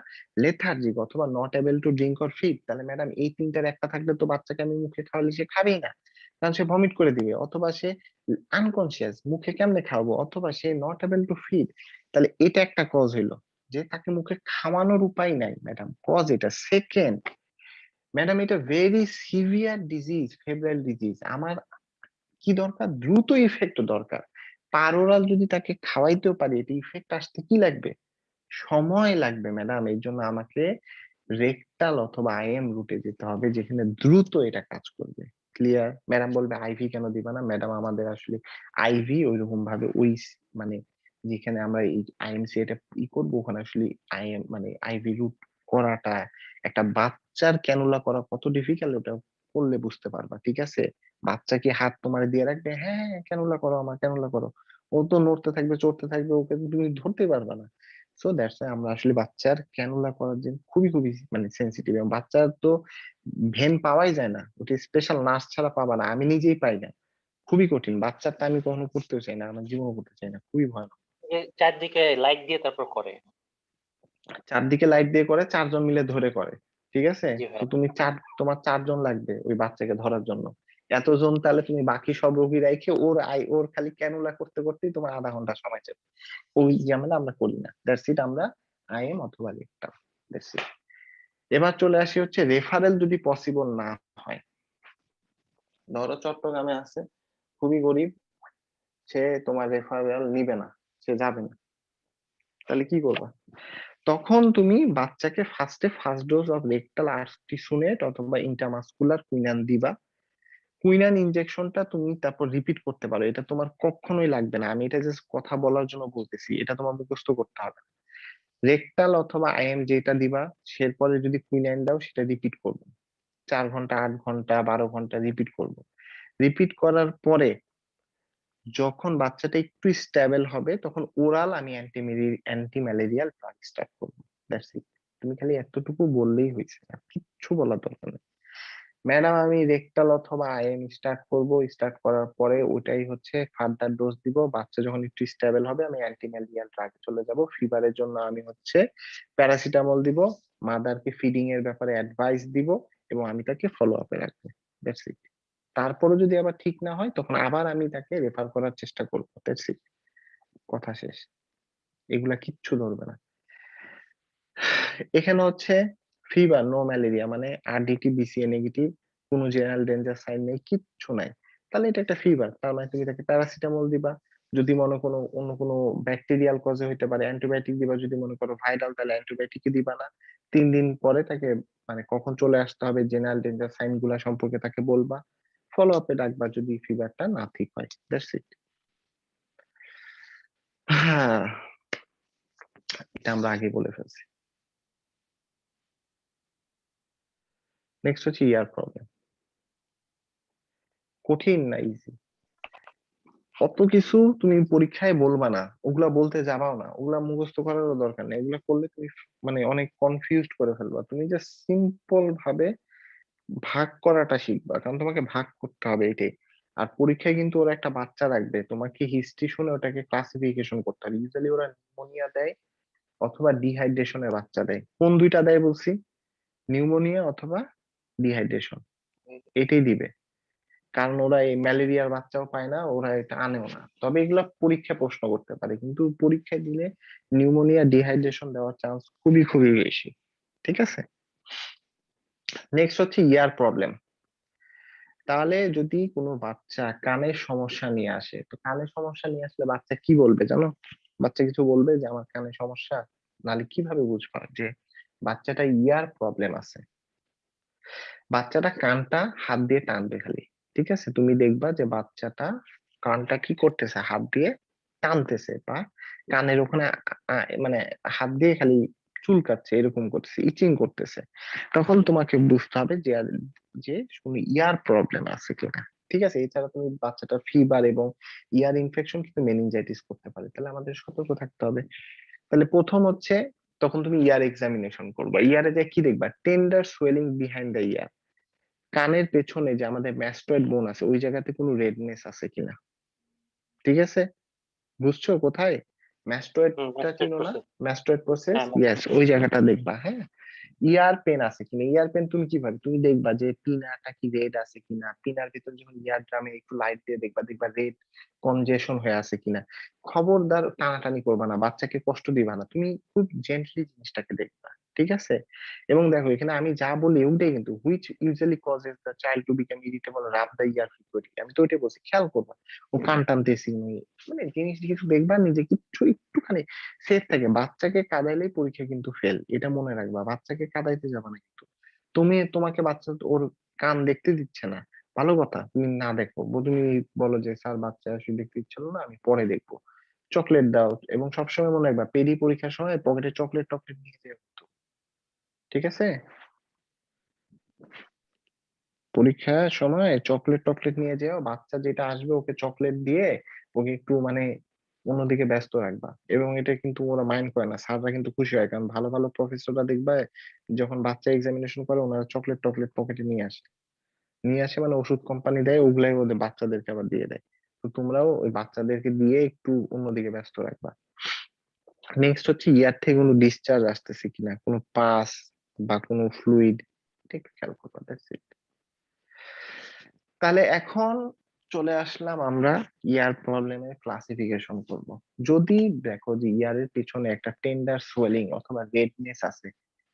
লেথার্জিক, অথবা not able to drink or feed. তাহলে ম্যাডাম এই তিনটার একটা থাকলে তো বাচ্চাকে আমি মুখে খাওয়ালে সে খাবেই না, কারণ সে ভমিট করে দিবে, অথবা সে আনকনসিয়াস, মুখে কেমনে খাওয়াবো, অথবা সে নট এবল টু ফিড। তাহলে এটা একটা কজ হইলো যে তাকে মুখে খাওয়ানোর উপায় নাই, ম্যাডাম কজ এটা। সেকেন্ড, ম্যাডাম এটা very severe disease, febrile disease, আমার কি দরকার? দ্রুত ইফেক্ট দরকার। পারোরাল যদি তাকে খাওয়াইতেও পারি, এটা ইফেক্ট আসতে কি লাগবে? সময় লাগবে ম্যাডাম, এই জন্য আমাকে রেকটাল অথবা আইএম রুটে যেতে হবে, যেখানে দ্রুত এটা কাজ করবে। ক্লিয়ার? ম্যাডাম বলবে আইভি কেন দিবা না? ম্যাডাম আমাদের আসলে আইভি ওইরকম ভাবে ওই মানে যেখানে আমরা এই আইএমসি এটা করবো, ওখানে আসলে আইএম মানে আইভি রুট করাটা, একটা বাচ্চার ক্যানুলা করা কত ডিফিকাল্ট, ওটা করলে বুঝতে পারবা, ঠিক আছে? বাচ্চা কি হাত তোমার দিয়ে রাখবে, হ্যাঁ ক্যানুলা করো, আমার ক্যানুলা করো? ও তো নড়তে থাকবে, চড়তে থাকবে, ওকে তো তুমি ধরতে পারবা না। সো দ্যাটস আমরা আসলে বাচ্চার ক্যানুলা করার জন্য খুবই খুবই মানে সেন্সিটিভ, এবং বাচ্চার তো ভেন পাওয়াই যায় না, ওটা স্পেশাল নার্স ছাড়া পাবা না, আমি নিজেই পাই না, খুবই কঠিন। বাচ্চারটা আমি কখনো করতেও চাই না, আমার জীবনও করতে চাই না, খুবই ভয়ানক। যে চারদিকে লাইট দিয়ে তারপর করে। চারদিকে লাইট দিয়ে করে, 4 জন মিলে ধরে করে, ঠিক আছে? জি তো ভাই। তুমি তোমার 4 জন লাগবে ওই বাচ্চাকে ধরার জন্য। এতজন তাহলে তুমি বাকি সব রোগী রাইখে ওর খালি ক্যানুলা করতে করতেই তোমার আধা ঘন্টা সময় যাবে। ওই ঝামেলা আমরা করি না, দ্যাটস ইট। আমরা আইএম অথবা লেকটার, দ্যাটস ইট। এবার চলে আসি হচ্ছে রেফারেল যদি পসিবল না হয়। ধরো চট্টগ্রামে আছে, খুবই গরিব, সে তোমার রেফারেল নিবে না, সে যাবে না, তাহলে কি করবা? তখন তুমি বাচ্চাকে ফার্স্ট ডোজ অফ রেকটাল আর্টিসুনেট অথবা ইন্টারমাসকুলার কুইনান দিবা। কুইনান ইনজেকশনটা তুমি তারপর রিপিট করতে পারো, এটা তোমার কখনোই লাগবে না, আমি এটা জাস্ট কথা বলার জন্য বলতেছি, এটা তোমার মুখস্থ করতে হবে না। রেকটাল অথবা আইএম যেটা দিবা, সেরপরে যদি কুইনাইন দাও সেটা রিপিট করবো, 4 ঘন্টা, 8 ঘন্টা, 12 ঘন্টা রিপিট করব। রিপিট করার পরে যখন বাচ্চাটা একটু স্টেবল হবে, তখন ওরাল আমি অ্যান্টি ম্যালেরিয়াল ড্রাগ স্টার্ট করবো। That's it. তুমি খালি এতটুকু বললেই হয়েছে, আর কিচ্ছু বলার দরকার নেই। ম্যাডাম আমি রেকটাল অথবা আইএম স্টার্ট করব, স্টার্ট করার পরে ওটাই হচ্ছে ফার্দার ডোজ দিব, বাচ্চা যখন একটু স্টেবল হবে আমি অ্যান্টি ম্যালেরিয়াল ড্রাগে চলে যাব। ফিভারের জন্য আমি হচ্ছে প্যারাসিটামল দিব, মাদারকে ফিডিং এর ব্যাপারে অ্যাডভাইস দিব, এবং আমি তাকে ফলো আপে রাখবো। That's it. তারপরে যদি আবার ঠিক না হয়, তখন আবার আমি তাকে রেফার করার চেষ্টা করবো। দ্যাটস ইট, কথা শেষ। এগুলা কিচ্ছু ধরবে না। এখানে হচ্ছে ফিভার, নো ম্যালেরিয়া, মানে আরডিটি বিসিএ নেগেটিভ, কোনো জেনারেল ডেঞ্জার সাইন নেই, কিচ্ছু নাই, তাহলে এটা একটা ফিভার, তার মানে তুমি তাকে প্যারাসিটামল দিবা। যদি মনে কোনো অন্য কোনো ব্যাকটেরিয়াল কজে হইতে পারে অ্যান্টিবায়োটিক দিবা, যদি মনে করো ভাইরাল তাহলে অ্যান্টিবায়োটিক দিবা না। 3 দিন পরে তাকে মানে কখন চলে আসতে হবে জেনারেল ডেঞ্জার সাইন গুলা সম্পর্কে তাকে বলবা, ফলো আপে ডাকবা যদি ফিভারটা না ঠিক হয়। That's it. হ্যাঁ, এটা আমরা আগে বলে ফেলছি। নেক্সট হচ্ছে ইয়ার প্রবলেম। কঠিন না ইজি? অত কিছু তুমি পরীক্ষায় বলবা না, ওগুলা বলতে যাবাও না, ওগুলা মুখস্থ করারও দরকার নেই, এগুলা করলে তুমি মানে অনেক কনফিউজড করে ফেলবা। তুমি জাস্ট সিম্পল ভাবে ভাগ করাটা শিখবা, কারণ তোমাকে ভাগ করতে হবে এটাই। আর পরীক্ষায় কিন্তু ওরা একটা বাচ্চা রাখবে, তোমাকে হিস্ট্রি শুনে ওটাকে ক্লাসিফিকেশন করতে হবে। ইউজুয়ালি ওরা নিউমোনিয়া দেয় অথবা ডিহাইড্রেশনের বাচ্চা দেয়। কোন দুইটা দেয় বলছি? নিউমোনিয়া অথবা ডিহাইড্রেশন, এটাই দিবে। কারণ ওরা এই ম্যালেরিয়ার বাচ্চাও পায় না, ওরা এটা আনেও না। তবে এগুলা পরীক্ষা প্রশ্ন করতে পারে, কিন্তু পরীক্ষায় দিলে নিউমোনিয়া ডিহাইড্রেশন দেওয়ার চান্স খুবই খুবই বেশি। ঠিক আছে। নেক্সট হচ্ছে ইয়ার প্রবলেম। তাহলে যদি কোনো বাচ্চা কানের সমস্যা নিয়ে আসে, তো কানের সমস্যা নিয়ে আসলে বাচ্চা কি বলবে জানো? বাচ্চা কিছু বলবে যে আমার কানের সমস্যা? নাহলে কিভাবে বুঝবা যে বাচ্চাটা ইয়ার প্রবলেম আছে? বাচ্চাটা কানটা হাত দিয়ে টানবে খালি, ঠিক আছে? তুমি দেখবা যে বাচ্চাটা কানটা কি করতেছে, হাত দিয়ে টানতেছে, বা কানের ওখানে মানে হাত দিয়ে খালি চুলকাচ্ছে, এরকম করতেছে, ইচিং করতেছে। তখন তোমাকে বুঝতে হবে যে যে কোনো ইয়ার প্রবলেম আছে কিনা। ঠিক আছে। এছাড়া তুমি বাচ্চাটার ফিভার এবং ইয়ার ইনফেকশন কিন্তু মেনিনজাইটিস করতে পারে, তাহলে আমাদের সতর্ক থাকতে হবে। তাহলে প্রথম হচ্ছে, তখন তুমি ইয়ার এক্সামিনেশন করবা। ইয়ারে যে কি দেখবা? টেন্ডার সোয়েলিং বিহাইন্ড দ্য ইয়ার, কানের পেছনে যে আমাদের ম্যাস্টয়েড বোন আছে ওই জায়গাতে কোনো রেডনেস আছে কিনা। ঠিক আছে, বুঝছো কোথায়? ম্যাস্টয়েডটা মাস্টার্ড চিনো না? প্রসেস। ম্যাস্টয়েড প্রসেস, হ্যাঁ ইয়েস, ওই জায়গাটা দেখবা। হ্যাঁ, ইয়ার পেন আছে কিনা। ইয়ার পেন তুমি কিভাবে তুমি দেখবা? যে পিনাটা কি রেড আছে কিনা, পিনার ভিতর যখন ইয়ার ড্রামে একটু লাইট দিয়ে দেখবা, দেখবা রেড কনজেশন হয়ে আছে কিনা। খবরদার টানাটানি করবা না, বাচ্চাকে কষ্ট দিবা না, তুমি খুব জেন্টলি জিনিসটাকে দেখবা। ঠিক আছে। এবং দেখো এখানে আমি যা বলি ওটাই কিন্তু, which usually causes the child to become irritable, rub the ear frequently, আমি তো ওইটাই বলছি, খেয়াল করবা। ও কান টানতেছি মানে জিনিস কিছু দেখবা, নিজে কিছু একটুখানি সেফ থাকে। বাচ্চাকে কাদাইলেই পরীক্ষা কিন্তু ফেল, এটা মনে রাখবা। বাচ্চাকে কাদাইতে যাবে না কিন্তু। তোমাকে বাচ্চা ওর কান দেখতে দিচ্ছে না, ভালো কথা, তুমি না দেখো, তুমি বলো যে স্যার বাচ্চা আসলে দেখতে ইচ্ছিল না, আমি পরে দেখবো। চকলেট দাও, এবং সবসময় মনে রাখবা পেডি পরীক্ষার সময় পকেটে চকলেট টকলেট নিয়ে যেও কিন্তু। ঠিক আছে। পরীক্ষার সময় চকলেট টকলেট নিয়ে যেও, বাচ্চা যেটা আসবে ওকে চকলেট দিয়ে ওকে একটু মানে অন্যদিকে ব্যস্ত রাখবা, এবং এটা কিন্তু ওরা মাইন্ড করে না, স্যাররা কিন্তু খুশি হয়, কারণ ভালো ভালো প্রফেসররা দেখবা যখন বাচ্চা এক্সামিনেশন করে ওনারা চকলেট টকলেট পকেটে নিয়ে আসে মানে ওষুধ কোম্পানি দেয়, ওগুলাই ওদের বাচ্চাদেরকে আবার দিয়ে দেয়। তো তোমরাও ওই বাচ্চাদেরকে দিয়ে একটু অন্যদিকে ব্যস্ত রাখবা। নেক্সট হচ্ছে ইয়ার থেকে কোনো ডিসচার্জ আসতেছে কিনা, কোনো পাস বা কোনো ফ্লুইড, এটা একটু খেয়াল করবা। That's it. তাহলে এখন চলে আসলাম আমরা ইয়ার প্রবলেমের ক্লাসিফিকেশন করব। যদি দেখো যে ইয়ারের পিছনে একটা টেন্ডার সোয়েলিং অথবা রেডনেস আছে,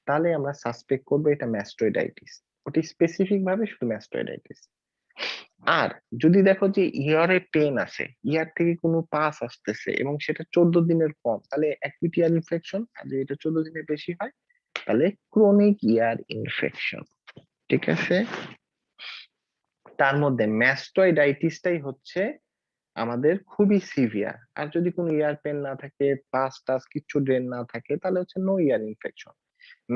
তাহলে আমরা সাসপেক্ট করবো এটা ম্যাস্টোইডাইটিস, ওটি স্পেসিফিক ভাবে শুধু ম্যাস্টোইডাইটিস। আর যদি দেখো যে ইয়ারে পেন আছে, ইয়ার থেকে কোনো পাস আসতেছে এবং সেটা 14 দিনের কম, তাহলে অ্যাকুইট ইয়ার ইনফেকশন। আর যদি এটা 14 দিনের বেশি হয় তাহলে ক্রনিক ইয়ার ইনফেকশন। ঠিক আছে, তার মধ্যে ম্যাস্টোইডাইটিসটাই হচ্ছে আমাদের খুবই সিভিয়ার। আর যদি কোনো ইয়ার পেন না থাকে, পাস টাস কিছু ড্রেন না থাকে, তাহলে হচ্ছে নো ইয়ার ইনফেকশন।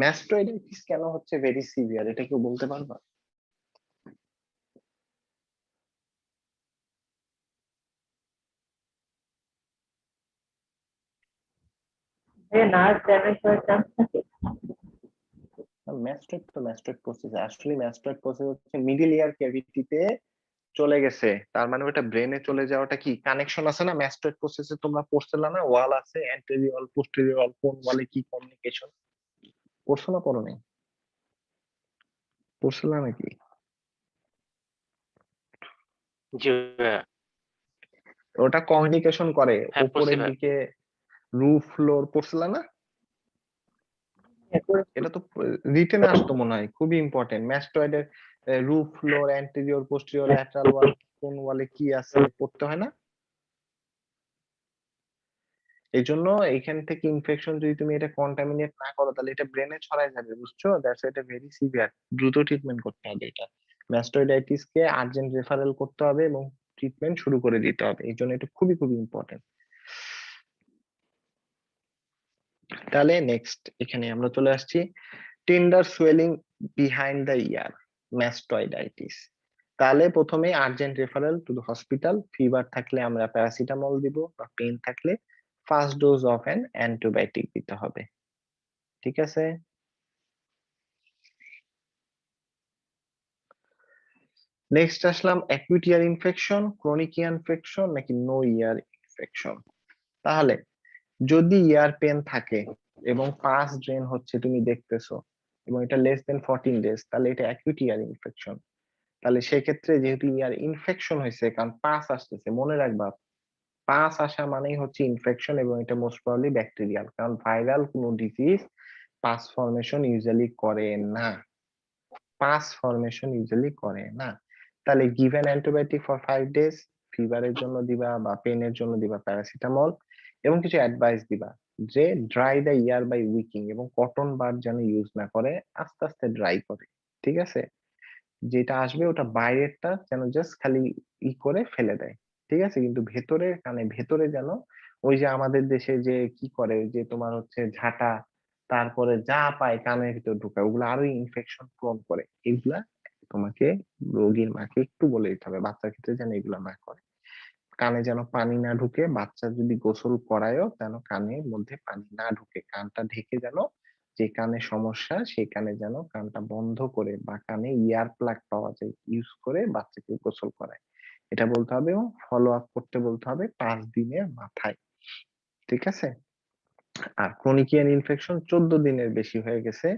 ম্যাস্টোইডাইটিস কেন হচ্ছে ভেরি সিভিয়ার, এটা কেউ বলতে পারবা? নার্ভ ড্যামেজ হওয়ার চান্স থাকে। ম্যাস্টয়েড প্রসেস, আসলে ম্যাস্টয়েড প্রসেস হচ্ছে মিডল ইয়ার ক্যাভিটিতে চলে গেছে, তার মানে ওটা ব্রেনে চলে যাওয়াটা কি কানেকশন আছে না? ম্যাস্টয়েড প্রসেসে তোমরা পড়ছিলে না, ওয়াল আছে, অ্যান্টেরিয়র পোস্টেরিয়র, কোন ওয়ালে কি কমিউনিকেশন পড়ছো না? পড়ো নাই? পড়ছিলা নাকি? জি ভাইয়া। ওটা কমিউনিকেশন করে হ্যাঁ, পড়ছি উপরের ভাইয়া। দিকে, রুফ ফ্লোর, পড়ছিলা না? এটা তো রিটেনে আসতো মনে হয়, খুবই ইম্পর্টেন্ট। ম্যাস্টয়েডের roof floor, anterior posterior, lateral wall, কোন ওয়ালে কি আছে পড়তে হয় না? এই জন্য এখান থেকে ইনফেকশন যদি তুমি এটা কন্টামিনেট না করো তাহলে এটা ব্রেনে ছড়ায় যাবে, বুঝছো? দ্যাটস এটা ভেরি সিভিয়ার, দ্রুত ট্রিটমেন্ট করতে হবে। এটা ম্যাস্টোইডাইটিস কে আর্জেন্ট রেফারেল করতে হবে এবং ট্রিটমেন্ট শুরু করে দিতে হবে, এই জন্য এটা খুবই খুবই ইম্পর্টেন্ট। তাহলে নেক্সট এখানে আমরা চলে আসছি tender swelling behind the ear, mastoiditis. তাহলে প্রথমে urgent referral to the hospital, fever থাকলে আমরা প্যারাসিটামল দিব, বা পেন থাকলে first dose of an antibiotic দিতে হবে। ঠিক আছে, নেক্সট আসলাম acute ear infection, chronic ear infection নাকি নো ইয়ার ইনফেকশন। তাহলে যদি ইয়ার পেন থাকে এবং পাস ড্রেন হচ্ছে তুমি দেখতেছো এবং এটা লেস দেন 14 ডেজ, তাহলে এটা অ্যাকুইট ইয়ার ইনফেকশন। তাহলে সেক্ষেত্রে যেহেতু ইয়ার ইনফেকশন হয়েছে, কারণ পাস আসতেছে, মনে রাখবা পাস আসা মানেই হচ্ছে ইনফেকশন, এবং এটা মোস্ট প্রবাবলি ব্যাকটেরিয়াল, কারণ ভাইরাল কোনো ডিজিজ পাস ফরমেশন ইউজুয়ালি করে না, তাহলে গিভেন অ্যান্টিবায়োটিক ফর 5 ডেজ, ফিভারের জন্য দিবা বা পেনের জন্য দিবা প্যারাসিটামল, এবং কিছু অ্যাডভাইস দিবা যে ড্রাই দ্য ইয়ার বাই উইকিং, এবং কটন বাড যেন ইউজ না করে, আস্তে আস্তে ড্রাই করে। ঠিক আছে, যেটা আসবে ওটা বাইরেরটা যেন জাস্ট খালি করে ফেলে দেয়। ঠিক আছে, কিন্তু ভেতরে কানে ভেতরে যেন, ওই যে আমাদের দেশে যে কি করে, যে তোমার হচ্ছে ঝাঁটা, তারপরে যা পায় কানের ভিতর ঢুকায়, ওগুলো আরো ইনফেকশন প্রন করে। এগুলা তোমাকে রোগীর মাকে একটু বলে দিতে হবে, বাচ্চার ক্ষেত্রে যেন এগুলা না করে। কানে যেন পানি না ঢুকে, বাচ্চা যদি গোসল করায়ও যেন কানের মধ্যে পানি না ঢুকে, কানটা ঢেকে যেন, যে কানে সমস্যা সেই কানে যেন কানটা বন্ধ করে, বা কানে ইয়ার প্লাগ পাওয়া যায় ইউজ করে বাচ্চাকে গোসল করায়, এটা বলতে হবে, এবং ফলো আপ করতে বলতে হবে 5 দিনের মাথায়। ঠিক আছে, আর ক্রনিক ইয়ার ইনফেকশন 14 দিনের বেশি হয়ে গেছে,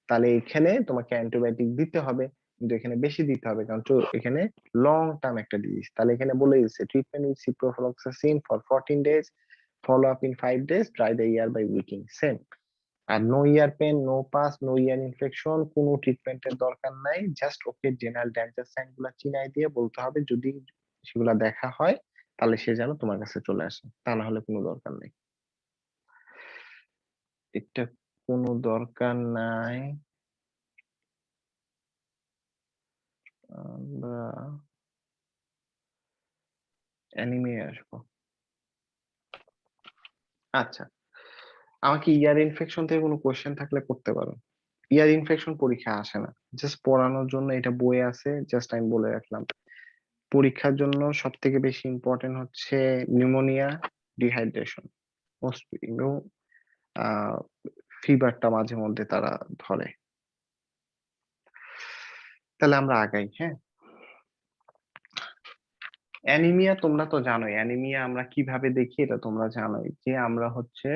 তাহলে এখানে তোমাকে অ্যান্টিবায়োটিক দিতে হবে, কিন্তু এখানে বেশি দিতে হবে, কারণ এখানে লং টার্ম একটা ডিজিজ। তাহলে এখানে বলে দিচ্ছে treatment with ciprofloxacin for 14 days, follow up in 5 days, dry the ear by wicking, same. আর no ear pain, no pus, no ear infection, কোনো ট্রিটমেন্টের দরকার নাই, just okay general danger sign গুলা চিনাই দিয়ে বলতে হবে, যদি সেগুলা দেখা হয় তাহলে সে যেন তোমার কাছে চলে আসে, তা না হলে কোনো দরকার নেই। এটা কোনো দরকার নাই। আমরা অ্যানিমে আসবো। আচ্ছা, আমাকে ইয়ার ইনফেকশন থেকে কোনো কোশ্চেন থাকলে করতে পারো। ইয়ার ইনফেকশন পরীক্ষা আসে না, জাস্ট পড়ানোর জন্য এটা বই আছে, জাস্ট আমি বলে রাখলাম। পরীক্ষার জন্য সব থেকে বেশি ইম্পর্টেন্ট হচ্ছে নিউমোনিয়া, ডিহাইড্রেশন এবং ফিভারটা মাঝে মধ্যে তারা ধরে। তাহলে আমরা আগাই, হ্যাঁ। অ্যানিমিয়া তোমরা তো জানোই, অ্যানিমিয়া আমরা কিভাবে দেখি এটা তোমরা জানোই, যে আমরা হচ্ছে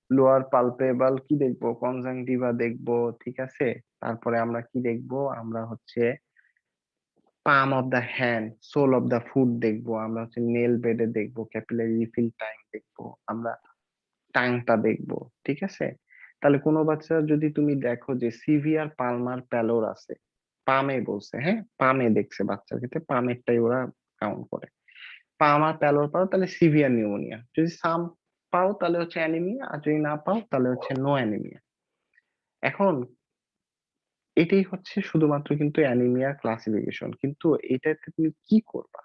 লোয়ার পালপেবল কি দেখবো, কনজাংটিভা দেখবো, ঠিক আছে। তারপরে আমরা কি দেখবো, আমরা হচ্ছে palm of the hand, sole of the foot দেখবো, আমরা হচ্ছে নেল বেডে দেখবো, ক্যাপিলারি রিফিল টাইম দেখবো, আমরা টাংটা দেখবো, ঠিক আছে। তাহলে কোনো বাচ্চা যদি তুমি দেখো যে সিভিয়ার পালমার প্যালোর আছে, পামে বলছে, হ্যাঁ পামে দেখছে বাচ্চার ক্ষেত্রে, পামেরটাই ওরা কাউন্ট করে। পাম আর প্যালোর পাও তাহলে সিভিয়ার নিউমোনিয়া, যদি সাম পাও তাহলে হচ্ছে অ্যানিমিয়া, আর যদি না পাও তাহলে হচ্ছে নো অ্যানিমিয়া। এখন এটাই হচ্ছে শুধুমাত্র কিন্তু অ্যানিমিয়া ক্লাসিফিকেশন, কিন্তু এটাতে তুমি কি করবা?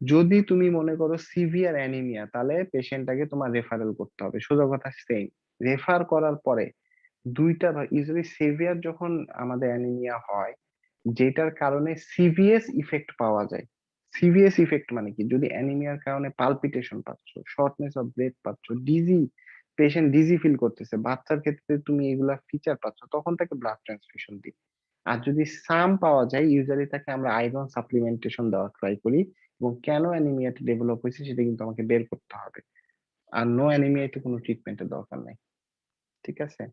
যদি তুমি মনে করো সিভিয়ার অ্যানিমিয়া, তাহলে পেশেন্টটাকে তোমার রেফারেল করতে হবে, সোজা কথা সেম। রেফার করার পরে দুইটা ইউজুয়ালি সিভিয়ার যখন আমাদের অ্যানিমিয়া হয়, যেটার কারণে সিভিএস ইফেক্ট পাওয়া যায়। সিভিএস ইফেক্ট মানে কি, যদি অ্যানিমিয়ার কারণে পালপিটেশন পাচ্ছ, শর্টনেস অফ ব্রেথ পাচ্ছ, ডিজি, পেশেন্ট ডিজি ফিল করতেছে, বাচ্চার ক্ষেত্রে তুমি এগুলা ফিচার পাচ্ছ, তখন তাকে ব্লাড ট্রান্সফিউশন দিই। আর যদি সাম পাওয়া যায়, ইউজুয়ালি তাকে আমরা আয়রন সাপ্লিমেন্টেশন দেওয়া ট্রাই করি, এবং কেন অ্যানিমিয়াটা ডেভেলপ হয়েছে সেটা কিন্তু আমাকে বের করতে হবে। আর নো অ্যানিমিয়াতে কোনো ট্রিটমেন্টের দরকার নাই, ঠিক আছে।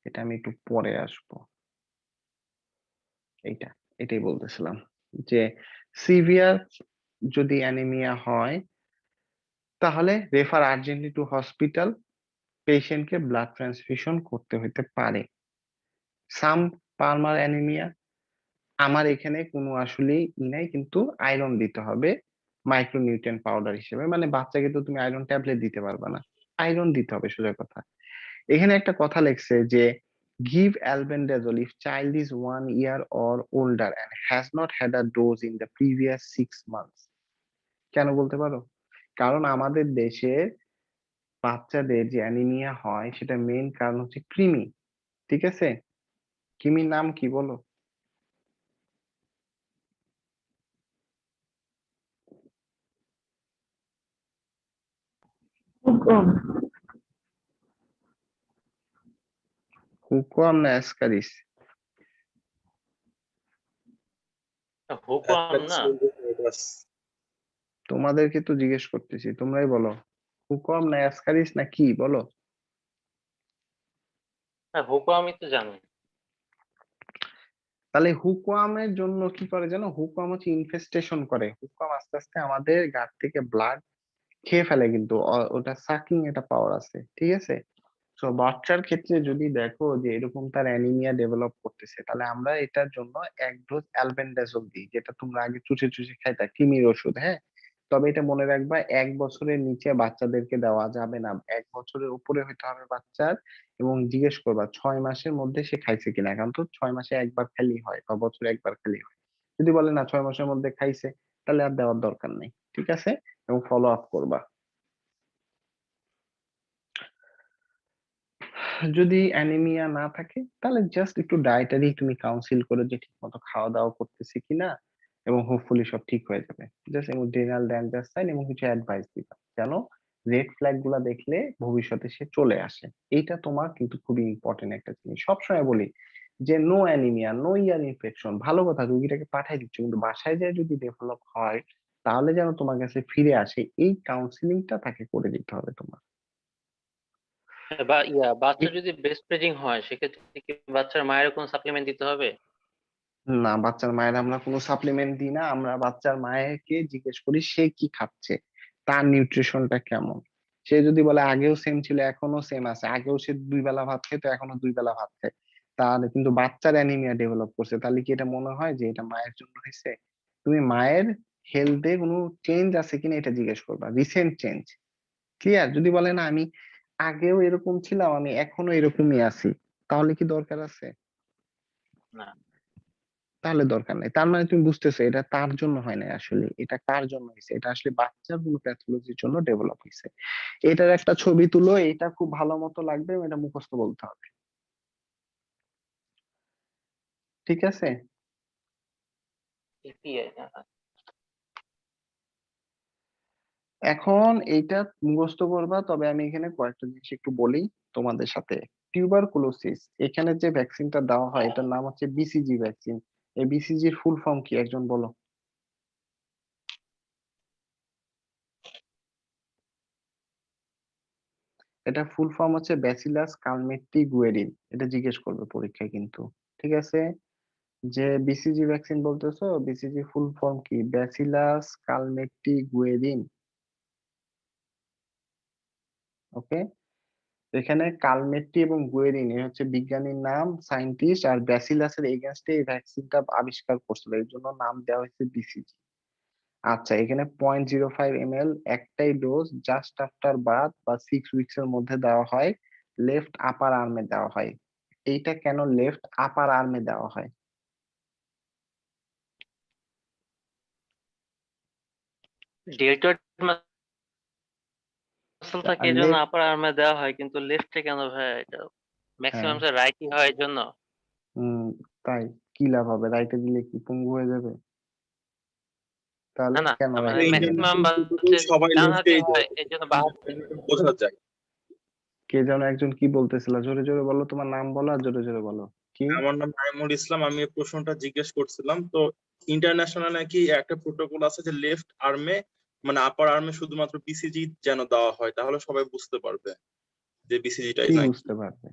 এটা আমি একটু পরে আসবো। এইটা এটাই বলতেছিলাম যে সিভিয়ার যদি অ্যানিমিয়া হয়, তাহলে রেফার আর্জেন্টলি টু হসপিটাল, পেশেন্টকে ব্লাড ট্রান্সফিউশন করতে হতে পারে। সাম পালমার অ্যানিমিয়া, আমার এখানে কোনো আসলে নাই, কিন্তু আয়রন দিতে হবে মাইক্রোনিউট্রিয়েন্ট পাউডার হিসেবে, মানে বাচ্চাকে তো তুমি আয়রন ট্যাবলেট দিতে পারবে না, আয়রন দিতে হবে, সোজা কথা। এখানে একটা কথা লেখছে যে give albendazole if child is 1 year or older and has not had a dose in the previous 6 months। কেন বলতে পারো? কারণ আমাদের দেশের বাচ্চাদের যে অ্যানিমিয়া হয় সেটা মেইন কারণ হচ্ছে কৃমি, ঠিক আছে। কৃমির নাম কি বলো? হুকুম। হুকোয়াম না অ্যাসকারিস? হুকম না, তোমাদেরকে তো জিজ্ঞেস করতেছি, তোমরাই বলো হুকোয়াম না অ্যাসকারিস না কি বলো। হুকম আমি তো জানি। তাহলে হুকোয়ামের জন্য কি করে জানো? হুকোয়াম হচ্ছে ইনফেস্টেশন করে, হুকোয়াম আস্তে আস্তে আমাদের গাট থেকে ব্লাড খেয়ে ফেলে, কিন্তু ওটা সাকিং এটা পাওয়ার আছে, ঠিক আছে। তো বাচ্চার ক্ষেত্রে যদি দেখো যে এরকম তার অ্যানিমিয়া ডেভেলপ করতেছে, তাহলে আমরা এটার জন্য 1 ডোজ অ্যালবেন্ডাজোল দিই, যেটা তোমরা আগে চুষে চুষে খাইতা, কৃমির ওষুধ, হ্যাঁ। তবে এটা মনে রাখবা 1 বছরের নিচে বাচ্চাদেরকে দেওয়া যাবে না, 1 বছরের উপরে হইতে হবে বাচ্চার। এবং জিজ্ঞেস করবা 6 মাসের মধ্যে সে খাইছে কিনা, এখন তো 6 মাসে একবার খালি হয় বা বছরে একবার খালি হয়। যদি বলে না 6 মাসের মধ্যে খাইছে, তাহলে আর দেওয়ার দরকার নেই, ঠিক আছে। এবং ফলো আপ করবা। যদি অ্যানিমিয়া না থাকে, তাহলে জাস্ট একটু ডায়েটারি তুমি কাউন্সিল করো যে ঠিক মতো খাওয়া দাওয়া করতেছি কিনা, এবং হোপফুলি সব ঠিক হয়ে যাবে। জাস্ট এবং রেনাল ড্যাঞ্জার সাইন এবং কিছু অ্যাডভাইস দিবা, যেন রেড ফ্ল্যাগ গুলা দেখলে ভবিষ্যতে সে চলে আসে। এইটা তোমার কিন্তু খুবই ইম্পর্টেন্ট একটা জিনিস। সবসময় বলি যে no anaemia, no ear infection, ভালো কথা রুগীটাকে পাঠাই দিচ্ছ, কিন্তু বাসায় যায় যদি ডেভেলপ হয়, তাহলে যেন তোমার কাছে ফিরে আসে, এই কাউন্সিলিংটা তাকে করে দিতে হবে তোমার। বা বাচ্চা যদি ব্রেস্ট ফিডিং হয় সেক্ষেত্রে কি বাচ্চার মায়ের কোনো সাপ্লিমেন্ট দিতে হবে? না, বাচ্চার মায়ের আমরা কোনো সাপ্লিমেন্ট দিই না, আমরা বাচ্চার মায়েরকে জিজ্ঞেস করি সে কি খাচ্ছে, তার নিউট্রিশনটা কেমন। সে যদি বলে আগেও সেম ছিল এখনো সেম আছে, আগেও সে 2 বেলা ভাত খেত এখনো 2 বেলা ভাত খায়, তাহলে কিন্তু বাচ্চার অ্যানিমিয়া ডেভেলপ করছে, তাহলে কি এটা মনে হয় যে এটা মায়ের জন্য হয়েছে? তুমি মায়ের হেলথে কোনো চেঞ্জ আছে কিনা এটা জিজ্ঞেস করবা, রিসেন্ট চেঞ্জ। ক্লিয়ার? যদি বলে না আমি আগেও এরকম ছিলাম আমি এখনো এরকমই আছি, তাহলে কি দরকার আছে? না। তাহলে দরকার নাই। তার মানে তুমি বুঝতেছো এটা তার জন্য হয় না, আসলে এটা কার জন্য হয়েছে, এটা আসলে বাচ্চার কোনো প্যাথোলজির জন্য ডেভেলপ হয়েছে। এটার একটা ছবি তুলো, এটা খুব ভালো মতো লাগবে, এটা মুখস্থ বলতে হবে, ঠিক আছে। ইপিআই না? এখন এইটা মুখস্থ করবা, তবে আমি এখানে কয়েকটা জিনিস একটু বলি তোমাদের সাথে। টিউবারকুলোসিস, এখানে যে ভ্যাকসিনটা দেওয়া হয় এটার নাম হচ্ছে বিসিজি ভ্যাকসিন। এই বিসিজির ফুল ফর্ম কি একজন বলো? এটা ফুল ফর্ম হচ্ছে ব্যাসিলাস কালমেট্রি গুয়েরিন। এটা জিজ্ঞেস করবে পরীক্ষায় কিন্তু, ঠিক আছে? যে বিসিজি ভ্যাকসিন বলতেছো, বিসিজি ফুল ফর্ম কি? Bacillus Calmette Guerin. ওকে, এখানে কালমেট্রি এবং গুয়েরিন এ হচ্ছে বিজ্ঞানীর নাম, সায়েন্টিস্ট, আর ব্যাসিলাসের এগেনস্টে এই ভ্যাকসিনটা আবিষ্কার করছিল, এই জন্য নাম দেওয়া হয়েছে বিসিজি। আচ্ছা, এখানে 0.05 ml একটাই ডোজ জাস্ট আফটার বার্থ বা 6 উইকস এর মধ্যে দেওয়া হয়, লেফট আপার আর্মে দেওয়া হয়। এইটা কেন লেফট আপার আর্মে দেওয়া হয়? ডেল্টয়েড মাসল থাকে এই জন্য লেফট, আপার আর্মে দেওয়া হয়, কিন্তু লেফটে কেন ভাই? এটা হ্যাঁ। ম্যাক্সিমাম রাইটই হয় এই জন্য। হম, তাই কি লাভ হবে? রাইটে দিলে কি পঙ্গু হয়ে যাবে? তাহলে না না, কেন মানে রাইটে দিবে? ম্যাক্সিমাম ইন্টারন্যাশনাল হচ্ছে সবাই ডান হাতি লেফটেই হয় দেয়, এই জন্য বা হাতি। বোঝা যায়। কে যেন একজন কি বলতেছিল, জোরে জোরে বলো, তোমার নাম বলো আর জোরে জোরে বলো। কি? আমার নাম নাইমুল ইসলাম, আমি এই প্রশ্নটা জিজ্ঞেস করছিলাম। তো ইন্টারন্যাশনাল নাকি একটা প্রোটোকল আছে যে লেফট আর্মে মানে আপার আর্মে শুধুমাত্র বিসিজি যেন দেওয়া হয়, তাহলে সবাই বুঝতে পারবে যে বিসিজিটাই কি নাকি। বুঝতে পারবে?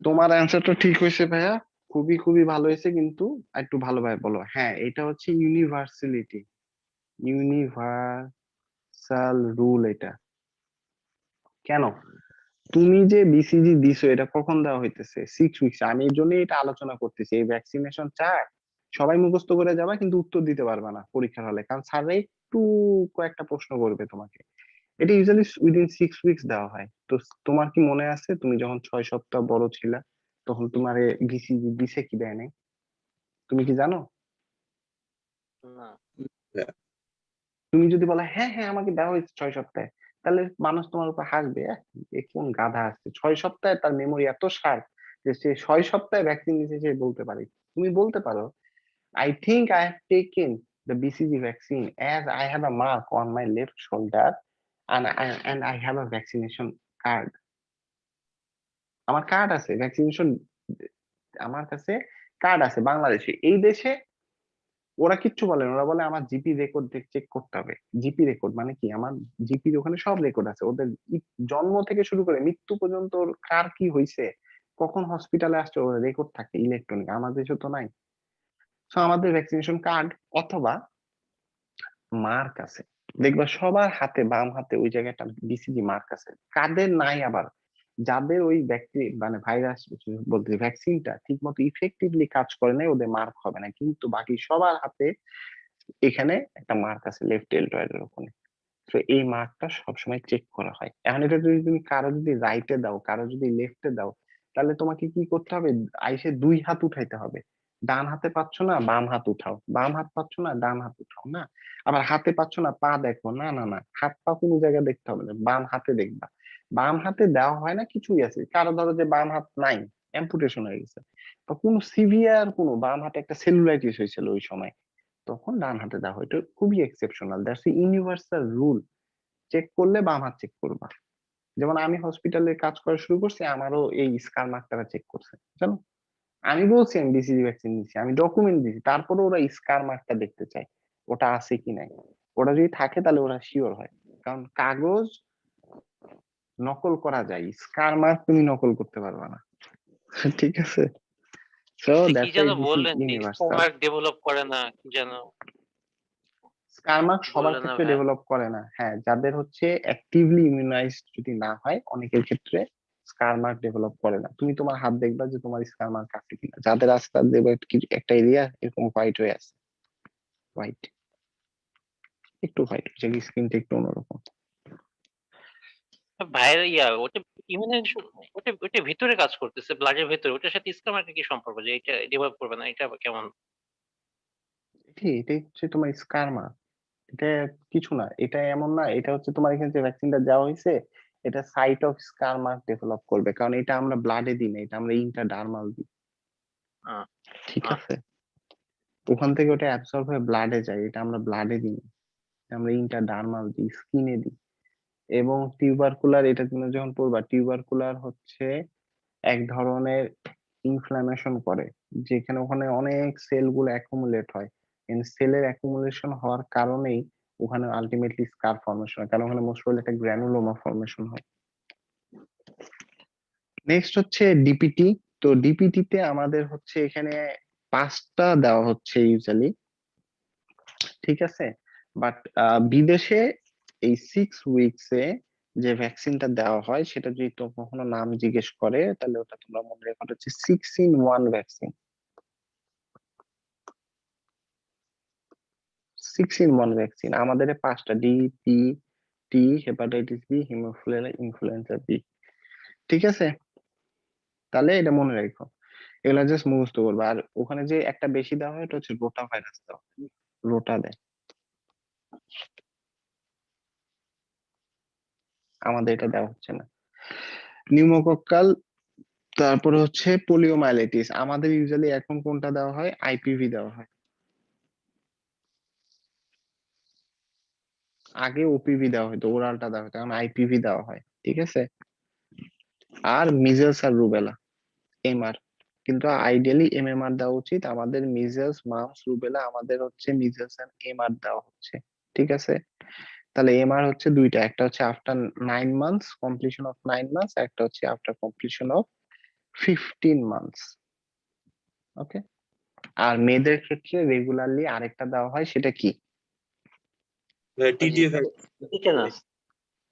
তোমার অ্যান্সারটা ঠিক হয়েছে ভাইয়া, খুবই খুবই ভালো হয়েছে, কিন্তু একটু ভালোভাবে বলো। হ্যাঁ, এটা হচ্ছে ইউনিভার্সালিটি, ইউনিভার্সাল রুল এটা। কেন? তুমি যে বিসিজি দিছো এটা কখন দেওয়া হইতেছে? 6 উইকস। আমি এই জন্যই এটা আলোচনা করতেছি। এই ভ্যাকসিনেশন চার্ট সবাই মুখস্থ করে যাবা, কিন্তু উত্তর দিতে পারবা না পরীক্ষার হলে, কারণ স্যাররা একটু কয়েকটা প্রশ্ন করবে তোমাকে। এটা ইউজুয়ালি উইদিন 6 উইকস দেওয়া হয়। তো তোমার কি মনে আছে তুমি যখন 6 সপ্তাহ বড় ছিলা, তখন তোমার বিসিজি দিছে কি দেয় নাই? তুমি কি জানো? না, হ্যাঁ, তুমি যদি বলো হ্যাঁ হ্যাঁ আমাকে দেওয়া হয়েছে 6 সপ্তাহে, তাহলে মানুষ তোমার উপর হাসবে, এ কোন গাধা আসছে 6 সপ্তাহে, তার মেমোরি এত শার্প যে সে 6 সপ্তাহে ভ্যাকসিন নিতে সে বলতে পারে। তুমি বলতে পারো, I think I have taken the BCG vaccine as I have a mark on my left shoulder and I have a vaccination card. আমার কার্ড আছে ভ্যাকসিনেশন, আমার কাছে কার্ড আছে। বাংলাদেশে, এই দেশে ওরা কিচ্ছু বলে না, ওরা বলে আমার জিপি রেকর্ড চেক করতে হবে। জিপি রেকর্ড মানে কি? আমার জিপির ওখানে সব রেকর্ড আছে, ওদের জন্ম থেকে শুরু করে মৃত্যু পর্যন্ত ওর কার কি হয়েছে, কখন হসপিটালে আসছে, ওর রেকর্ড থাকে ইলেকট্রনিক। আমাদের দেশে তো নাই। তো আমাদের ভ্যাকসিনেশন কার্ড অথবা মার্ক আছে, দেখবা সবার হাতে, বাম হাতে ওই জায়গাটা বিসিজি মার্ক আছে। কাদের নাই আবার, যাদের ওই ব্যক্তি মানে ভাইরাস বলতে ভ্যাকসিনটা ঠিক মতো ইফেক্টিভলি কাজ করে নাই, ওদের মার্ক হবে না, কিন্তু বাকি সবার হাতে এখানে একটা মার্ক আছে লেফট ডেল্টয়েডের ওখানে। তো এই মার্কটা সবসময় চেক করা হয়। এখন এটা যদি তুমি কারো যদি রাইটে দাও, কারো যদি লেফটে দাও, তাহলে তোমাকে কি করতে হবে? আইসে 2 হাত উঠাইতে হবে। ডান হাতে পাচ্ছ না, বাম হাত উঠাও। বাম হাত পাচ্ছ না, ডান হাত উঠাও। না, আবার হাতে পাচ্ছ না, পা দেখো। না না না, হাত পা কোনো জায়গায় দেখতে হবে না, বাম হাতে দেখবা। বাম হাতে দেওয়া হয় না কিছুই আছে, কারো ধরো যে বাম হাত নাই, অ্যাম্পুটেশন হয়ে গেছে, বা কোনো সিভিয়ার কোনো বাম হাতে একটা সেলুলাইটিস হয়েছিল ওই সময়, তখন ডান হাতে দেওয়া হয়। এটা খুবই exceptional, that's universal rule. Check করলে বাম হাত চেক করবা। যেমন আমি হসপিটালে কাজ করা শুরু করছি, আমারও এই স্কার মার্ক তারা চেক করছে, জানো? আমি বলছি আমি বিসিজি ভ্যাকসিন নিচ্ছি, আমি ডকুমেন্ট দিছি, তারপরে ওরা স্কার মার্কটা দেখতে চায় ওটা আছে কি নাই। ওটা যদি থাকে তাহলে ওরা শিওর হয়, কারণ কাগজ নকল করা যায়, স্কার মার্ক তুমি নকল করতে পারবে না। ঠিক আছে? সো এটা কি দ্যাটস যেন ওয়াই দিস ইজ বললেন যে ইউনিভার্সাল। স্টোমাক ডেভেলপ করে না কি যেন স্কারমার্ক সবার বললেন না ক্ষেত্রে ভাই? ডেভেলপ করে না। হ্যাঁ, যাদের হচ্ছে অ্যাক্টিভলি ইমিউনাইজড যদি না হয়, অনেকের ক্ষেত্রে স্কারমার্ক ডেভেলপ করে না। তুমি তোমার হাত দেখবা যে তোমার স্কারমার্ক আছে কিনা, যাদের আছে তাদের দেখবা একটা এরিয়া এরকম হোয়াইট হয়ে আছে, হোয়াইট, একটু হোয়াইট, যে স্কিনটা একটু অন্যরকম। ভাইয়ের ইয়া ওটা ইমিউনাইজেশন, ওটা ওটা ভিতরে কাজ করতেছে, ব্লাডের ভিতরে। ওটার সাথে স্টোমাকের কি সম্পর্ক যে এটা ডেভেলপ করবে না? এটা আবার কেমন? এটাই হচ্ছে তোমার স্কারমার্ক। এটা কিছু না, এটা এমন না, এটা হচ্ছে তোমার এখানে যে ভ্যাকসিনটা দেওয়া হয়েছে, এটা সাইট অফ স্কারমার্ক ডেভেলপ করবে, কারণ এটা আমরা ব্লাডে দিই না, এটা আমরা ইন্টারডার্মাল দিই। আহ, ঠিক আহ, আছে? ওখান থেকে ওটা অ্যাবসর্ব হয়ে ব্লাডে যায়, এটা আমরা ব্লাডে দিই না। আমরা ইন্টারডার্মাল দিই, স্কিনে দিই। এবং টিউবারকুলার, এটা তুমি যখন পড়বা, টিউবারকুলার হচ্ছে এক ধরনের ইনফ্ল্যামেশন করে, যেখানে ওখানে অনেক সেল গুলো অ্যাকুমুলেট হয়। সেলের অ্যাকুমুলেশন হওয়ার কারণেই ওখানে আলটিমেটলি স্কার ফর্মেশন হয়, কারণ ওখানে মোস্ট প্রবাবলি একটা গ্র্যানুলোমা ফর্মেশন হয়। নেক্সট হচ্ছে ডিপিটি। তো ডিপিটি তে আমাদের হচ্ছে এখানে 5টা দেওয়া হচ্ছে ইউজুয়ালি, ঠিক আছে। বাট বিদেশে এই 6 উইকস এ যে ভ্যাকসিনটা দেওয়া হয়, সেটা যদি তো কখনো নাম জিজ্ঞেস করে, তাহলে ওটা তোমরা মনে রেখো, ওটা হচ্ছে 6-in-1 ভ্যাকসিন। 6-in-1 ভ্যাকসিন আমাদের 5টা, D, P, T, hepatitis B, haemophilia, influenza B, ঠিক আছে। তাহলে এটা মনে রাখো, এগুলা জাস্ট মুখস্থ করবে। আর ওখানে যে একটা বেশি দেওয়া হয়, এটা হচ্ছে রোটা ভাইরাস দেওয়া হয়। রোটা দেয়, আমাদের এটা দেওয়া হচ্ছে না। নিউমোকক্কাল, তারপরে হচ্ছে পোলিওমাইলাইটিস। আমাদের ইউজুয়ালি এখন কোনটা দেওয়া হয়? আইপিভি দেওয়া হয়। আগে ওপিভি দেওয়া হতো, ওরালটা দেওয়া হতো, এখন আইপিভি দেওয়া হয়, ঠিক আছে। আর মিজেলস আর রুবেলা, এমআর। কিন্তু আইডিয়ালি এমএমআর দেওয়া উচিত। আমাদের মিজেলস, মাম্পস, রুবেলা, আমাদের হচ্ছে মিজেলস এন্ড এমআর দেওয়া হচ্ছে, ঠিক আছে। তাহলে এমআর হচ্ছে দুইটা, একটা হচ্ছে after 9 months, completion of 9 months, একটা হচ্ছে আফটার কমপ্লিশন অফ 15 মান্থস। ওকে। আর মেয়েদের ক্ষেত্রে রেগুলারলি আরেকটা দেওয়া হয়, সেটা কি? TTF tetanus.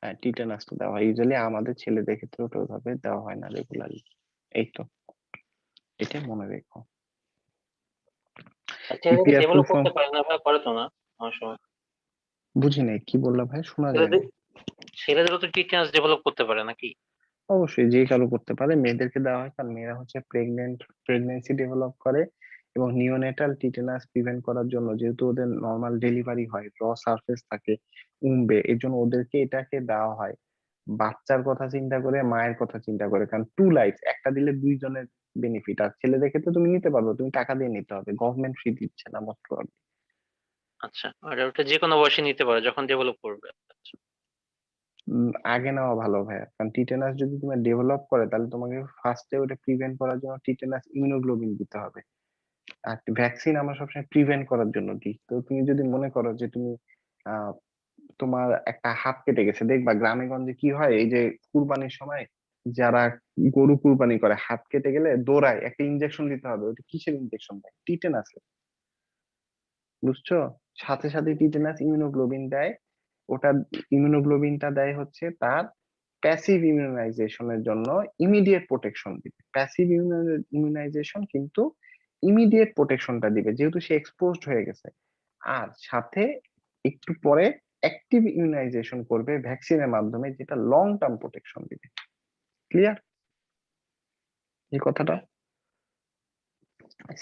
হ্যাঁ, টিটেনাসটা দেওয়া হয়। ইউজুয়ালি আমাদের ছেলেদের ক্ষেত্রে ওটা ওইভাবে দেওয়া হয় না রেগুলারলি। এই তো, এটা মনে রেখো। ছেলেদেরকে ইপিআর ফুল ডেভেলপ ফর্ম করতে পারে না ভাই, করে তো না আমার সময়। বুঝি নাই, কি বললা ভাই? শোনা যায় না। ছেলেদেরও তো টিটেনাস ডেভেলপ করতে পারে নাকি? অবশ্যই, যে কারো করতে পারে। মেয়েদেরকে দেওয়া হয় কারণ মেয়েরা হচ্ছে প্রেগনেন্সি ডেভেলপ করে, এবং নিওনেটাল টিটেনাস প্রিভেন্ট করার জন্য, যেহেতু ওদের নর্মাল ডেলিভারি হয়, র সারফেস থাকে উম্বে, এর জন্য ওদেরকে এটাকে দেওয়া হয়। বাচ্চার কথা চিন্তা করে, মায়ের কথা চিন্তা করে, কারণ 2 লাইফ, একটা দিলে 2 জনের বেনিফিট। আর ছেলেদের ক্ষেত্রে তুমি নিতে পারবে, তুমি টাকা দিয়ে নিতে হবে, গভর্নমেন্ট ফ্রি দিচ্ছে না মোস্ট প্রবাবলি। আচ্ছা, আর ওটা যে কোনো বয়সে নিতে পারে যখন ডেভেলপ করবে। আচ্ছা। আগে নেওয়া ভালো ভাইয়া, কারণ টিটেনাস যদি তুমি ডেভেলপ করে, তাহলে তোমাকে ফার্স্টে ওটা প্রিভেন্ট করার জন্য টিটেনাস ইমিউনোগ্লোবিন দিতে হবে। আর ভ্যাকসিন আমরা সবসময় প্রিভেন্ট করার জন্য দিই। তো তুমি যদি মনে করো যে তুমি আহ তোমার একটা হাত কেটে গেছে, দেখবা গ্রামে গঞ্জে কি হয়, এই যে কুরবানির সময় যারা গরু কুরবানি করে, হাত কেটে গেলে দৌড়ায়, একটা ইনজেকশন দিতে হবে। ওটা কিসের ইনজেকশন দেয়? টিটেনাসের, বুঝছো? সাথে সাথে টিটেনাস ইমিউনোগ্লোবিন দেয়। ওটা ইমিউনোগ্লোবিনটা দেয় হচ্ছে তার প্যাসিভ ইমিউনাইজেশনের জন্য, ইমিডিয়েট প্রোটেকশন দিবে। প্যাসিভ ইমিউনাইজেশন কিন্তু ইমিডিয়েট প্রোটেকশনটা দিবে, যেহেতু সে এক্সপোজড হয়ে গেছে। আর সাথে একটু পরে অ্যাক্টিভ ইমিউনাইজেশন করবে ভ্যাকসিনের মাধ্যমে, যেটা লং টার্ম প্রোটেকশন দিবে। ক্লিয়ার এই কথাটা?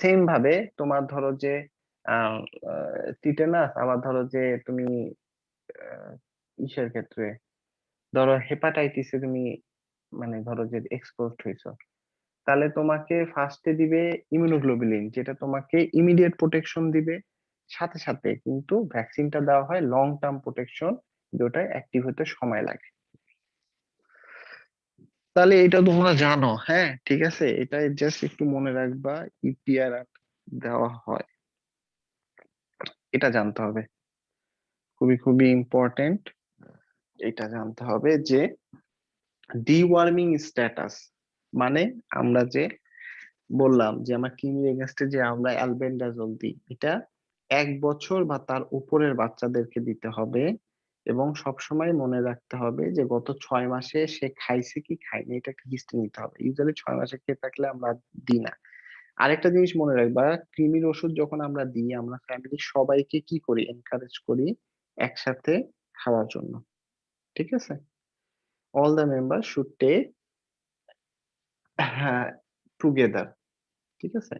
সেম ভাবে তোমার ধরো যে টিটেনাস, আবার ধরো যে তুমি ইসের ক্ষেত্রে, ধরো হেপাটাইটিসে তুমি মানে ধরো যে এক্সপোজড হয়েছো, তাহলে তোমাকে ফার্স্টে দিবে ইমিউনোগ্লোবুলিন, যেটা তোমাকে ইমিডিয়েট প্রোটেকশন দিবে। সাথে সাথে কিন্তু ভ্যাকসিনটা দেওয়া হয় লং টার্ম প্রোটেকশন, যেটা অ্যাক্টিভ হতে সময় লাগে। তাহলে এটা তোমরা জানো, হ্যাঁ ঠিক আছে। এটা জাস্ট একটু মনে রাখবা, ইপিআর দেওয়া হয়, এটা জানতে হবে, খুবই খুবই ইম্পর্টেন্ট। এটা জানতে হবে যে ডিওয়ার্মিং স্ট্যাটাস, মানে আমরা যে বললাম যে আমার কৃমির এগেনস্টে যে আমরা অ্যালবেন্ডাজোল দিই, এটা 1 বছর বা তার উপরের বাচ্চাদেরকে দিতে হবে। এবং সবসময় মনে রাখতে হবে যে গত 6 মাসে সে খাইছে কি খায়নি, এটা একটা হিস্ট্রি নিতে হবে। ইউজুয়ালি 6 মাসে খেয়ে থাকলে আমরা দিই না। আরেকটা জিনিস মনে রাখবা, কৃমির ওষুধ যখন আমরা দিই, আমরা ফ্যামিলির সবাইকে কি করি? এনকারেজ করি একসাথে খাওয়ার জন্য, ঠিক আছে। All the member should take, হ্যাঁ, টুগেদার, ঠিক আছে।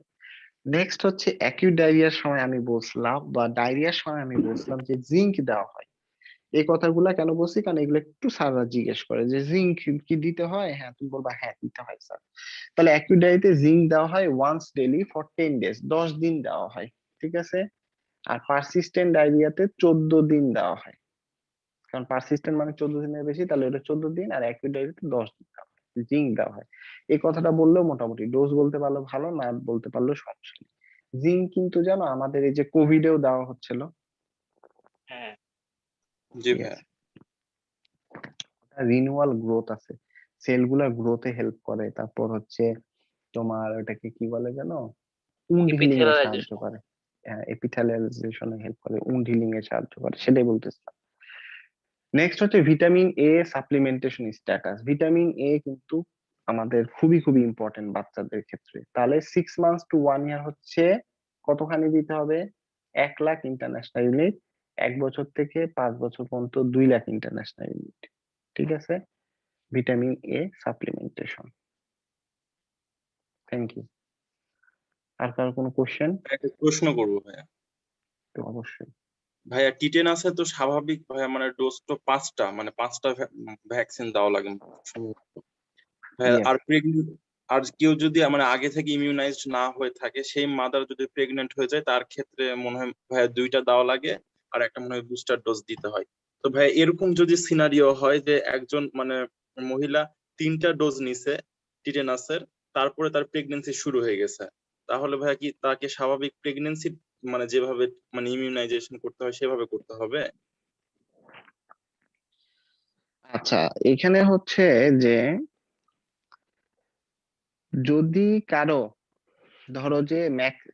নেক্সট হচ্ছে অ্যাকিউট ডায়রিয়ার সময় আমি বলছিলাম, বা ডায়রিয়ার সময় আমি বলছিলাম যে জিঙ্ক দেওয়া হয়। এই কথাগুলা কেন বলছি? কারণ এগুলো একটু স্যাররা জিজ্ঞেস করে যে জিঙ্ক কি দিতে হয়, হ্যাঁ তুমি বলবা হ্যাঁ দিতে হয় স্যার। তাহলে অ্যাকিউট ডায়রিয়াতে জিঙ্ক দেওয়া হয় ওয়ান্স ডেইলি ফর 10 ডেজ, 10 দিন দেওয়া হয়, ঠিক আছে। আর পারসিস্টেন্ট ডায়রিয়াতে 14 দিন দেওয়া হয়, কারণ পারসিস্টেন্ট মানে 14 দিনের বেশি, তাহলে এটা 14 দিন, আর অ্যাকিউট ডায়রিয়াতে 10 দিন দেওয়া হয়, জিঙ্ক দেওয়া হয়। এই কথাটা বললেও মোটামুটি, ডোজ বলতে পারলে ভালো, না বলতে পারলেও সমস্যা নেই। জিঙ্ক কিন্তু জানো আমাদের এই যে কোভিডেও দেওয়া হচ্ছিল। হ্যাঁ জি ভাইয়া। রিনিউয়াল গ্রোথ আছে, সেলগুলার গ্রোথে হেল্প করে। তারপর হচ্ছে তোমার ওটাকে কি বলে জানো, উন্ড হিলিং এ সাহায্য Epithelialization. করে। হ্যাঁ, এপিথেলিয়ালাইজেশনে হেল্প করে, উন্ড হিলিং এ সাহায্য করে, সেটাই বলতেছিলাম। নেক্সট হচ্ছে vitamin A supplementation status. Vitamin A কিন্তু আমাদের খুবই খুবই ইম্পর্টেন্ট বাচ্চাদের ক্ষেত্রে। তাহলে 6 মান্থস টু 1 ইয়ার হচ্ছে কতখানি দিতে হবে? 1 লাখ ইন্টারন্যাশনাল ইউনিট। 1 বছর থেকে 5 বছর পর্যন্ত 2 লাখ ইন্টারন্যাশনাল ইউনিট। ঠিক আছে, vitamin A supplementation. Thank you. আর কারো কোনো কোশ্চেন? একটা প্রশ্ন করবো ভাইয়া। তো অবশ্যই। ভাইয়া টিটেনাসে তো স্বাভাবিক ভাইয়া মানে ডোজ তো 5টা, মানে 5টা ভ্যাকসিন দেওয়া লাগে সম্ভবত। ভাইয়া Yes. আর প্রেগনেন্ট, আর কেউ যদি মানে আগে থেকে ইমিউনাইজড না হয়ে থাকে, সেই মাদার যদি প্রেগনেন্ট হয়ে যায়, তার ক্ষেত্রে মনে হয় ভাইয়া 2টা দেওয়া লাগে, আর একটা মনে হয় বুস্টার ডোজ দিতে হয়। তো ভাইয়া এরকম যদি সিনারিও হয় যে একজন মানে মহিলা 3টা ডোজ নিছে টিটেনাসের, তারপরে তার প্রেগনেন্সি শুরু হয়ে গেছে, তাহলে ভাইয়া কি তাকে স্বাভাবিক প্রেগনেন্সি মানে যেভাবে মানে ইমিউনাইজেশন করতে হয় সেভাবে করতে হবে? আচ্ছা, এখানে হচ্ছে যে যদি কারো ধরো যে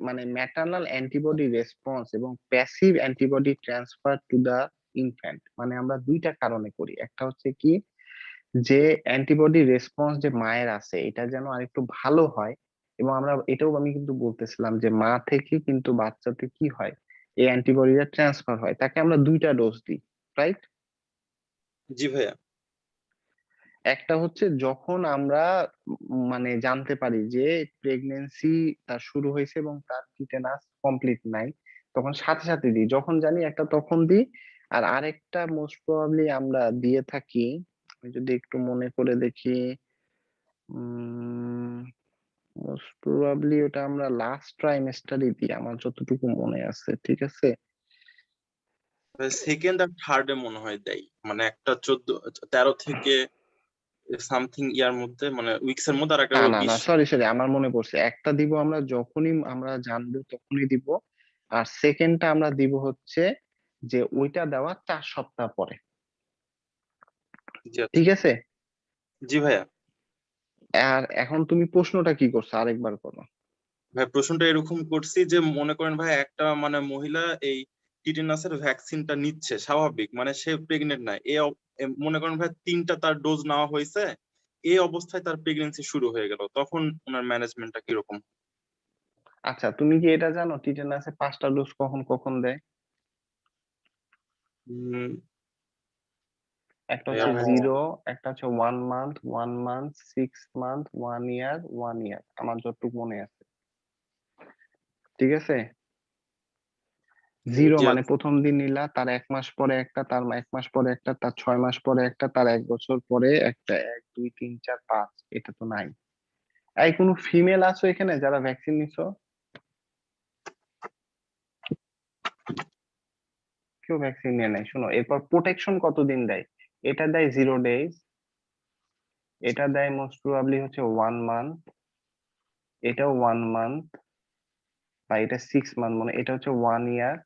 মানে ম্যাটারনাল অ্যান্টিবডি রেসপন্স এবং passive antibody transfer to the infant, মানে আমরা দুইটা কারণে করি। একটা হচ্ছে কি, যে অ্যান্টিবডি রেসপন্স যে মায়ের আছে এটা যেন আরেকটু ভালো হয়, এবং আমরা এটাও আমি কিন্তু বলতেছিলাম যে মা থেকে কিন্তু বাচ্চাতে কি হয়, এই অ্যান্টিবডিটা ট্রান্সফার হয়, তাকে আমরা দুইটা ডোজ দিই, রাইট? জি ভাইয়া। একটা হচ্ছে যখন আমরা মানে জানতে পারি যে প্রেগনেন্সি তার শুরু হয়েছে এবং তার টিটেনাস কমপ্লিট নাই, তখন সাথে সাথে দিই, যখন জানি একটা তখন দিই। আর আরেকটা মোস্ট প্রবাবলি আমরা দিয়ে থাকি, আমি যদি একটু মনে করে দেখি, মোস্ট প্রবাবলি ওটা আমরা লাস্ট ট্রাইমেস্টারই দিই আমার যতটুকু মনে আছে, ঠিক আছে? সেকেন্ড আর থার্ডে মনে হয় দেয়, মানে একটা 13 থেকে সামথিং ইয়ার মধ্যে, মানে উইকস এর মধ্যে, আর একটা না হলো না না, 20। সরি সরি, আমার মনে পড়ছে, একটা দিব আমরা যখনই আমরা জানবো তখনই দিব, আর সেকেন্ডটা আমরা দিব হচ্ছে যে ওইটা দেওয়া 4 সপ্তাহ পরে। জি আচ্ছা। ঠিক আছে, জি ভাইয়া। আর এখন তুমি প্রশ্নটা কি করছো আরেকবার করো। ভাই প্রশ্নটা এরকম করছি যে মনে করেন ভাই একটা মানে মহিলা এই টিটেনাসের ভ্যাকসিনটা নিচ্ছে স্বাভাবিক, মানে সে প্রেগনেন্ট না, মনে করেন ভাই 3টা তার ডোজ নেওয়া হয়েছে, এই অবস্থায় তার প্রেগনেন্সি শুরু হয়ে গেল, তখন ওনার ম্যানেজমেন্টটা কিরকম? আচ্ছা, তুমি কি এটা জানো টিটেনাসে 5টা ডোজ কখন কখন দেয়? উম, একটা ভাইয়া হচ্ছে ভাই 0, একটা হচ্ছে 1 মান্থ, 1 মান্থ, 6 মান্থ, 1 ইয়ার, 1 ইয়ার, আমার যতটুকু মনে আছে। ঠিক আছে, 0 জি মানে আচ্ছা। প্রথম দিন নিলা, তার 1 মাস পরে একটা, তার 1 মাস পরে একটা, তার 6 মাস পরে একটা, তার 1 বছর পরে একটা, 1 2 3 4 5, এটা তো নাই। এই কোনো ফিমেল আছো এখানে যারা ভ্যাকসিন নিছো? কেউ ভ্যাকসিন নিয়ে নাই, শোনো, এরপর প্রোটেকশন কতদিন দেয়? এটা দেয় 0 ডেজ, এটা দেয় মোস্ট প্রবাবলি হচ্ছে 1 মান্থ, এটাও 1 মান্থ, বা এটা 6 মান্থ, মানে এটা হচ্ছে 1 ইয়ার,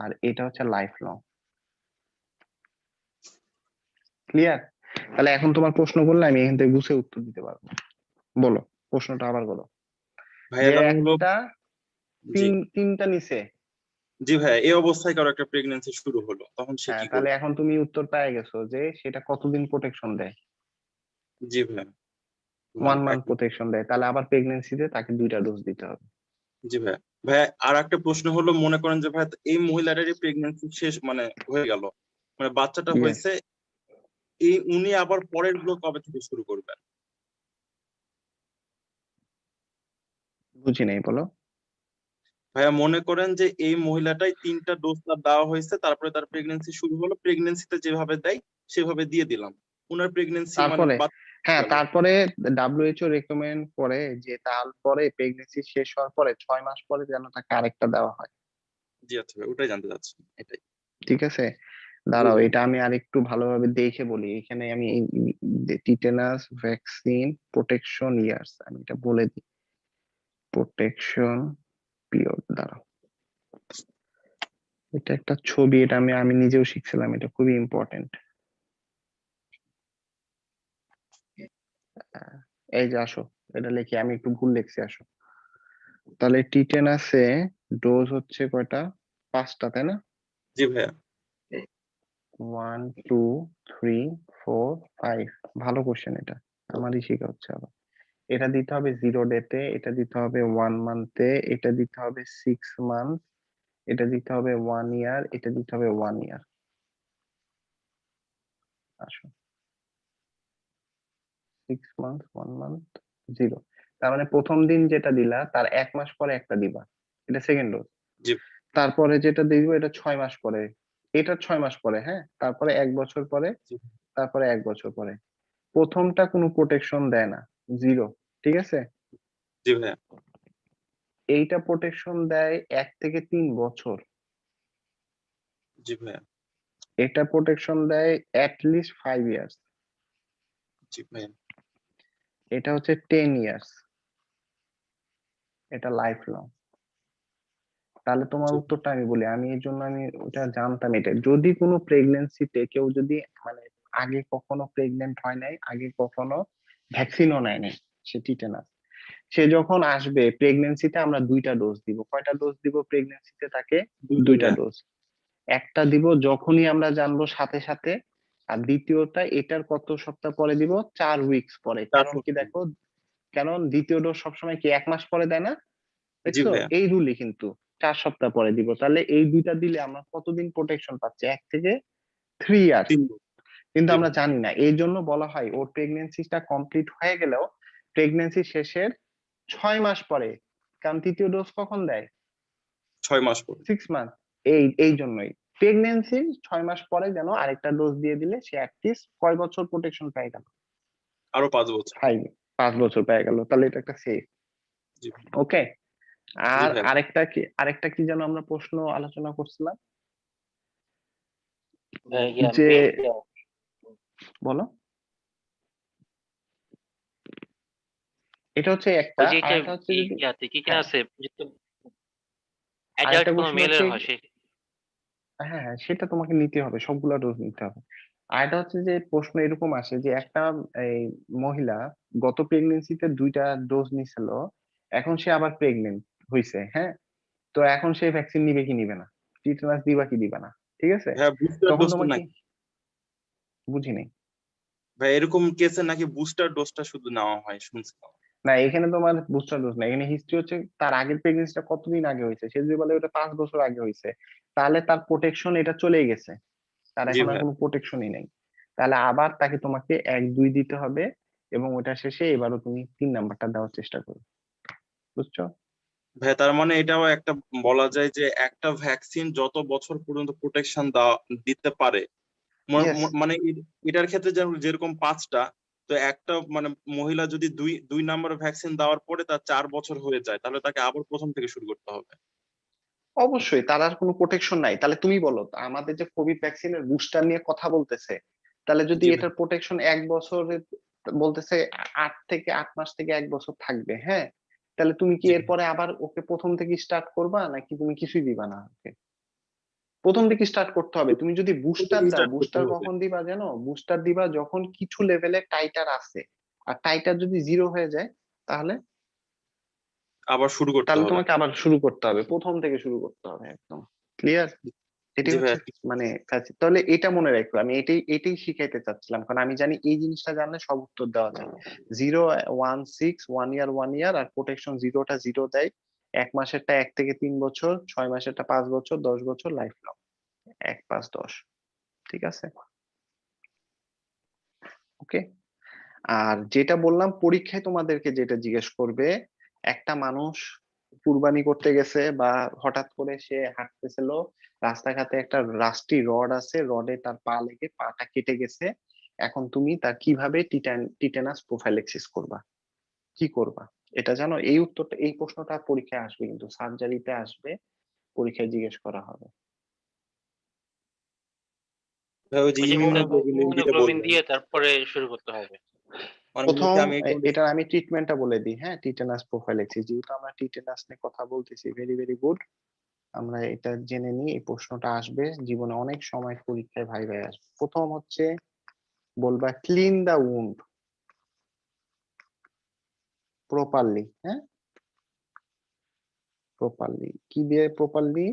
আর এটা হচ্ছে লাইফ লং। ক্লিয়ার? তাহলে এখন তোমার প্রশ্ন করলে আমি এখান থেকে গুছিয়ে উত্তর দিতে পারবো। বলো, প্রশ্নটা আবার বলো। ভাইয়া যে তাহলে হলো, একটা জি তিনটা নিছে, জি ভাইয়া, এই অবস্থায় কারো একটা প্রেগনেন্সি শুরু হলো, তখন সে হ্যাঁ, কি তাহলে করবে? এখন তুমি উত্তর পেয়ে গেছো যে সেটা কতদিন প্রোটেকশন দেয়। জি ভাইয়া। 1 মান্থ প্রোটেকশন দেয়, তাহলে আবার প্রেগনেন্সিতে তাকে 2টা ডোজ দিতে হবে। জি ভাইয়া। ভাইয়া আর একটা প্রশ্ন হলো, মনে করেন যে ভাই এই মহিলাটারই প্রেগনেন্সি শেষ মানে হয়ে গেল, মানে বাচ্চাটা ইয়েস, হয়েছে, এই উনি আবার পরের গুলো কবে থেকে শুরু করবেন? বুঝি নাই, বলো। ভাইয়া মনে করেন যে এই মহিলাটাই 3টা ডোজ তার দেওয়া হয়েছে, তারপরে তার প্রেগনেন্সি শুরু হলো, প্রেগনেন্সিতে যেভাবে দেয় সেভাবে দিয়ে দিলাম, উনার প্রেগনেন্সি মানে তারপরে, বাচ্চা হ্যাঁ, গেল। তারপরে WHO রেকমেন্ড করে যে তারপরে প্রেগনেন্সি শেষ হওয়ার পরে 6 মাস পরে যেন তাকে আরেকটা দেওয়া হয়। জি আচ্ছা ভাই, ওটাই জানতে চাচ্ছি, এটাই। ঠিক আছে, দাঁড়াও জি। এটা আমি আরেকটু ভালোভাবে দেখে বলি। এখানে আমি টিটেনাস ভ্যাকসিন প্রোটেকশন ইয়ার্স আমি এটা বলে দিই। প্রোটেকশন পিরিয়ড, দাঁড়াও এটা একটা ছবি, এটা আমি আমি নিজেও শিখছিলাম, এটা খুবই ইম্পর্টেন্ট। এই যে আসো, এটা লিখি, আমি একটু ভুল লিখছি, আসো। তাহলে টিটেনাসে ডোজ হচ্ছে কয়টা? 5টা, তাই না? জি ভাইয়া। 1 2 3 4 5। ভালো কোশ্চেন, এটা আমারই শেখা হচ্ছে আবার। এটা দিতে হবে 0 ডেতে, এটা দিতে হবে 1 মান্থে, এটা দিতে হবে 6 মান্থ, এটা দিতে হবে 1 ইয়ার, এটা দিতে হবে 1 ইয়ার। আসো, 6 মান্থ 1 মান্থ 0। তার মানে প্রথম দিন যেটা দিলা তার 1 মাস পরে একটা দিবা, এটা সেকেন্ড ডোজ। জি। তারপরে যেটা দিব এটা 6 মাস পরে, এটা 6 মাস পরে, হ্যাঁ। তারপরে 1 বছর পরে, জি। তারপরে 1 বছর পরে। প্রথমটা কোনো প্রোটেকশন দেয় না, 0, ঠিক আছে। জি ভাইয়া। এইটা প্রোটেকশন দেয় 1 থেকে 3 বছর। জি ভাইয়া। এটা প্রোটেকশন দেয় লিস্ট 5 ইয়ার্স। জি ভাইয়া। এটা হচ্ছে 10 ইয়ার্স, এটা লাইফ লং। তাহলে তোমার জি। উত্তরটা আমি বলি, আমি এই জন্য আমি ওটা জানতাম। এটা যদি কোনো প্রেগন্যান্সিতে কেউ যদি মানে আগে কখনো প্রেগনেন্ট হয় নাই, আগে কখনো ভ্যাকসিনও নেয় নাই, সে টিটেনাস, সে যখন আসবে প্রেগন্যান্সিতে আমরা 2টা ডোজ দিব। কয়টা ডোজ দিব প্রেগন্যান্সিতে তাকে? 2টা ভাইয়া। ডোজ। একটা দিব যখনই আমরা জানবো সাথে সাথে, আর দ্বিতীয়টা এটার কত সপ্তাহ পরে দিব? 4 উইকস পরে। 4 কারণ কি সপ্তাহ। দেখো, কারণ দ্বিতীয় ডোজ সবসময় কি 1 মাস পরে দেয় না? জি দেখছো, ভাইয়া। এই রুলই কিন্তু 4 সপ্তাহ পরে দিব। তাহলে এই 2টা দিলে আমরা কতদিন প্রোটেকশন পাচ্ছি? 1 থেকে 3 ইয়ার্স। 3 কিন্তু জি আমরা ভাইয়া। জানি না, এই জন্য বলা হয় ওর প্রেগনেন্সিটা কমপ্লিট হয়ে গেলেও প্রেগনেন্সি শেষের 6 মাস পরে, কারণ তৃতীয় ডোজ কখন দেয়? 6 মাস পরে। 6 মান্থ। এই জন্যই প্রেগনেন্সির 6 মাস পরে যেন আরেকটা ডোজ দিয়ে দিলে সে অ্যাটলিস্ট কয় বছর প্রোটেকশন পেয়ে গেল? আরো 5 বছর। 5 বছর পেয়ে গেল। তাহলে এটা একটা সেফ। জি। ওকে। জি আর ভাইয়া। আরেকটা কি যেন আমরা প্রশ্ন আলোচনা করছিলাম, ইয়া যে ইয়া, বলো। এটা হচ্ছে একটা, ওই যে আর এটা একটা হচ্ছে যদি, ইয়াতে কি কিনা হ্যাঁ, আছে আর অ্যাডাল্ট একটা কোনো কোশ্চেন মেলের হচ্ছে, হয় সে। হ্যাঁ হ্যাঁ, সেটা তোমাকে নিতে হবে, সবগুলা ডোজ নিতে হবে। আর এটা হচ্ছে যে প্রশ্ন এরকম আসে যে একটা এই মহিলা গত প্রেগনেন্সিতে 2টা ডোজ নিছিল, এখন সে আবার প্রেগনেন্ট হইছে, হ্যাঁ। তো এখন সে ভ্যাকসিন নিবে কি নিবে না? টিটেনাস দিবা কি দিবা না? ঠিক আছে। ভাইয়া বুস্টার তখন ডোজটা তোমাকে, নাকি? বুঝিনি। ভাই এরকম কেসে নাকি বুস্টার ডোজটা শুধু নেওয়া হয় শুনছিলাম। না, এখানে তোমার বুস্টার ডোজ না, এখানে হিস্ট্রি হচ্ছে তার আগের প্রেগনেন্সিটা কতদিন আগে হয়েছে। সে যদি বলে ওটা 5 বছর আগে হয়েছে, তাহলে তার প্রোটেকশন এটা চলেই গেছে, তার জি এখন আর ভাইয়া। কোনো প্রোটেকশনই নেই। তাহলে আবার তাকে তোমাকে 1 2 দিতে হবে, এবং ওটা শেষে এবারও তুমি 3 নাম্বারটা দেওয়ার চেষ্টা করো। বুঝছো? ভাইয়া তার মানে এটাও একটা বলা যায় যে একটা ভ্যাকসিন যত বছর পর্যন্ত প্রোটেকশন দিতে পারে, ইয়েস, মানে এটার ক্ষেত্রে যেরকম 5টা, তো একটা মানে মহিলা যদি দুই দুই নাম্বার ভ্যাকসিন দেওয়ার পরে তার 4 বছর হয়ে যায়, তাহলে তাকে আবার প্রথম থেকে শুরু করতে হবে। অবশ্যই তার আর কোনো প্রোটেকশন নাই। তাহলে তুমি বলো তো, আমাদের যে কোভিড ভ্যাকসিনের বুস্টার নিয়ে কথা বলতেছে, তাহলে যদি জি ভাই। এটার প্রোটেকশন 1 বছরের বলতেছে, 8 মাস থেকে 1 বছর থাকবে, হ্যাঁ। তাহলে তুমি কি জি ভাই। এরপরে আবার ওকে প্রথম থেকে স্টার্ট করবা, নাকি তুমি কিছুই দিবা না ওকে? প্রথম থেকে স্টার্ট করতে হবে। তুমি যদি প্রথম বুস্টার থেকে দাও, স্টার্ট করতে বুস্টার হবে। কখন দিবা জানো? বুস্টার দিবা যখন কিছু লেভেলে টাইটার আছে, আর টাইটার যদি 0 হয়ে যায়, তাহলে আবার শুরু করতে তাহলে হবে। তোমাকে আবার শুরু করতে হবে, প্রথম থেকে শুরু করতে হবে, একদম ক্লিয়ার। এটাই জি ভাই। হচ্ছে মানে তাহলে এটা মনে রাখো, আমি এটাই শিখাইতে চাচ্ছিলাম, কারণ আমি জানি এই জিনিসটা জানলে সব উত্তর দেওয়া যায়। 0 1 6 1 ইয়ার 1 ইয়ার, আর প্রোটেকশন জিরোটা 0 দেয়। 1 মাসেরটা 1 থেকে 3 বছর, 6 মাসেরটা 5 বছর, 10 বছর লাইফ লং। 1 5 10, ঠিক আছে। ওকে। আর যেটা বললাম, পরীক্ষায় তোমাদেরকে যেটা জিজ্ঞেস করবে, একটা মানুষ কুরবানি করতে গেছে, বা হঠাৎ করে সে হাঁটতেছিল, রাস্তাঘাটে একটা রাস্টি রড আছে, রডে তার পা লেগে পাটা কেটে গেছে। এখন তুমি তার কিভাবে টিটেনাস প্রোফাইলেক্সিস করবা, কি করবা? এটা জানো? এই উত্তরটা, এই প্রশ্নটা পরীক্ষায় আসবে, কিন্তু সার্জারিতে আসবে। পরীক্ষায় জিজ্ঞেস করা হবে। ভাই ওই যে ওই যে ইমিউনোগ্লোবিলিন যেটা ইমিউনোগ্লোবিন বললেন, দিয়ে তারপরে শুরু করতে হবে। মানে প্রথম মূলত আমি একটু এটার আমি ট্রিটমেন্টটা বলে দিই, হ্যাঁ, টিটেনাস প্রোফাইল্যাক্সিস, যেহেতু আমরা টিটেনাস নিয়ে কথা বলতেছি, ভেরি ভেরি গুড। আমরা এটা জেনে নিই, এই প্রশ্নটা আসবে জীবনে অনেক সময় পরীক্ষায় ভাইভায় আসবে। প্রথম হচ্ছে বলবা ক্লিন দা উন্ড প্রপারলি, হ্যাঁ, প্রপারলি কি দিয়ে প্রপারলি?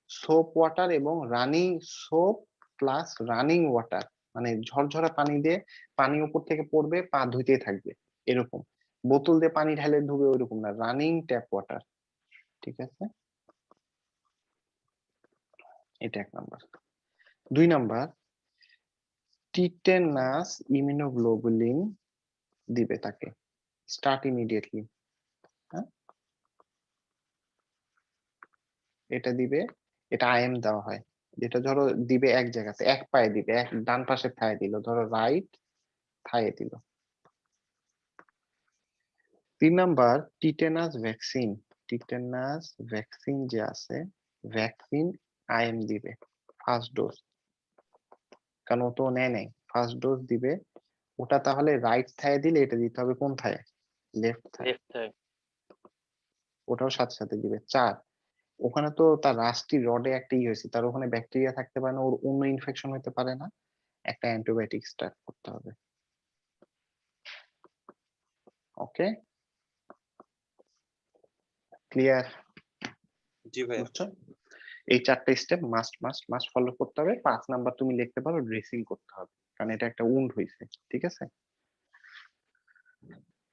সোপ ওয়াটার এবং running soap plus running water, মানে ঝরঝরা পানি দিয়ে, পানি উপর থেকে পড়বে, পা ধুইতে থাকবে, এরকম। বোতল দিয়ে পানি ঢালে ধুবে ওইরকম না, রানিং ট্যাপ ওয়াটার, ঠিক আছে? এটা 1 নাম্বার। 2 নাম্বার, টিটেনাস ইমিউনোগ্লোবুলিন দিবে তাকে, স্টার্ট ইমিডিয়েটলি, হ্যাঁ, এটা দিবে। এটা আইএম দেওয়া হয়, যেটা ধরো দিবে এক জায়গাতে, এক পায়ে দিবে, এক ডান পাশের থায়ে দিল, ধরো রাইট থায়ে দিল। 3 number, tetanus vaccine, tetanus vaccine যে আছে, ভ্যাকসিন আইএম দিবে ফার্স্ট ডোজ, কারণ ও তো নেয় নাই, ফার্স্ট ডোজ দিবে। ওটা তাহলে রাইট থায়ে দিলে এটা দিতে হবে কোন থায়ে? লেফট থায়ে, লেফট সাইড। ওটাও সাথে সাথে দিবে। 4, ওখানে তো তার রাস্টি রডে একটা হয়েছে, তার ওখানে ব্যাকটেরিয়া থাকতে পারে না, ওর অন্য ইনফেকশন হতে পারে না, একটা অ্যান্টিবায়োটিক স্টার্ট করতে হবে। ওকে, ক্লিয়ার? জি ভাই বুঝছো? এই 4টা step must must must follow করতে হবে। 5 নাম্বার তুমি লিখতে পারো ড্রেসিং করতে হবে, কারণ এটা একটা উন্ড হয়েছে, ঠিক আছে?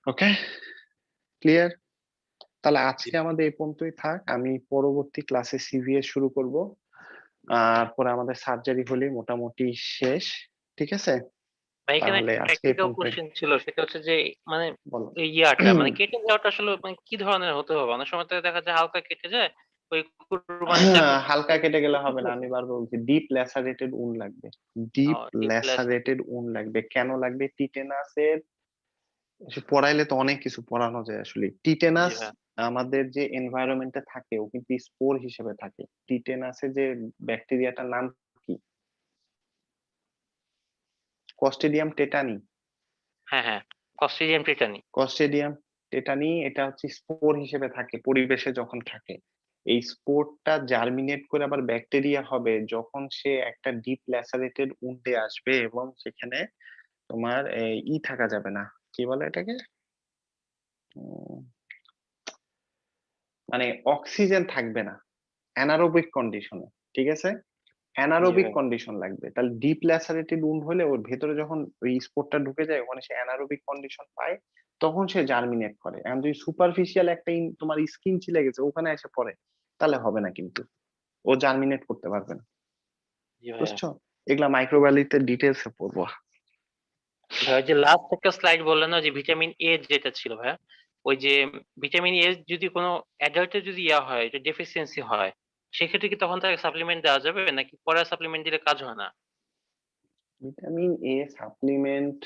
ওকে, ক্লিয়ার? তাহলে আজকে আমাদের এই পর্যন্তই থাক, আমি পরবর্তী ক্লাসে সিভিএস শুরু করব, আর পরে আমাদের সার্জারি হলে মোটামুটি শেষ, ঠিক আছে? ভাই এখানে তাহলে আজকে এই প্র্যাকটিক্যাল পর্যন্তই। কোশ্চেন ছিল, সেটা হচ্ছে যে মানে বলো। এই ইয়াটা মানে কেটে যাওয়াটা আসলে মানে কি ধরনের হতে হবে? অনেক সময় তো দেখা যায় হালকা কেটে যায়, ওই কুরবানির চাকু হালকা কেটে গেলে হবে না, আমি বারবার বলছি ডিপ ল্যাসারেটেড উন্ড লাগবে, ডিপ ডিপ্লাস। ল্যাসারেটেড উন্ড লাগবে। কেন লাগবে? টিটেনাসের পড়াইলে তো অনেক কিছু পড়ানো যায় আসলে। জি টিটেনাস ভাই। আমাদের যে এনভায়রনমেন্টে থাকে, ও কিন্তু স্পোর হিসেবে থাকে। টিটেনাসে যে ব্যাকটেরিয়াটার নাম কি? Clostridium tetany. হ্যাঁ হ্যাঁ, ক্লস্ট্রিডিয়াম টেটানি। ক্লস্ট্রিডিয়াম টেটানি, এটা হচ্ছে স্পোর হিসেবে থাকে পরিবেশে যখন থাকে। এই স্পোরটা জার্মিনেট করে আবার ব্যাকটেরিয়া হবে যখন সে একটা ডিপ ল্যাসারেটেড উন্ডে আসবে, এবং সেখানে তোমার থাকা যাবে না, কি বলে এটাকে, উম, মানে অক্সিজেন থাকবে না, অ্যানারোবিক কন্ডিশনে, ঠিক আছে? জি অ্যানারোবিক ভাই। কন্ডিশন লাগবে। তাহলে ডিপ ল্যাসারেটেড উন্ড হলে ওর ভেতরে যখন ওই স্পোরটা ঢুকে যায়, ওখানে সে অ্যানারোবিক কন্ডিশন পায়, তখন সে জার্মিনেট করে। এখন যদি সুপারফিশিয়াল একটা তোমার স্কিন ছিলে গেছে ওখানে এসে পড়ে, তাহলে হবে না, কিন্তু ও জার্মিনেট করতে পারবে না। জি ভাইয়া। বুঝছো? এগুলা মাইক্রোবায়োলজিতে ডিটেলসে পড়বো। ভাই ওই যে লাস্ট একটা স্লাইড বললেন না, যে ভিটামিন এ যেটা ছিল ভাইয়া, ওই যে ভিটামিন এ যদি কোনো অ্যাডাল্টের যদি ইয়া হয়, এটা ডেফিসিয়েন্সি হয়, সেক্ষেত্রে কি তখন তাকে সাপ্লিমেন্ট দেওয়া যাবে, নাকি পরে সাপ্লিমেন্ট দিলে কাজ হয় না? ভিটামিন এ সাপ্লিমেন্ট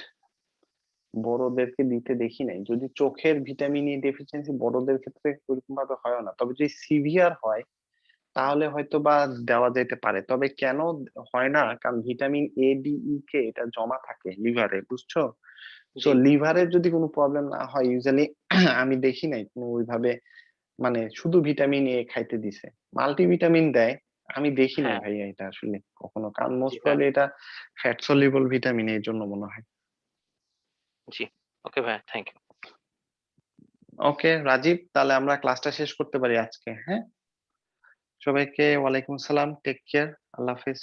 বড়দেরকে দিতে দেখি নাই, যদি চোখের ভিটামিন ই ডেফিসিয়েন্সি বড়দের ক্ষেত্রে ওরকম ভাবে হয় না, তবে যদি সিভিয়ার হয় তাহলে হয়তো বা দেওয়া যেতে পারে। তবে কেন হয় না? কারণ ভিটামিন এ ডি ই কে এটা জমা থাকে লিভারে, বুঝছো? তো জি। লিভারের যদি কোনো প্রবলেম না হয়, ইউজুয়ালি আমি দেখি নাই কোনো ওইভাবে, মানে শুধু ভিটামিন এ খাইতে দিছে, মাল্টিভিটামিন দেয়, আমি দেখি নাই হ্যাঁ। ভাইয়া এটা আসলে কখনো, কারণ জি মোস্ট ভাই। প্রবাবলি এটা ফ্যাট সলিউবল ভিটামিন এর জন্য মনে হয়। জি। ওকে ভাই, থ্যাংক ইউ। ওকে রাজীব, তাহলে আমরা ক্লাসটা শেষ করতে পারি আজকে, হ্যাঁ? সবাইকে ওয়ালাইকুম সালাম, টেক কেয়ার, আল্লাহ হাফেজ।